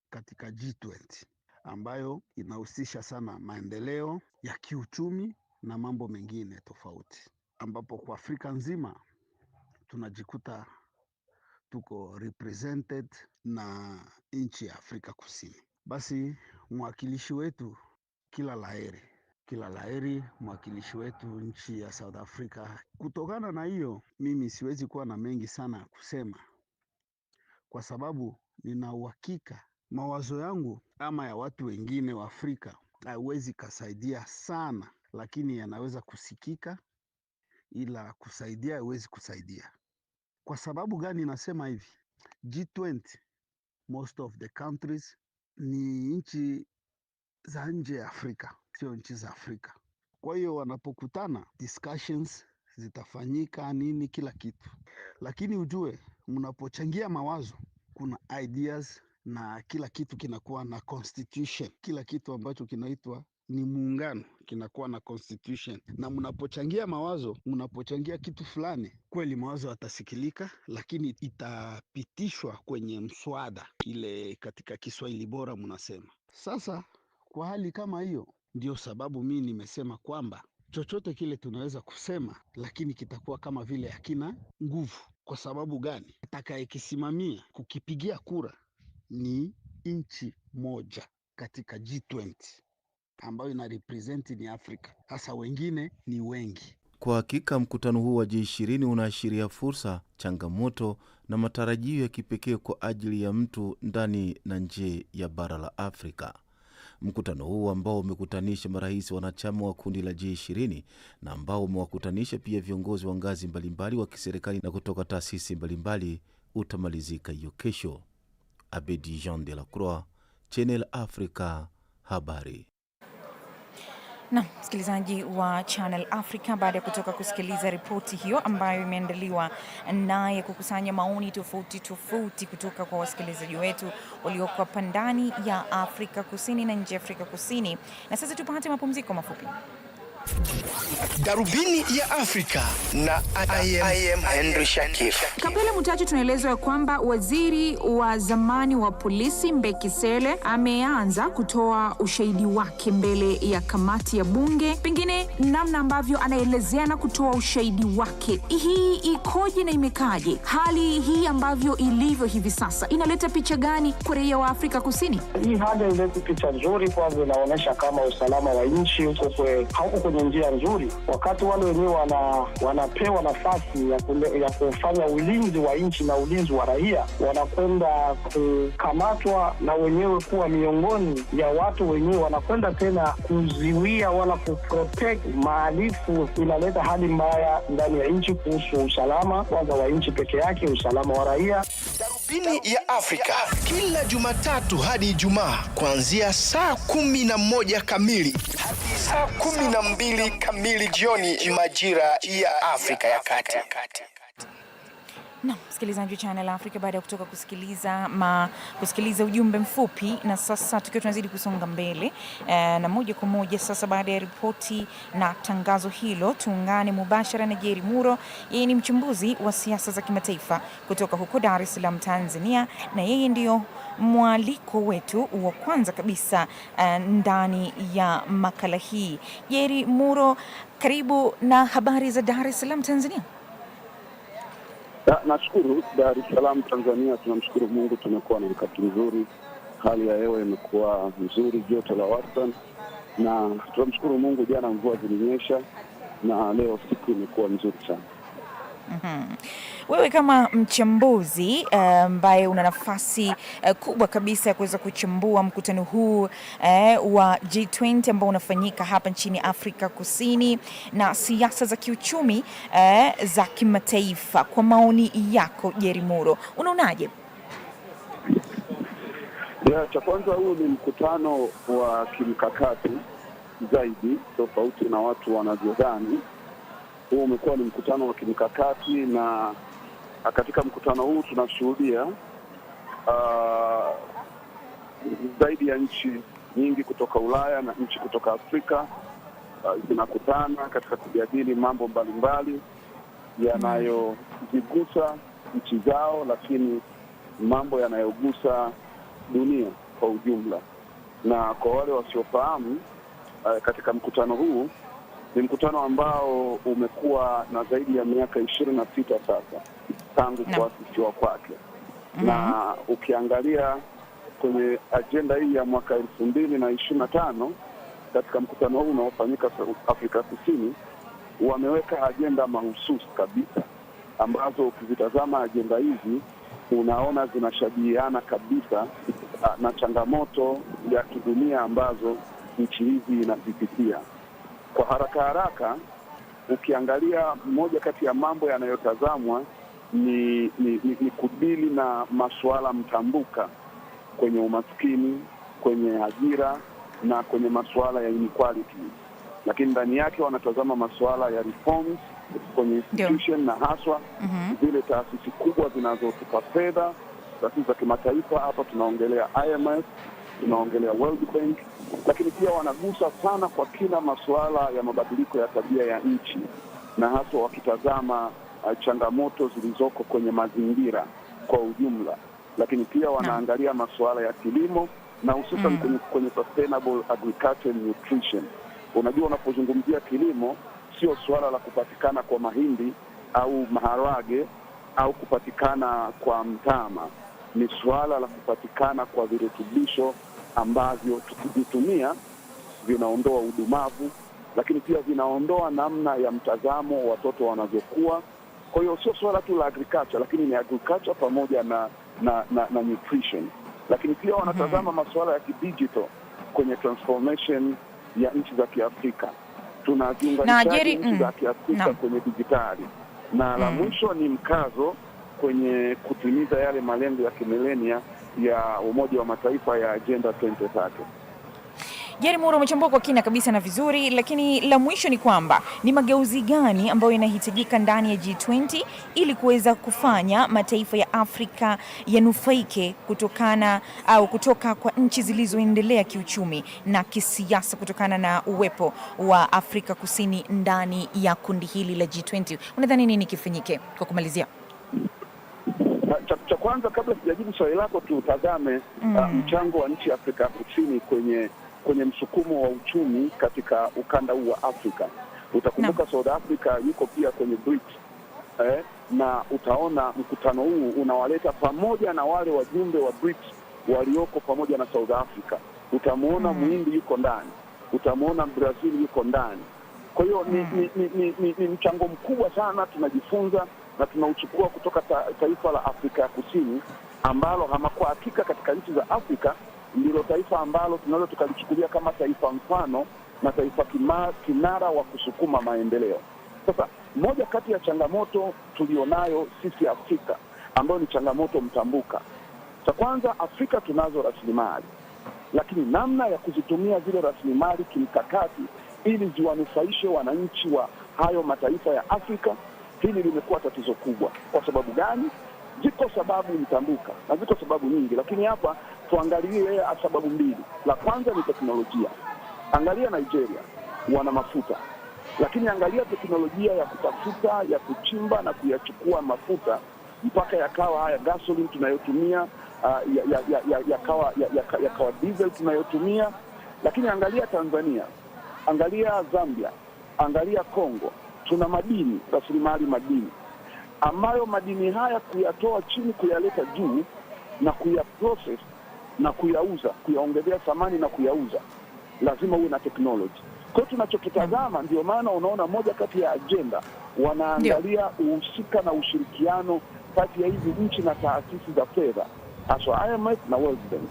katika G20 ambayo inahusisha sana maendeleo ya kiuchumi na mambo mengine tofauti, ambapo kwa Afrika nzima tunajikuta tuko represented na nchi ya Afrika Kusini. Basi mwakilishi wetu kila laheri mwakilishi wetu nchi ya South Africa. Kutokana na hiyo, mimi siwezi kuwa na mengi sana kusema, kwa sababu nina uhakika mawazo yangu ama ya watu wengine wa Afrika haiwezi kasaidia sana, lakini yanaweza kusikika, ila kusaidia haiwezi kusaidia. Kwa sababu gani nasema hivi? G20, most of the countries ni nchi za nje ya Afrika, sio nchi za Afrika. Kwa hiyo wanapokutana, discussions zitafanyika nini, kila kitu. Lakini ujue, mnapochangia mawazo, kuna ideas na kila kitu kinakuwa na constitution. Kila kitu ambacho kinaitwa ni muungano kinakuwa na constitution. Na mnapochangia mawazo, mnapochangia kitu fulani, kweli mawazo yatasikilika, lakini itapitishwa kwenye mswada, ile katika Kiswahili bora mnasema. Sasa kwa hali kama hiyo, ndio sababu mimi nimesema kwamba chochote kile tunaweza kusema, lakini kitakuwa kama vile hakina nguvu. Kwa sababu gani? Atakayekisimamia kukipigia kura ni nchi moja katika G20 ambayo ina represent ni Afrika. Hasa wengine ni wengi. Kwa hakika mkutano huu wa G20 unaashiria fursa, changamoto na matarajio ya kipekee kwa ajili ya mtu ndani na nje ya bara la Afrika. Mkutano huu ambao umekutanisha marais wanachama wa kundi la G20 na ambao umewakutanisha pia viongozi wa ngazi mbalimbali wa kiserikali na kutoka taasisi mbalimbali utamalizika hiyo kesho. Abedi Jean de la Croix, Channel Africa, habari. Na msikilizaji wa Channel Africa, baada ya kutoka kusikiliza ripoti hiyo ambayo imeandaliwa naye kukusanya maoni tofauti kutoka kwa wasikilizaji wetu walioko hapa ndani ya Afrika Kusini na nje ya Afrika Kusini. Na sasa tupate mapumziko mafupi. Darubini ya Afrika na Ayam Henry Shekifu. Kabla mutaji tunaelezwa kwamba waziri wa zamani wa polisi Mbekisele ameanza kutoa ushahidi wake mbele ya kamati ya bunge. Pengine namna ambavyo anaelezea na kutoa ushahidi wake, hii ikoje na imekaje? Hali hii ambavyo ilivyo hivi sasa inaleta picha gani kwa raia wa Afrika Kusini? Hii hali inaleta picha nzuri, kwanza inaonyesha kama usalama wa nchi hauko kwenye njia nzuri. Wakati wale wenyewe wanapewa nafasi ya kufanya ulinzi wa nchi na ulinzi wa raia, wanakwenda kukamatwa na wenyewe kuwa miongoni ya watu wenyewe wanakwenda tena kuziwia wala kuprotect mahalifu. Inaleta hali mbaya ndani ya nchi kuhusu usalama kwanza wa nchi peke yake, usalama wa raia. Darubini ya Afrika kila Jumatatu hadi Ijumaa kuanzia saa 11 kamili hadi saa 12 kamili jioni majira ya Afrika ya Kati. Na msikilizaji wa Channel Africa, baada ya kutoka kusikiliza ujumbe mfupi, na sasa tukiwa tunazidi kusonga mbele na moja kwa moja sasa, baada ya ripoti na tangazo hilo, tuungane mubashara na Jerry Muro. Yeye ni mchambuzi wa siasa za kimataifa kutoka huko Dar es Salaam, Tanzania, na yeye ndio mwaliko wetu wa kwanza kabisa ndani ya makala hii. Jerry Muro, karibu na habari za Dar es Salaam, Tanzania. Nashukuru. Dar es Salaam Tanzania, tunamshukuru Mungu, tumekuwa na wakati mzuri, hali ya hewa imekuwa nzuri, joto la wastani, na tunamshukuru Mungu, jana mvua zilinyesha na leo siku imekuwa nzuri sana. Wewe kama mchambuzi ambaye una nafasi kubwa kabisa ya kuweza kuchambua mkutano huu wa G20 ambao unafanyika hapa nchini Afrika Kusini na siasa za kiuchumi za kimataifa, kwa maoni yako Jerry Muro, unaonaje? Cha kwanza, huu ni mkutano wa kimkakati zaidi, tofauti na watu wanavyodhani. Huu umekuwa ni mkutano wa kimkakati, na katika mkutano huu tunashuhudia zaidi ya nchi nyingi kutoka Ulaya na nchi kutoka Afrika zinakutana katika kujadili mambo mbalimbali yanayozigusa nchi zao, lakini mambo yanayogusa dunia kwa ujumla. Na kwa wale wasiofahamu, katika mkutano huu, ni mkutano ambao umekuwa na zaidi ya miaka 26 sasa tangu kuasisiwa kwake. Na ukiangalia kwenye ajenda hii ya mwaka 2025, katika mkutano huu unaofanyika Afrika Kusini, wameweka ajenda mahususi kabisa ambazo ukizitazama ajenda hizi unaona zinashabihiana kabisa na changamoto ya kidunia ambazo nchi hizi inazipitia. Kwa haraka ukiangalia, moja kati ya mambo yanayotazamwa ni kudili na masuala mtambuka kwenye umaskini, kwenye ajira na kwenye masuala ya inequality. Lakini ndani yake wanatazama masuala ya reforms kwenye institution na haswa zile taasisi kubwa zinazotupa fedha, taasisi za kimataifa. Hapa tunaongelea IMF, tunaongelea World Bank, lakini pia wanagusa sana kwa kina masuala ya mabadiliko ya tabia ya nchi, na hasa wakitazama changamoto zilizoko kwenye mazingira kwa ujumla. Lakini pia wanaangalia masuala ya kilimo na hususan kwenye sustainable agriculture and nutrition. Unajua, unapozungumzia kilimo sio suala la kupatikana kwa mahindi au maharage au kupatikana kwa mtama, ni suala la kupatikana kwa virutubisho ambavyo tukivitumia vinaondoa udumavu, lakini pia vinaondoa namna ya mtazamo watoto wanavyokuwa. Kwa hiyo sio suala tu la agriculture, lakini ni agriculture pamoja na nutrition. Lakini pia wanatazama masuala ya kidigital kwenye transformation ya nchi za Kiafrika. Tunaziunganisha nchi za Kiafrika kwenye dijitali. Na la mwisho ni mkazo kwenye kutimiza yale malengo ya kimilenia ya Umoja wa Mataifa ya Agenda 2030. Jerry Muro, umechambua kwa kina kabisa na vizuri, lakini la mwisho ni kwamba ni mageuzi gani ambayo yanahitajika ndani ya G20 ili kuweza kufanya mataifa ya Afrika yanufaike kutoka kwa nchi zilizoendelea kiuchumi na kisiasa kutokana na uwepo wa Afrika Kusini ndani ya kundi hili la G20. Unadhani nini kifanyike kwa kumalizia? Cha kwanza, kabla sijajibu swali lako, tutazame mchango wa nchi ya Afrika Kusini kwenye msukumo wa uchumi katika ukanda huu wa Afrika. Utakumbuka South Africa yuko pia kwenye BRICS. Na utaona mkutano huu unawaleta pamoja na wale wajumbe wa BRICS walioko pamoja na South Africa. Utamuona Muhindi yuko ndani, utamuona Brazil yuko ndani. Kwa hiyo ni mchango mkubwa sana, tunajifunza na tunauchukua kutoka taifa la Afrika ya Kusini, ambalo kwa hakika katika nchi za Afrika ndilo taifa ambalo tunaweza tukalichukulia kama taifa mfano na taifa kinara wa kusukuma maendeleo. Sasa moja kati ya changamoto tulionayo sisi Afrika, ambayo ni changamoto mtambuka, cha kwanza, Afrika tunazo rasilimali, lakini namna ya kuzitumia zile rasilimali kimkakati ili ziwanufaishe wananchi wa hayo mataifa ya Afrika Hili limekuwa tatizo kubwa. Kwa sababu gani? Ziko sababu mtambuka na ziko sababu nyingi, lakini hapa tuangalie sababu mbili. La kwanza ni teknolojia. Angalia Nigeria, wana mafuta, lakini angalia teknolojia ya kutafuta, ya kuchimba na kuyachukua mafuta mpaka yakawa haya gasoline tunayotumia, yakawa diesel tunayotumia. Lakini angalia Tanzania, angalia Zambia, angalia Kongo, tuna madini, rasilimali madini, ambayo madini haya kuyatoa chini kuyaleta juu na kuyaprocess na kuyauza, kuyaongezea thamani na kuyauza, lazima uwe na technology. Kwa tunachokitazama, ndio maana unaona moja kati ya agenda wanaangalia uhusika na ushirikiano kati ya hizi nchi na taasisi za fedha, hasa IMF na World Bank.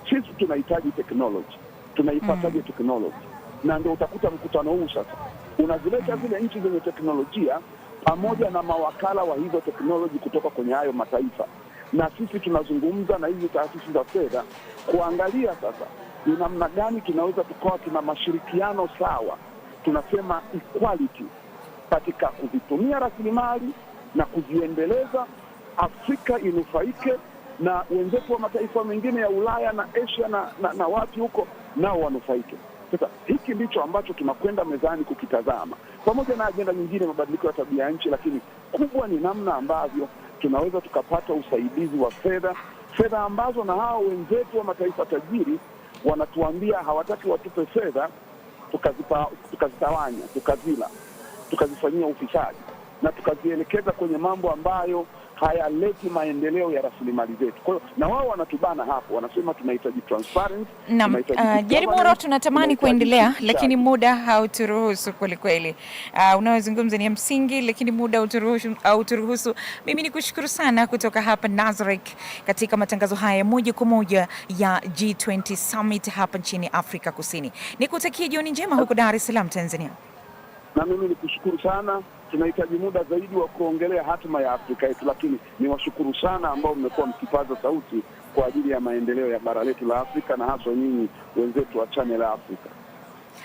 Sisi tunahitaji technology, tunaipataje technology? Na ndio utakuta mkutano huu sasa unazileta zile nchi zenye teknolojia pamoja na mawakala wa hizo teknoloji kutoka kwenye hayo mataifa, na sisi tunazungumza na hizi taasisi za fedha kuangalia sasa ni namna gani tunaweza tukawa tuna mashirikiano sawa, tunasema equality, katika kuzitumia rasilimali na kuziendeleza, Afrika inufaike na wenzetu wa mataifa mengine ya Ulaya na Asia na watu huko nao wanufaike. Sasa hiki ndicho ambacho tunakwenda mezani kukitazama, pamoja na agenda nyingine, mabadiliko ya tabia ya nchi, lakini kubwa ni namna ambavyo tunaweza tukapata usaidizi wa fedha ambazo na hao wenzetu wa mataifa tajiri wanatuambia hawataki watupe fedha tukazitawanya, tukazifanyia ufisadi na tukazielekeza kwenye mambo ambayo hayaleti maendeleo ya rasilimali zetu. Kwa hiyo na wao wanatubana hapo, wanasema tunahitaji transparency. Jaribu tunatamani kuendelea, lakini muda hauturuhusu kweli kweli. Unayozungumza ni ya msingi, lakini muda hauturuhusu. Mimi nikushukuru sana kutoka hapa Nazareth katika matangazo haya moja kwa moja ya G20 Summit hapa nchini Afrika Kusini. Nikutakie jioni njema huko Dar es Salaam, Tanzania. Na mimi nikushukuru sana. Tunahitaji muda zaidi wa kuongelea hatima ya Afrika yetu, lakini niwashukuru sana ambao mmekuwa mkipaza sauti kwa ajili ya maendeleo ya bara letu la Afrika, na hasa nyinyi wenzetu wa Channel Africa.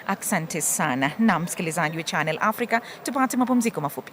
Asante sana. Na msikilizaji wa Channel Africa, tupate mapumziko mafupi.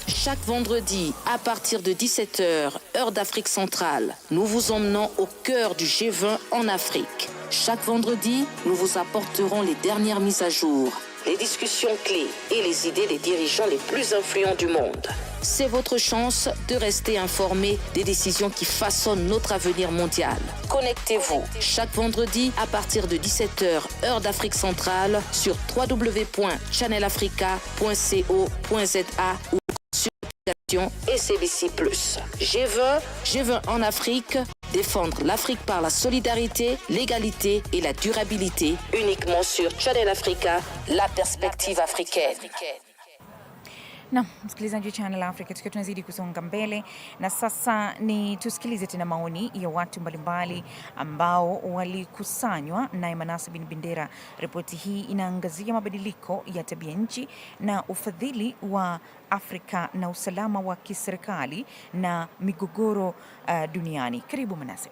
Chaque vendredi, à partir de 17h, heure d'Afrique centrale, nous vous emmenons au cœur du G20 en Afrique. Chaque vendredi, nous vous apporterons les dernières mises à jour, les discussions clés et les idées des dirigeants les plus influents du monde. C'est votre chance de rester informé des décisions qui façonnent notre avenir mondial. Connectez-vous chaque vendredi à partir de 17h, heure d'Afrique centrale, sur www.channelafrica.co.za ou sur l'application SABC+. G20 en Afrique. Défendre l'Afrique par la solidarité, l'égalité et la durabilité, uniquement sur Channel Africa, la perspective africaine. Na msikilizaji wa Channel Africa, tukiwa tunazidi kusonga mbele, na sasa ni tusikilize tena maoni ya watu mbalimbali ambao walikusanywa na Manase bin Bendera. Ripoti hii inaangazia mabadiliko ya tabia nchi na ufadhili wa Afrika na usalama wa kiserikali na migogoro duniani. Karibu Manase.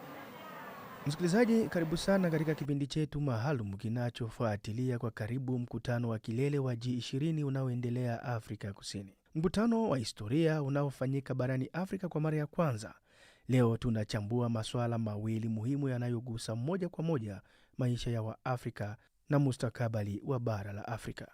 Msikilizaji, karibu sana katika kipindi chetu maalum kinachofuatilia kwa karibu mkutano wa kilele wa G20 unaoendelea Afrika Kusini. Mkutano wa historia unaofanyika barani Afrika kwa mara ya kwanza. Leo tunachambua masuala mawili muhimu yanayogusa moja kwa moja maisha ya Waafrika na mustakabali wa bara la Afrika.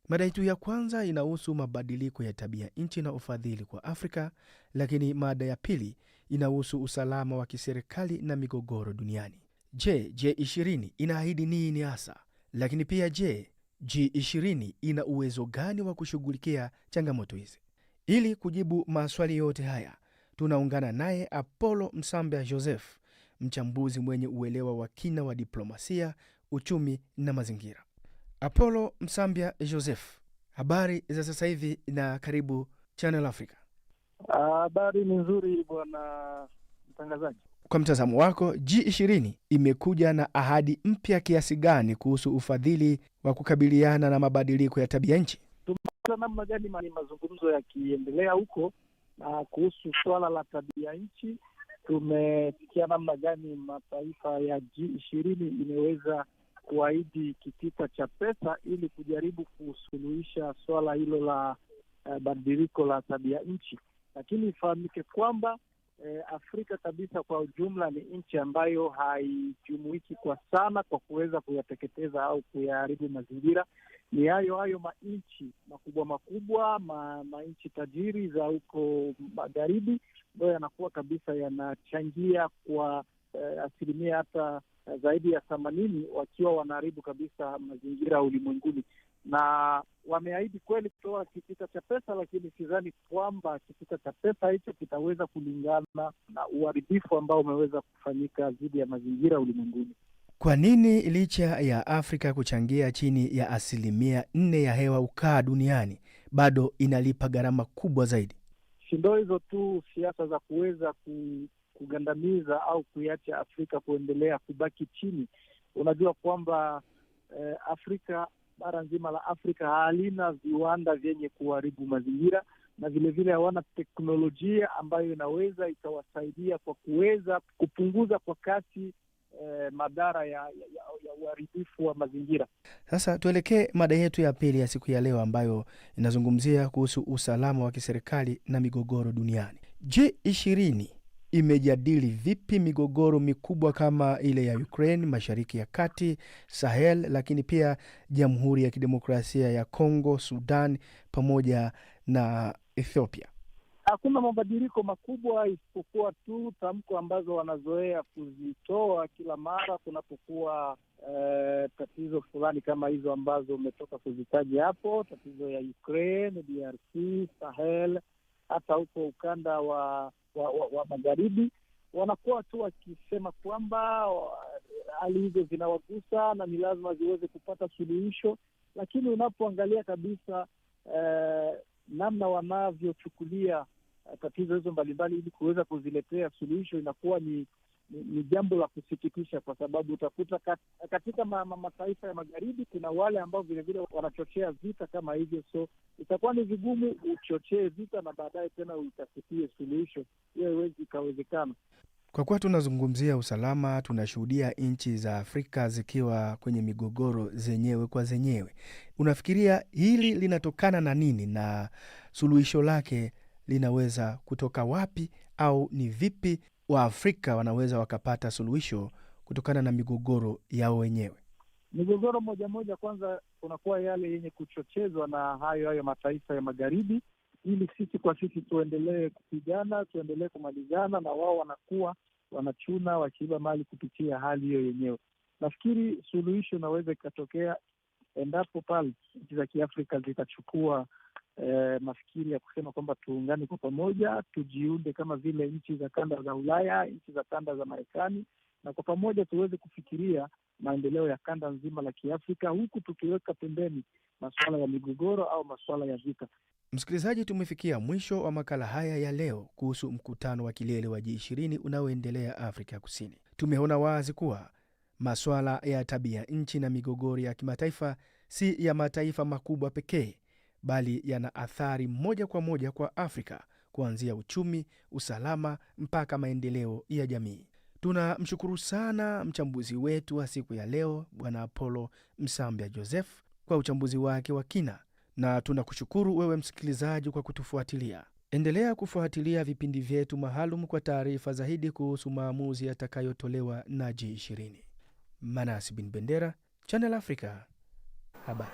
Mada yetu ya kwanza inahusu mabadiliko ya tabia nchi na ufadhili kwa Afrika, lakini mada ya pili inahusu usalama wa kiserikali na migogoro duniani. Je, G20 inaahidi nini hasa? Lakini pia je, G20 ina uwezo gani wa kushughulikia changamoto hizi? Ili kujibu maswali yote haya, tunaungana naye Apollo Msambya Joseph, mchambuzi mwenye uelewa wa kina wa diplomasia, uchumi na mazingira. Apollo Msambya Joseph, habari za sasa hivi na karibu Channel Africa. Habari ni nzuri bwana mtangazaji. Kwa mtazamo wako, G20 imekuja na ahadi mpya kiasi gani kuhusu ufadhili wa kukabiliana na mabadiliko ya tabia nchi? Tumeona namna gani mazungumzo yakiendelea huko na kuhusu swala la tabia nchi. Tumesikia namna gani mataifa ya G20 imeweza kuahidi kitita cha pesa ili kujaribu kusuluhisha swala hilo la badiliko la tabia nchi. Lakini ifahamike kwamba Afrika kabisa kwa ujumla ni nchi ambayo haijumuiki kwa sana kwa kuweza kuyateketeza au kuyaharibu mazingira. Ni hayo manchi makubwa manchi tajiri za huko magharibi ndio yanakuwa kabisa yanachangia kwa asilimia hata zaidi ya 80 wakiwa wanaharibu kabisa mazingira ulimwenguni. Na wameahidi kweli kutoa kitita cha pesa, lakini sidhani kwamba kitita cha pesa hicho kitaweza kulingana na uharibifu ambao umeweza kufanyika dhidi ya mazingira ulimwenguni. Kwa nini licha ya Afrika kuchangia chini ya 4% ya hewa ukaa duniani bado inalipa gharama kubwa zaidi? Ndio hizo tu siasa za kuweza kugandamiza au kuiacha Afrika kuendelea kubaki chini. Unajua kwamba Afrika, bara nzima la Afrika halina viwanda vyenye kuharibu mazingira, na vile hawana teknolojia ambayo inaweza ikawasaidia kwa kuweza kupunguza kwa kasi madhara ya uharibifu wa mazingira. Sasa tuelekee mada yetu ya pili ya siku ya leo ambayo inazungumzia kuhusu usalama wa kiserikali na migogoro duniani. G20 imejadili vipi migogoro mikubwa kama ile ya Ukraine, Mashariki ya Kati, Sahel, lakini pia Jamhuri ya Kidemokrasia ya Kongo, Sudan pamoja na Ethiopia? Hakuna mabadiliko makubwa isipokuwa tu tamko ambazo wanazoea kuzitoa kila mara kunapokuwa tatizo fulani kama hizo ambazo umetoka kuzitaja hapo, tatizo ya Ukraine, DRC, Sahel, hata huko ukanda wa magharibi. Wanakuwa tu wakisema kwamba hali hizo zinawagusa na ni lazima ziweze kupata suluhisho, lakini unapoangalia kabisa namna wanavyochukulia tatizo hizo mbalimbali ili kuweza kuziletea suluhisho inakuwa ni jambo la kusikitisha, kwa sababu utakuta katika mataifa ya magharibi kuna wale ambao vile wanachochea vita kama hivyo. So itakuwa ni vigumu uchochee vita na baadaye tena utafikie suluhisho. Hiyo haiwezi ikawezekana. Kwa kuwa tunazungumzia usalama, tunashuhudia nchi za Afrika zikiwa kwenye migogoro zenyewe kwa zenyewe. Unafikiria hili linatokana na nini na suluhisho lake linaweza kutoka wapi, au ni vipi Waafrika wanaweza wakapata suluhisho kutokana na migogoro yao wenyewe? Migogoro moja kwanza kunakuwa yale yenye kuchochezwa na hayo mataifa ya magharibi, ili sisi kwa sisi tuendelee kupigana, tuendelee kumalizana, na wao wanakuwa wanachuna wakiiba mali kupitia hali hiyo yenyewe. Nafikiri suluhisho inaweza ikatokea endapo pale nchi za Kiafrika zitachukua mafikiri ya kusema kwamba tuungane kwa pamoja, tujiunde kama vile nchi za kanda za Ulaya, nchi za kanda za Marekani, na kwa pamoja tuweze kufikiria maendeleo ya kanda nzima la Kiafrika, huku tukiweka pembeni masuala ya migogoro au masuala ya vita. Msikilizaji, tumefikia mwisho wa makala haya ya leo kuhusu mkutano wa kilele wa G20 unaoendelea Afrika Kusini. Tumeona wazi kuwa masuala ya tabia nchi na migogoro ya kimataifa si ya mataifa makubwa pekee, bali yana athari moja kwa moja kwa Afrika, kuanzia uchumi, usalama mpaka maendeleo ya jamii. Tunamshukuru sana mchambuzi wetu wa siku ya leo, Bwana Apollo Msambya Joseph, kwa uchambuzi wake wa kina, na tunakushukuru wewe msikilizaji kwa kutufuatilia. Endelea kufuatilia vipindi vyetu maalum kwa taarifa zaidi kuhusu maamuzi yatakayotolewa na G20. Manasi bin Bendera, Channel Africa, habari.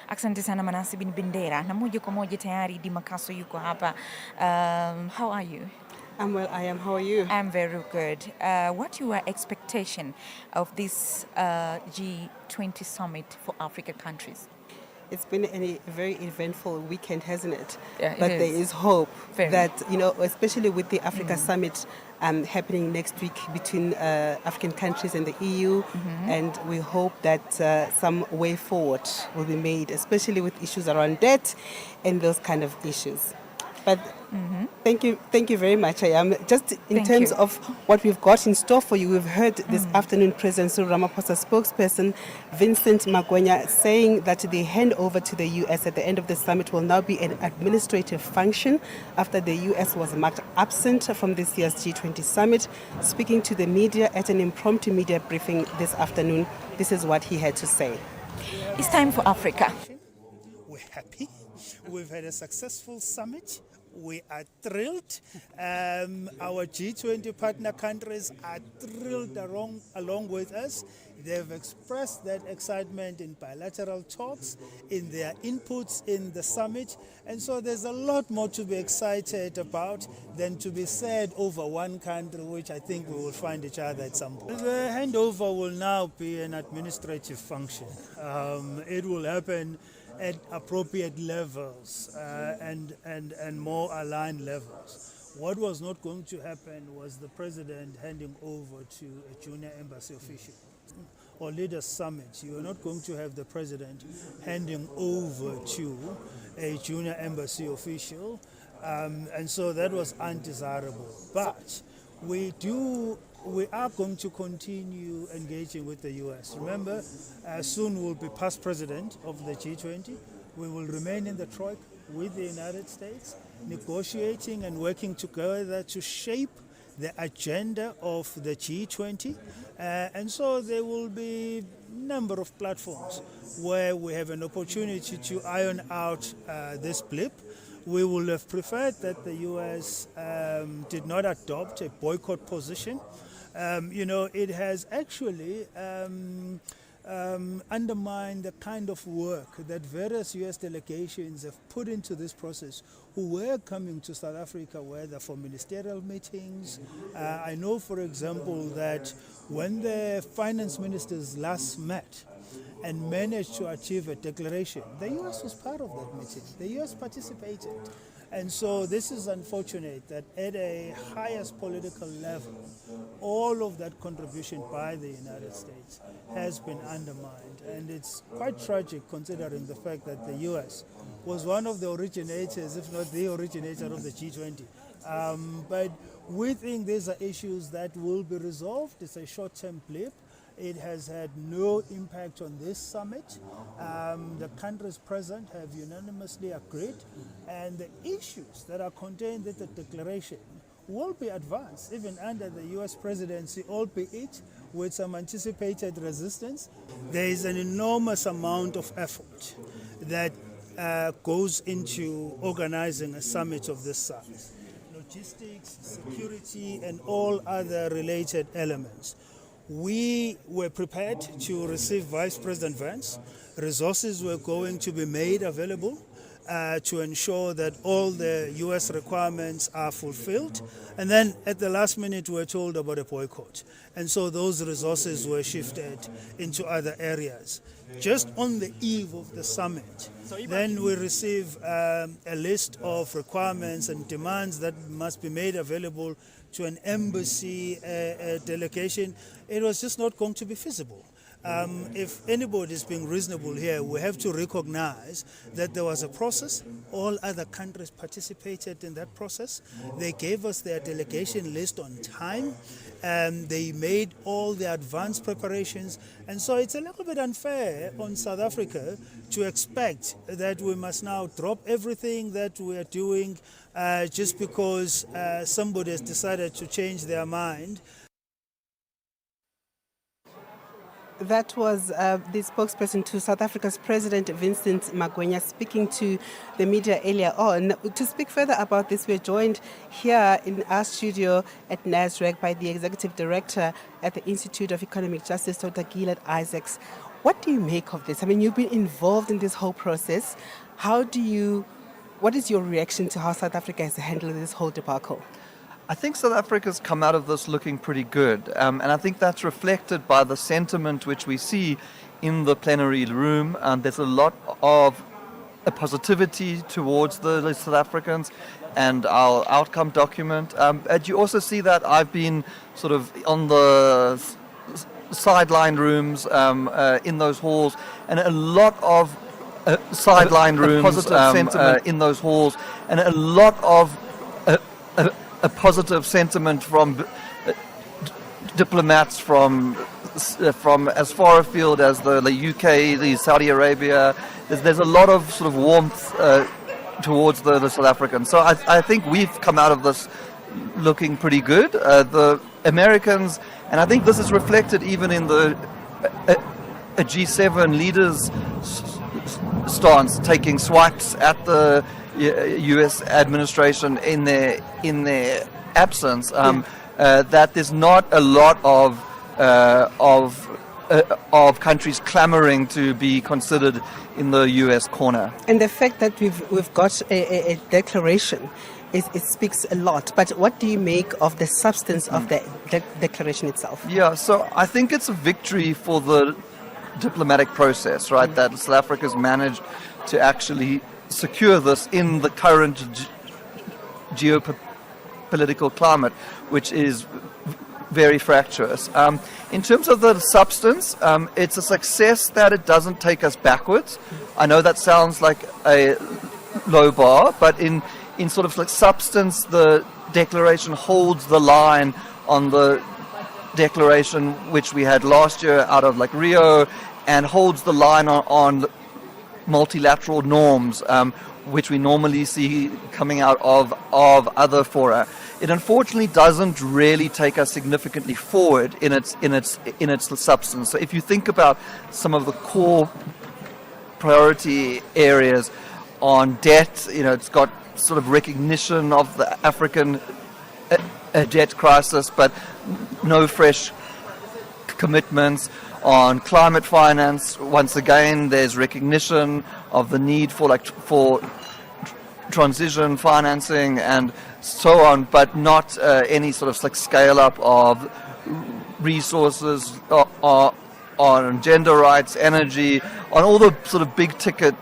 Asante sana Manasi bin Bendera, na moja kwa moja tayari Di Makaso yuko hapa. How are you? I'm well, I am. How are you? I'm very good. What your expectation of this G20 summit for African countries? It's been a very eventful weekend, hasn't it? Yeah, but there is hope very. That, especially with the Africa Summit happening next week between African countries and the EU, and we hope that some way forward will be made, especially with issues around debt and those kind of issues. But thank you very much. Just in terms of what we've got in store for you, we've heard this afternoon President Cyril Ramaphosa spokesperson Vincent Magwenya saying that the handover to the US at the end of the summit will now be an administrative function after the US was marked absent from this year's G20 summit. Speaking to the media at an impromptu media briefing this afternoon, this is what he had to say. It's time for Africa. We're happy. We've had a successful summit. We are thrilled. Our G20 partner countries are thrilled along with us. They've expressed that excitement in bilateral talks, in their inputs in the summit. And so there's a lot more to be excited about than to be said over one country, which I think we will find each other at some point. The handover will now be an administrative function. It will happen at appropriate levels and more aligned levels. What was not going to happen was the president handing over to a junior embassy official or leaders summit. You are not going to have the president handing over to a junior embassy official, and so that was undesirable. But we are going to continue engaging with the U.S. Remember, soon we'll be past president of the G20. We will remain in the Troika with the United States, negotiating and working together to shape the agenda of the G20. And so there will be a number of platforms where we have an opportunity to iron out this blip. We would have preferred that the U.S. did not adopt a boycott position. It has actually undermined the kind of work that various U.S. delegations have put into this process who were coming to South Africa, whether for ministerial meetings. I know, for example, that when the finance ministers last met and managed to achieve a declaration, the U.S. was part of that meeting. The U.S. participated. And so this is unfortunate that at a highest political level, all of that contribution by the United States has been undermined. And it's quite tragic considering the fact that the U.S. was one of the originators, if not the originator of the G20. But we think these are issues that will be resolved. It's a short-term blip. It has had no impact on this summit. The countries present have unanimously agreed, and the issues that are contained in the declaration will be advanced even under the U.S. presidency, albeit with some anticipated resistance. There is an enormous amount of effort that goes into organizing a summit of this size. Logistics, security, and all other related elements. We were prepared to receive Vice President Vance. Resources were going to be made available to ensure that all the U.S. requirements are fulfilled. And then at the last minute, we were told about a boycott. And so those resources were shifted into other areas. Just on the eve of the summit, then we receive a list of requirements and demands that must be made available to an embassy delegation. It was just not going to be feasible. If anybody is being reasonable here, we have to recognize that there was a process. All other countries participated in that process. They gave us their delegation list on time. They made all the advanced preparations. And so it's a little bit unfair on South Africa to expect that we must now drop everything that we are doing just because somebody has decided to change their mind. That was the spokesperson to South Africa's President Vincent Magwenya speaking to the media earlier on. To speak further about this, we're joined here in our studio at NASREC by the Executive Director at the Institute of Economic Justice, Dr. Gillard Isaacs. What do you make of this? I mean, you've been involved in this whole process. What is your reaction to how South Africa has handled this whole debacle? I think South Africa's come out of this looking pretty good, and I think that's reflected by the sentiment which we see in the plenary room. There's a lot of positivity towards the South Africans and our outcome document. And you also see that I've been sort of on the sideline rooms in those halls, and a lot of sideline rooms in those halls, and a lot of a positive sentiment from diplomats from as far afield as the UK, the Saudi Arabia. There's a lot of sort of warmth towards the South Africans. So I think we've come out of this looking pretty good. The Americans, and I think this is reflected even in the G7 leaders stance, taking swipes at the U.S. administration in their absence. That there's not a lot of countries clamoring to be considered in the U.S. corner. And the fact that we've got a declaration, it speaks a lot. But what do you make of the substance of the declaration itself? Yeah, so I think it's a victory for the diplomatic process, right? That South Africa's managed to actually secure this in the current geopolitical climate, which is very fractious. In terms of the substance, it's a success that it doesn't take us backwards. I know that sounds like a low bar, but in sort of like substance, the declaration holds the line on the declaration which we had last year out of like Rio, and holds the line on multilateral norms, which we normally see coming out of other fora. It unfortunately doesn't really take us significantly forward in its substance. So if you think about some of the core priority areas on debt, it's got sort of recognition of the African debt crisis, but no fresh commitments. On climate finance, once again, there's recognition of the need for transition financing and so on, but not any sort of like scale up of resources on gender rights, energy, on all the sort of big ticket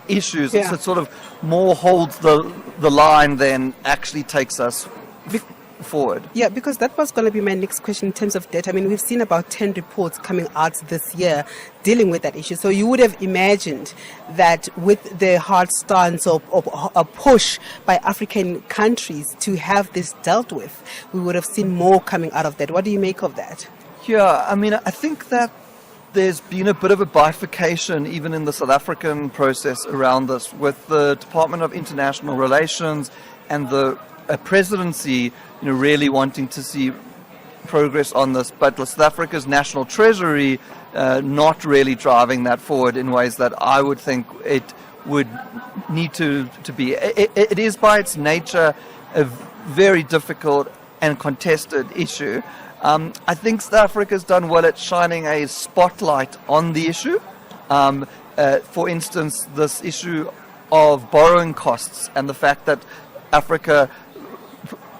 issues. Yeah. So it sort of more holds the line than actually takes us forward. Yeah, because that was going to be my next question in terms of debt. I mean, we've seen about 10 reports coming out this year dealing with that issue. So you would have imagined that with the hard stance or a push by African countries to have this dealt with, we would have seen more coming out of that. What do you make of that? Yeah, I mean, I think that there's been a bit of a bifurcation even in the South African process around this, with the Department of International Relations and the presidency really wanting to see progress on this, but South Africa's National Treasury not really driving that forward in ways that I would think it would need to be. It is by its nature a very difficult and contested issue. I think South Africa's done well at shining a spotlight on the issue. For instance, this issue of borrowing costs and the fact that Africa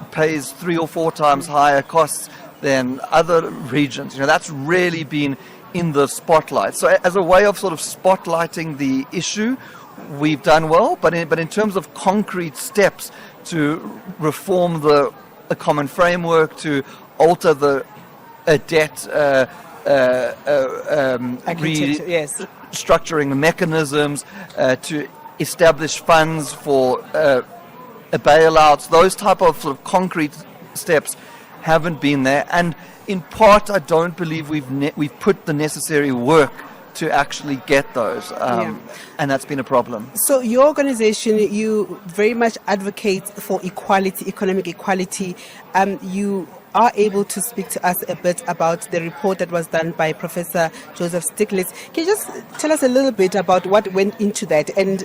pays 3 or 4 times higher costs than other regions. That's really been in the spotlight. So as a way of sort of spotlighting the issue, we've done well, but in terms of concrete steps to reform the common framework, to alter the debt restructuring mechanisms, to establish funds for bailouts, those type of sort of concrete steps haven't been there, and in part I don't believe we've put the necessary work to actually get those, and that's been a problem. So your organization, you very much advocate for equality, economic equality. You are able to speak to us a bit about the report that was done by Professor Joseph Stiglitz. Can you just tell us a little bit about what went into that? And,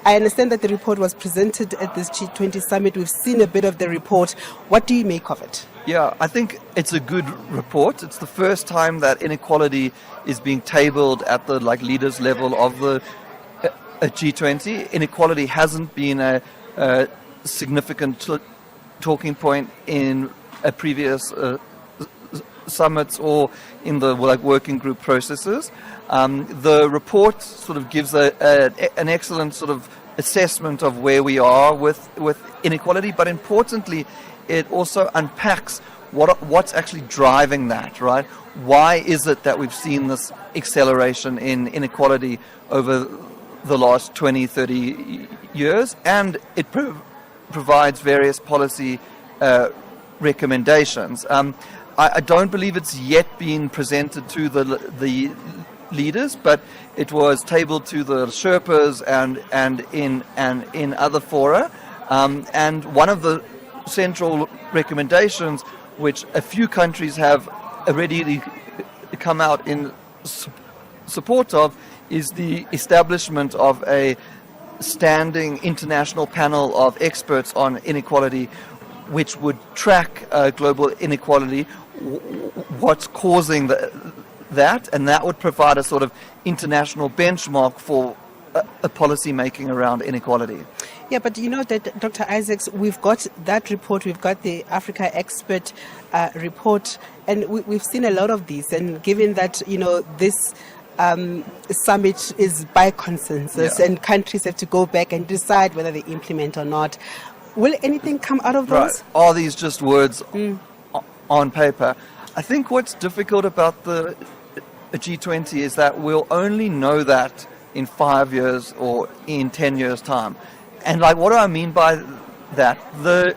I understand that the report was presented at this G20 summit. We've seen a bit of the report. What do you make of it? Yeah, I think it's a good report. It's the first time that inequality is being tabled at the leaders level of the G20. Inequality hasn't been a significant talking point in previous summits or in the working group processes. The report sort of gives an excellent sort of assessment of where we are with inequality, but importantly, it also unpacks what's actually driving that, right? Why is it that we've seen this acceleration in inequality over the last 20, 30 years? And it provides various policy recommendations. I don't believe it's yet been presented to the leaders, but it was tabled to the Sherpas and in other fora. And one of the central recommendations, which a few countries have already come out in support of, is the establishment of a standing international panel of experts on inequality, which would track global inequality, what's causing that, and that would provide a sort of international benchmark for a policy making around inequality. Yeah, but you know that, Dr. Isaacs, we've got that report, we've got the Africa Expert report, and we've seen a lot of these. And given that, you know, this summit is by consensus, and countries have to go back and decide whether they implement or not, will anything come out of those? Right. Are these just words on paper? I think what's difficult about the G20 is that we'll only know that in 5 years or in 10 years' time. And like, what do I mean by that? The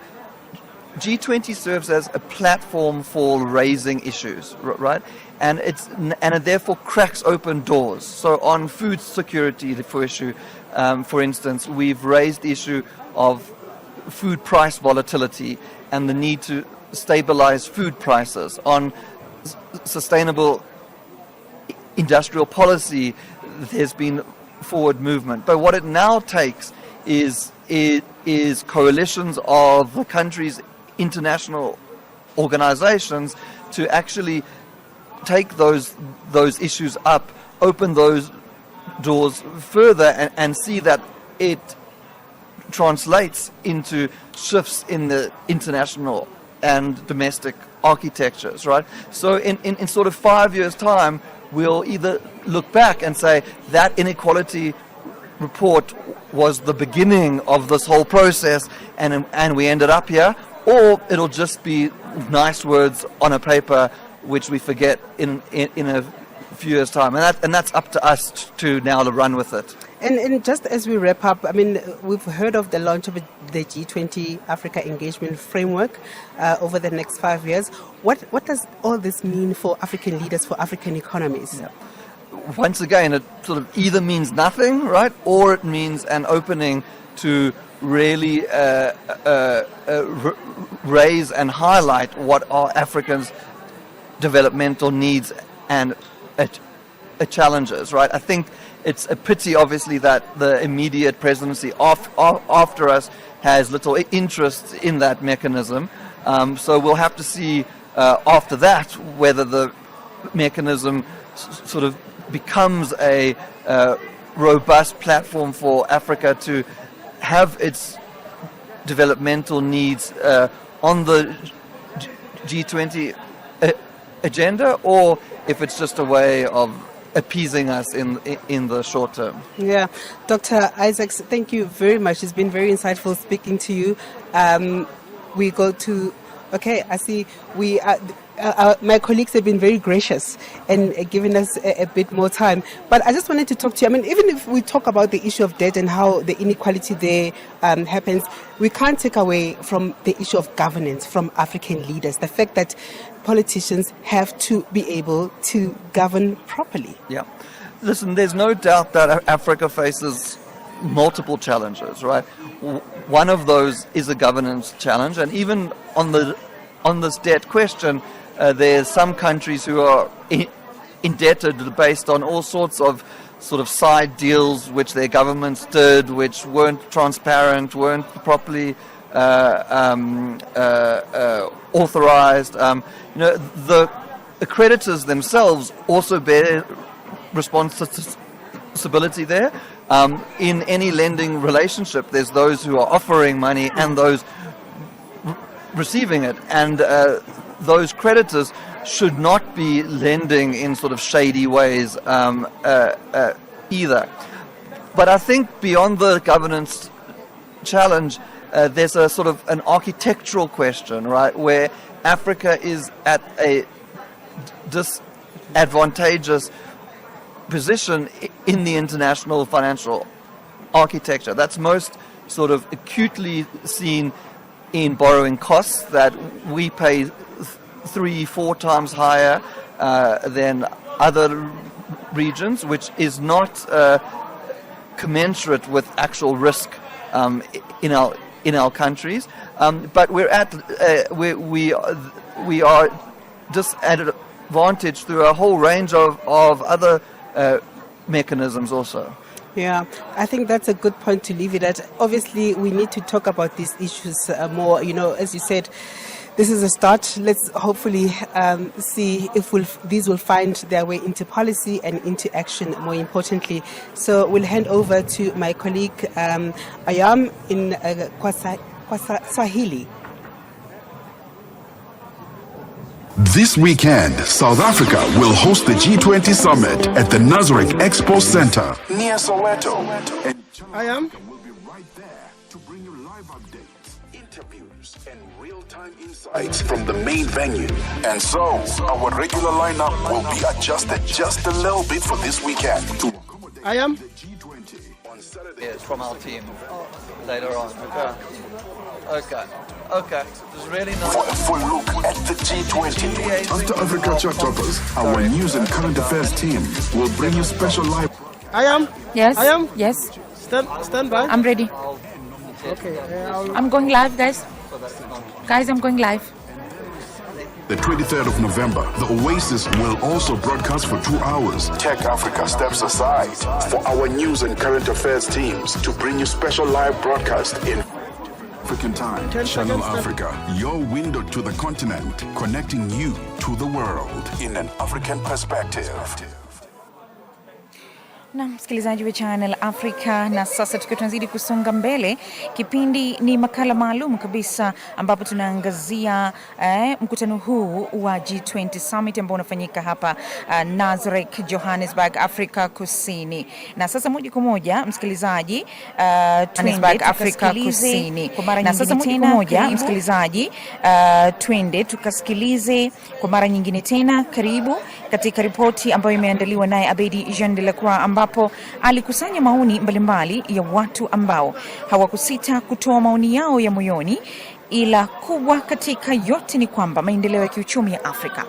G20 serves as a platform for raising issues, right? And it therefore cracks open doors. So on food security, for instance, we've raised the issue of food price volatility and the need to stabilize food prices. On sustainable industrial policy, there's been forward movement. But what it now takes is coalitions of the country's international organizations to actually take those issues up, open those doors further, and see that it translates into shifts in the international and domestic architectures, right? So in sort of 5 years' time, we'll either look back and say that inequality report was the beginning of this whole process and we ended up here, or it'll just be nice words on a paper which we forget in a few years' time. And that's up to us to now to run with it. And just as we wrap up, I mean, we've heard of the launch of the G20 Africa Engagement Framework over the next 5 years. What does all this mean for African leaders, for African economies? Yeah. Once again, it sort of either means nothing, right, or it means an opening to really raise and highlight what are Africa's developmental needs and challenges, right? I think it's a pity, obviously, that the immediate presidency after us has little interest in that mechanism. So we'll have to see after that whether the mechanism sort of becomes a robust platform for Africa to have its developmental needs on the G20 agenda, or if it's just a way of appeasing us in the short term. Yeah. Dr. Isaacs, thank you very much. It's been very insightful speaking to you. We go to, okay, I see we my colleagues have been very gracious and giving us a bit more time. But I just wanted to talk to you. I mean, even if we talk about the issue of debt and how the inequality there happens, we can't take away from the issue of governance from African leaders, the fact that politicians have to be able to govern properly. Yeah. Listen, there's no doubt that Africa faces multiple challenges, right? One of those is a governance challenge, and even on this debt question, there's some countries who are indebted based on all sorts of sort of side deals which their governments did, which weren't transparent, weren't properly authorized. The creditors themselves also bear responsibility there. In any lending relationship, there's those who are offering money and those receiving it, and those creditors should not be lending in sort of shady ways either. But I think beyond the governance challenge, there's a sort of an architectural question, right, where Africa is at a disadvantageous position in the international financial architecture. That's most sort of acutely seen in borrowing costs, that we pay 3-4 times higher than other regions, which is not commensurate with actual risk in our countries. But we're at we are disadvantaged through a whole range of other mechanisms also. Yeah, I think that's a good point to leave it at. Obviously, we need to talk about these issues more. You know, as you said, this is a start. Let's hopefully see if these will find their way into policy and into action, more importantly. So we'll hand over to my colleague Ayam in Swahili. This weekend, South Africa will host the G20 summit at the Nasrec Expo Center near Soweto. Ayam will be right there to bring you live updates, interviews, and real-time insights from the main venue. And so, our regular lineup will be adjusted just a little bit for this weekend. Ayam? Yes, from our team later on. Okay. It's really nice. For a full look at the G20. After Africa Chart Toppers, our news and current affairs team will bring you special live. Ayam? Yes. Ayam? Yes. Stand by. I'm ready. Okay. I'm going live, guys. Guys, I'm going live. The 23rd of November, the Oasis will also broadcast for 2 hours. Tech Africa steps aside for our news and current affairs teams to bring you special live broadcast in African time. Channel Africa, your window to the continent, connecting you to the world in an African perspective. Na msikilizaji wa Channel Africa, na sasa tukiwa tunazidi kusonga mbele, kipindi ni makala maalum kabisa ambapo tunaangazia mkutano huu wa G20 Summit ambao unafanyika hapa Nasrec, Johannesburg, Afrika Kusini. Na sasa moja kwa moja msikilizaji, Johannesburg, Afrika Kusini. Na sasa moja kwa moja msikilizaji, twende tukasikilize kwa mara nyingine tena. Karibu katika ripoti ambayo imeandaliwa naye Abedi Jean de la Croix, ambapo alikusanya maoni mbalimbali ya watu ambao hawakusita kutoa maoni yao ya moyoni, ila kubwa katika yote ni kwamba maendeleo ya kiuchumi ya Afrika.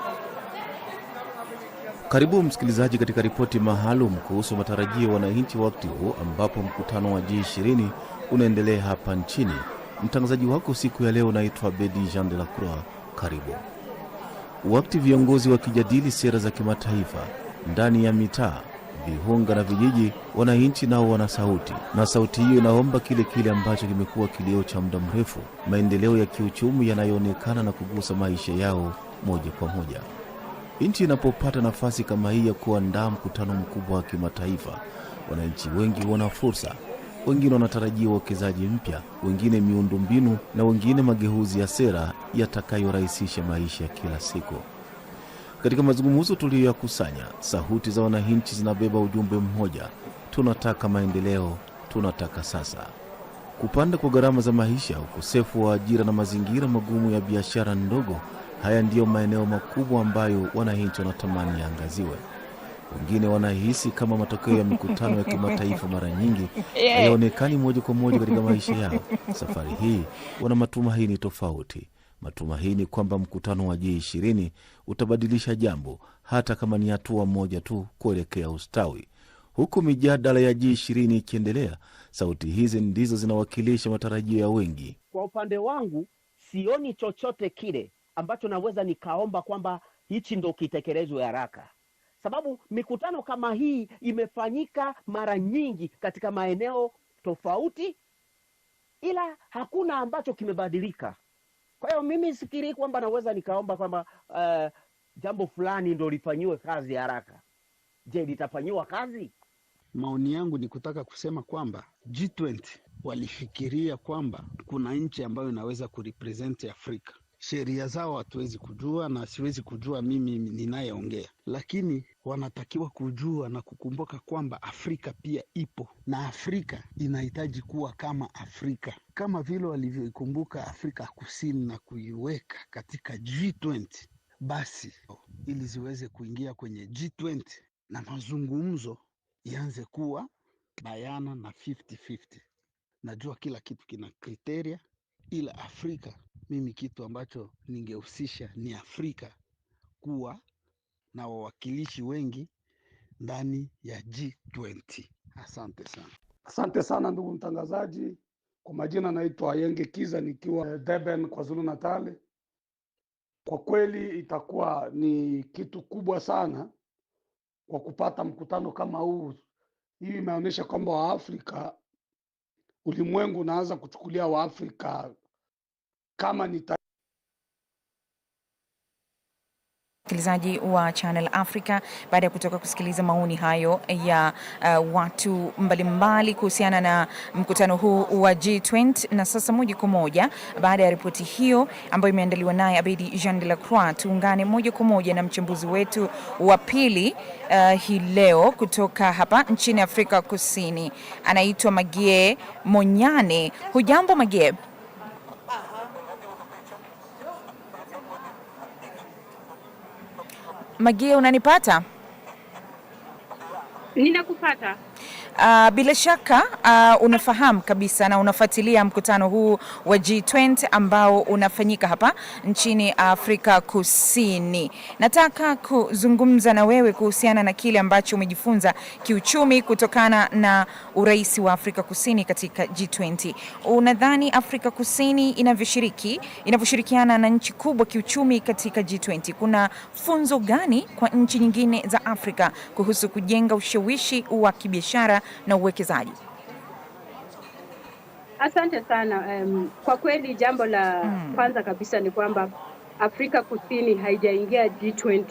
Karibu msikilizaji katika ripoti maalum kuhusu matarajio ya wananchi wakati huu ambapo mkutano wa G20 unaendelea hapa nchini. Mtangazaji wako siku ya leo naitwa Abedi Jean de la Croix. Karibu. Wakati viongozi wakijadili sera za kimataifa ndani ya mitaa, vihunga na vijiji, wananchi nao wana sauti, na sauti hiyo inaomba kile ambacho kimekuwa kilio cha muda mrefu: maendeleo ya kiuchumi yanayoonekana na kugusa maisha yao moja kwa moja. Nchi inapopata nafasi kama hii ya kuandaa mkutano mkubwa wa kimataifa, wananchi wengi wana fursa. Wengine wanatarajia uwekezaji mpya, wengine miundombinu, na wengine mageuzi ya sera yatakayorahisisha maisha ya kila siku. Katika mazungumzo tuliyoyakusanya, sauti za wananchi zinabeba ujumbe mmoja: tunataka maendeleo, tunataka sasa. Kupanda kwa gharama za maisha, ukosefu wa ajira na mazingira magumu ya biashara ndogo, haya ndiyo maeneo makubwa ambayo wananchi wanatamani yaangaziwe. Wengine wanahisi kama matokeo ya mikutano ya kimataifa mara nyingi hayaonekani moja kwa moja katika maisha yao. Safari hii wana matumaini tofauti. Matumaini kwamba mkutano wa G20 utabadilisha jambo, hata kama ni hatua moja tu kuelekea ustawi. Huku mijadala ya G20 ikiendelea, sauti hizi ndizo zinawakilisha matarajio ya wengi. Kwa upande wangu, sioni chochote kile ambacho naweza nikaomba kwamba hichi ndo kitekelezwe haraka. Sababu mikutano kama hii imefanyika mara nyingi katika maeneo tofauti, ila hakuna ambacho kimebadilika. Kwa hiyo mimi sikiri kwamba naweza nikaomba kwamba jambo fulani ndo lifanyiwe kazi haraka. Je, litafanyiwa kazi? Maoni yangu ni kutaka kusema kwamba G20 walifikiria kwamba kuna nchi ambayo inaweza kurepresent Afrika. Sheria zao hatuwezi kujua na siwezi kujua mimi ninayeongea, lakini wanatakiwa kujua na kukumbuka kwamba Afrika pia ipo, na Afrika inahitaji kuwa kama Afrika, kama vile walivyoikumbuka Afrika Kusini na kuiweka katika G20. Basi ili ziweze kuingia kwenye G20 na mazungumzo ianze kuwa bayana na 50-50. Najua kila kitu kina kriteria, ila Afrika, mimi kitu ambacho ningehusisha ni Afrika kuwa na wawakilishi wengi ndani ya G20. Asante sana. Asante sana ndugu mtangazaji. Kwa majina naitwa Yenge Kiza nikiwa Durban, KwaZulu Natal. Kwa kweli itakuwa ni kitu kubwa sana kwa kupata mkutano kama huu Hii imeonyesha kwamba Waafrika, ulimwengu unaanza kuchukulia Waafrika kama ni Msikilizaji wa Channel Africa, baada ya kutoka kusikiliza maoni hayo ya watu mbalimbali kuhusiana na mkutano huu wa G20, na sasa moja kwa moja baada ya ripoti hiyo ambayo imeandaliwa naye Abedi Jean de la Croix, tuungane moja kwa moja na mchambuzi wetu wa pili hii leo kutoka hapa nchini Afrika Kusini. Anaitwa Magie Monyane. Hujambo Magie? Magie, unanipata? Ninakupata. Bila shaka unafahamu kabisa na unafuatilia mkutano huu wa G20 ambao unafanyika hapa nchini Afrika Kusini. Nataka kuzungumza na wewe kuhusiana na kile ambacho umejifunza kiuchumi kutokana na urais wa Afrika Kusini katika G20. Unadhani Afrika Kusini inavyoshirikiana na nchi kubwa kiuchumi katika G20, kuna funzo gani kwa nchi nyingine za Afrika kuhusu kujenga ushawishi wa kibiashara na uwekezaji? Asante sana. Kwa kweli jambo la kwanza kabisa ni kwamba Afrika Kusini haijaingia G20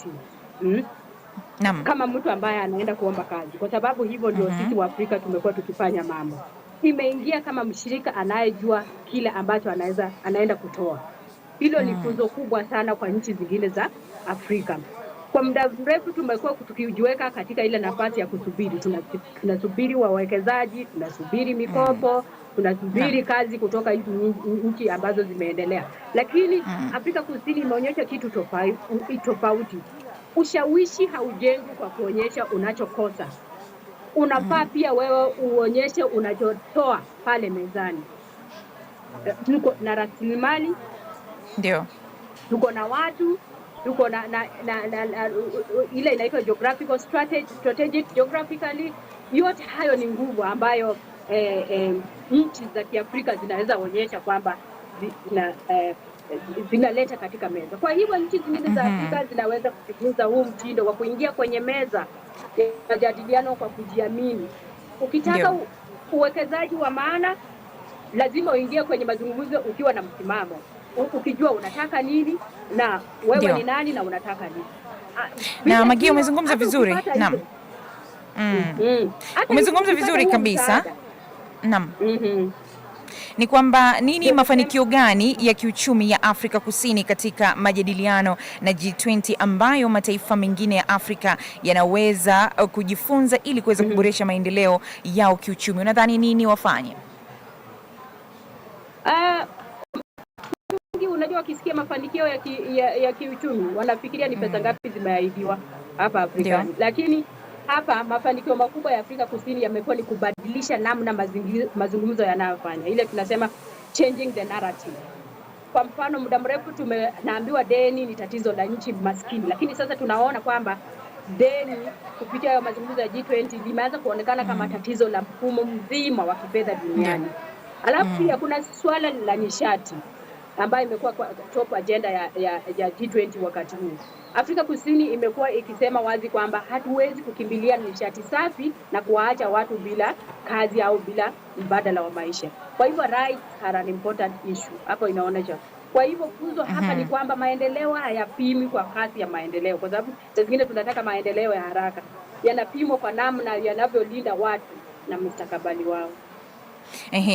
kama mtu ambaye anaenda kuomba kazi, kwa sababu hivyo ndio sisi wa Afrika tumekuwa tukifanya mambo. Imeingia kama mshirika anayejua kile ambacho anaenda kutoa. Hilo ni funzo kubwa sana kwa nchi zingine za Afrika. Kwa muda mrefu tumekuwa tukijiweka katika ile nafasi ya kusubiri. Tunasubiri wawekezaji, tunasubiri mikopo, tunasubiri kazi kutoka nchi ambazo zimeendelea. Lakini Afrika Kusini imeonyesha kitu tofauti. Ushawishi haujengwi kwa kuonyesha unachokosa. Unafaa pia wewe uonyeshe unachotoa pale mezani. Tuko na rasilimali, ndio. Tuko na watu, tuko na ile inaitwa geographical strategic geographically. Yote hayo ni nguvu ambayo nchi za Kiafrika zinaweza onyesha kwamba zinaleta katika meza. Kwa hivyo nchi zingine za Afrika zinaweza kujifunza huu mtindo wa kuingia kwenye meza ya majadiliano kwa kujiamini. Ukitaka uwekezaji wa maana, lazima uingie kwenye mazungumzo ukiwa na msimamo, ukijua unataka nini na wewe ni nani na unataka nini. Na Magia, umezungumza vizuri. Naam. Umezungumza vizuri kabisa. Naam. Ni kwamba nini mafanikio gani ya kiuchumi ya Afrika Kusini katika majadiliano na G20 ambayo mataifa mengine ya Afrika yanaweza kujifunza ili kuweza kuboresha maendeleo yao kiuchumi? Unadhani nini wafanye? Unajua, wakisikia mafanikio ya kiuchumi wanafikiria ni pesa ngapi zimeahidiwa hapa Afrika. Lakini hapa mafanikio makubwa ya Afrika Kusini yamekuwa ni kubadilisha namna mazungumzo yanayofanya. Ile tunasema changing the narrative. Kwa mfano, muda mrefu tumeambiwa deni ni tatizo la nchi maskini, lakini sasa tunaona kwamba deni kupitia mazungumzo ya G20 limeanza kuonekana kama tatizo la mfumo mzima wa kifedha duniani. Alafu pia kuna swala la nishati ambayo imekuwa top agenda ya G20 wakati huu. Afrika Kusini imekuwa ikisema wazi kwamba hatuwezi kukimbilia nishati safi na kuwaacha watu bila kazi au bila mbadala wa maisha. Kwa hivyo rights are an important issue. Hapo inaonyesha. Kwa hivyo funzo hapa ni kwamba maendeleo hayapimi kwa kasi ya maendeleo, kwa sababu saa zingine tunataka maendeleo ya haraka. Yanapimwa kwa namna yanavyolinda watu na mustakabali wao.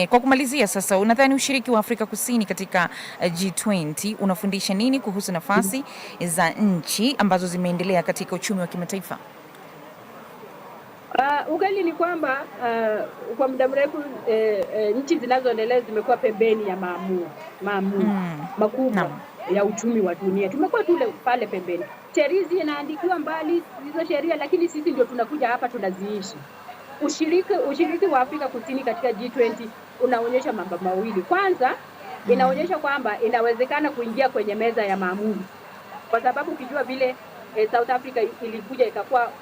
Kwa kumalizia sasa, unadhani ushiriki wa Afrika Kusini katika G20 unafundisha nini kuhusu nafasi za nchi ambazo zimeendelea katika uchumi wa kimataifa? Ukweli ni kwamba kwa muda mrefu nchi zinazoendelea zimekuwa pembeni ya maamuzi makubwa ya uchumi wa dunia. Tumekuwa tule pale pembeni. Sheria zinaandikiwa mbali hizo sheria, lakini sisi ndio tunakuja hapa tunaziishi. Ushiriki wa Afrika Kusini katika G20 unaonyesha mambo mawili. Kwanza, inaonyesha kwamba inawezekana kuingia kwenye meza ya maamuzi. Kwa sababu ukijua vile South Africa ilikuja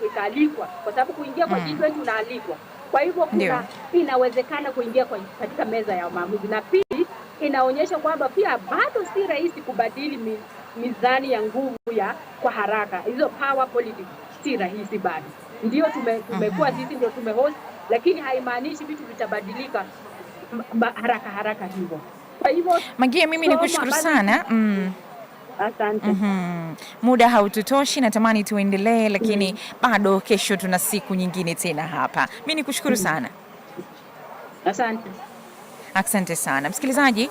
ikaalikwa, kwa sababu kuingia kwa G20 unaalikwa. Kwa hivyo inawezekana kuingia katika meza ya maamuzi. Na pili, inaonyesha kwamba pia bado si rahisi kubadili mizani ya nguvu kwa haraka. Hizo power politics si rahisi bado. Ndio tumekuwa sisi ndio tumehost lakini haimaanishi vitu vitabadilika haraka hivyo. Kwa hivyo Magia, mimi nikushukuru sana. Asante. Muda haututoshi, natamani tuendelee, lakini bado kesho tuna siku nyingine tena hapa. Mimi nikushukuru sana. Asante. Asante sana msikilizaji,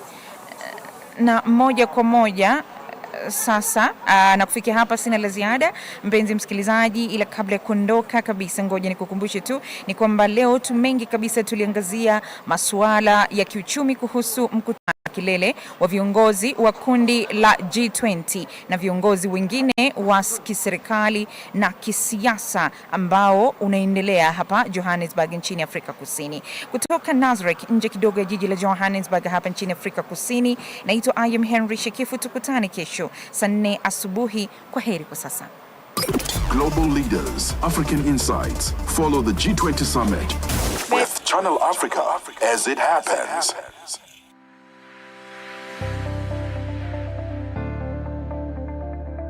na moja kwa moja sasa na kufikia hapa sina la ziada mpenzi msikilizaji, ila kabla ya kuondoka kabisa, ngoja nikukumbushe tu ni kwamba leo tu mengi kabisa tuliangazia masuala ya kiuchumi kuhusu mkutano kilele wa viongozi wa kundi la G20 na viongozi wengine wa kiserikali na kisiasa ambao unaendelea hapa Johannesburg nchini Afrika Kusini. Kutoka Nasrec nje kidogo ya jiji la Johannesburg hapa nchini Afrika Kusini, naitwa Ayam Henry Shekifu. Tukutane kesho saa 4 asubuhi. Kwa heri kwa sasa. Global Leaders, African Insights. Follow the G20 Summit with Channel Africa as it happens.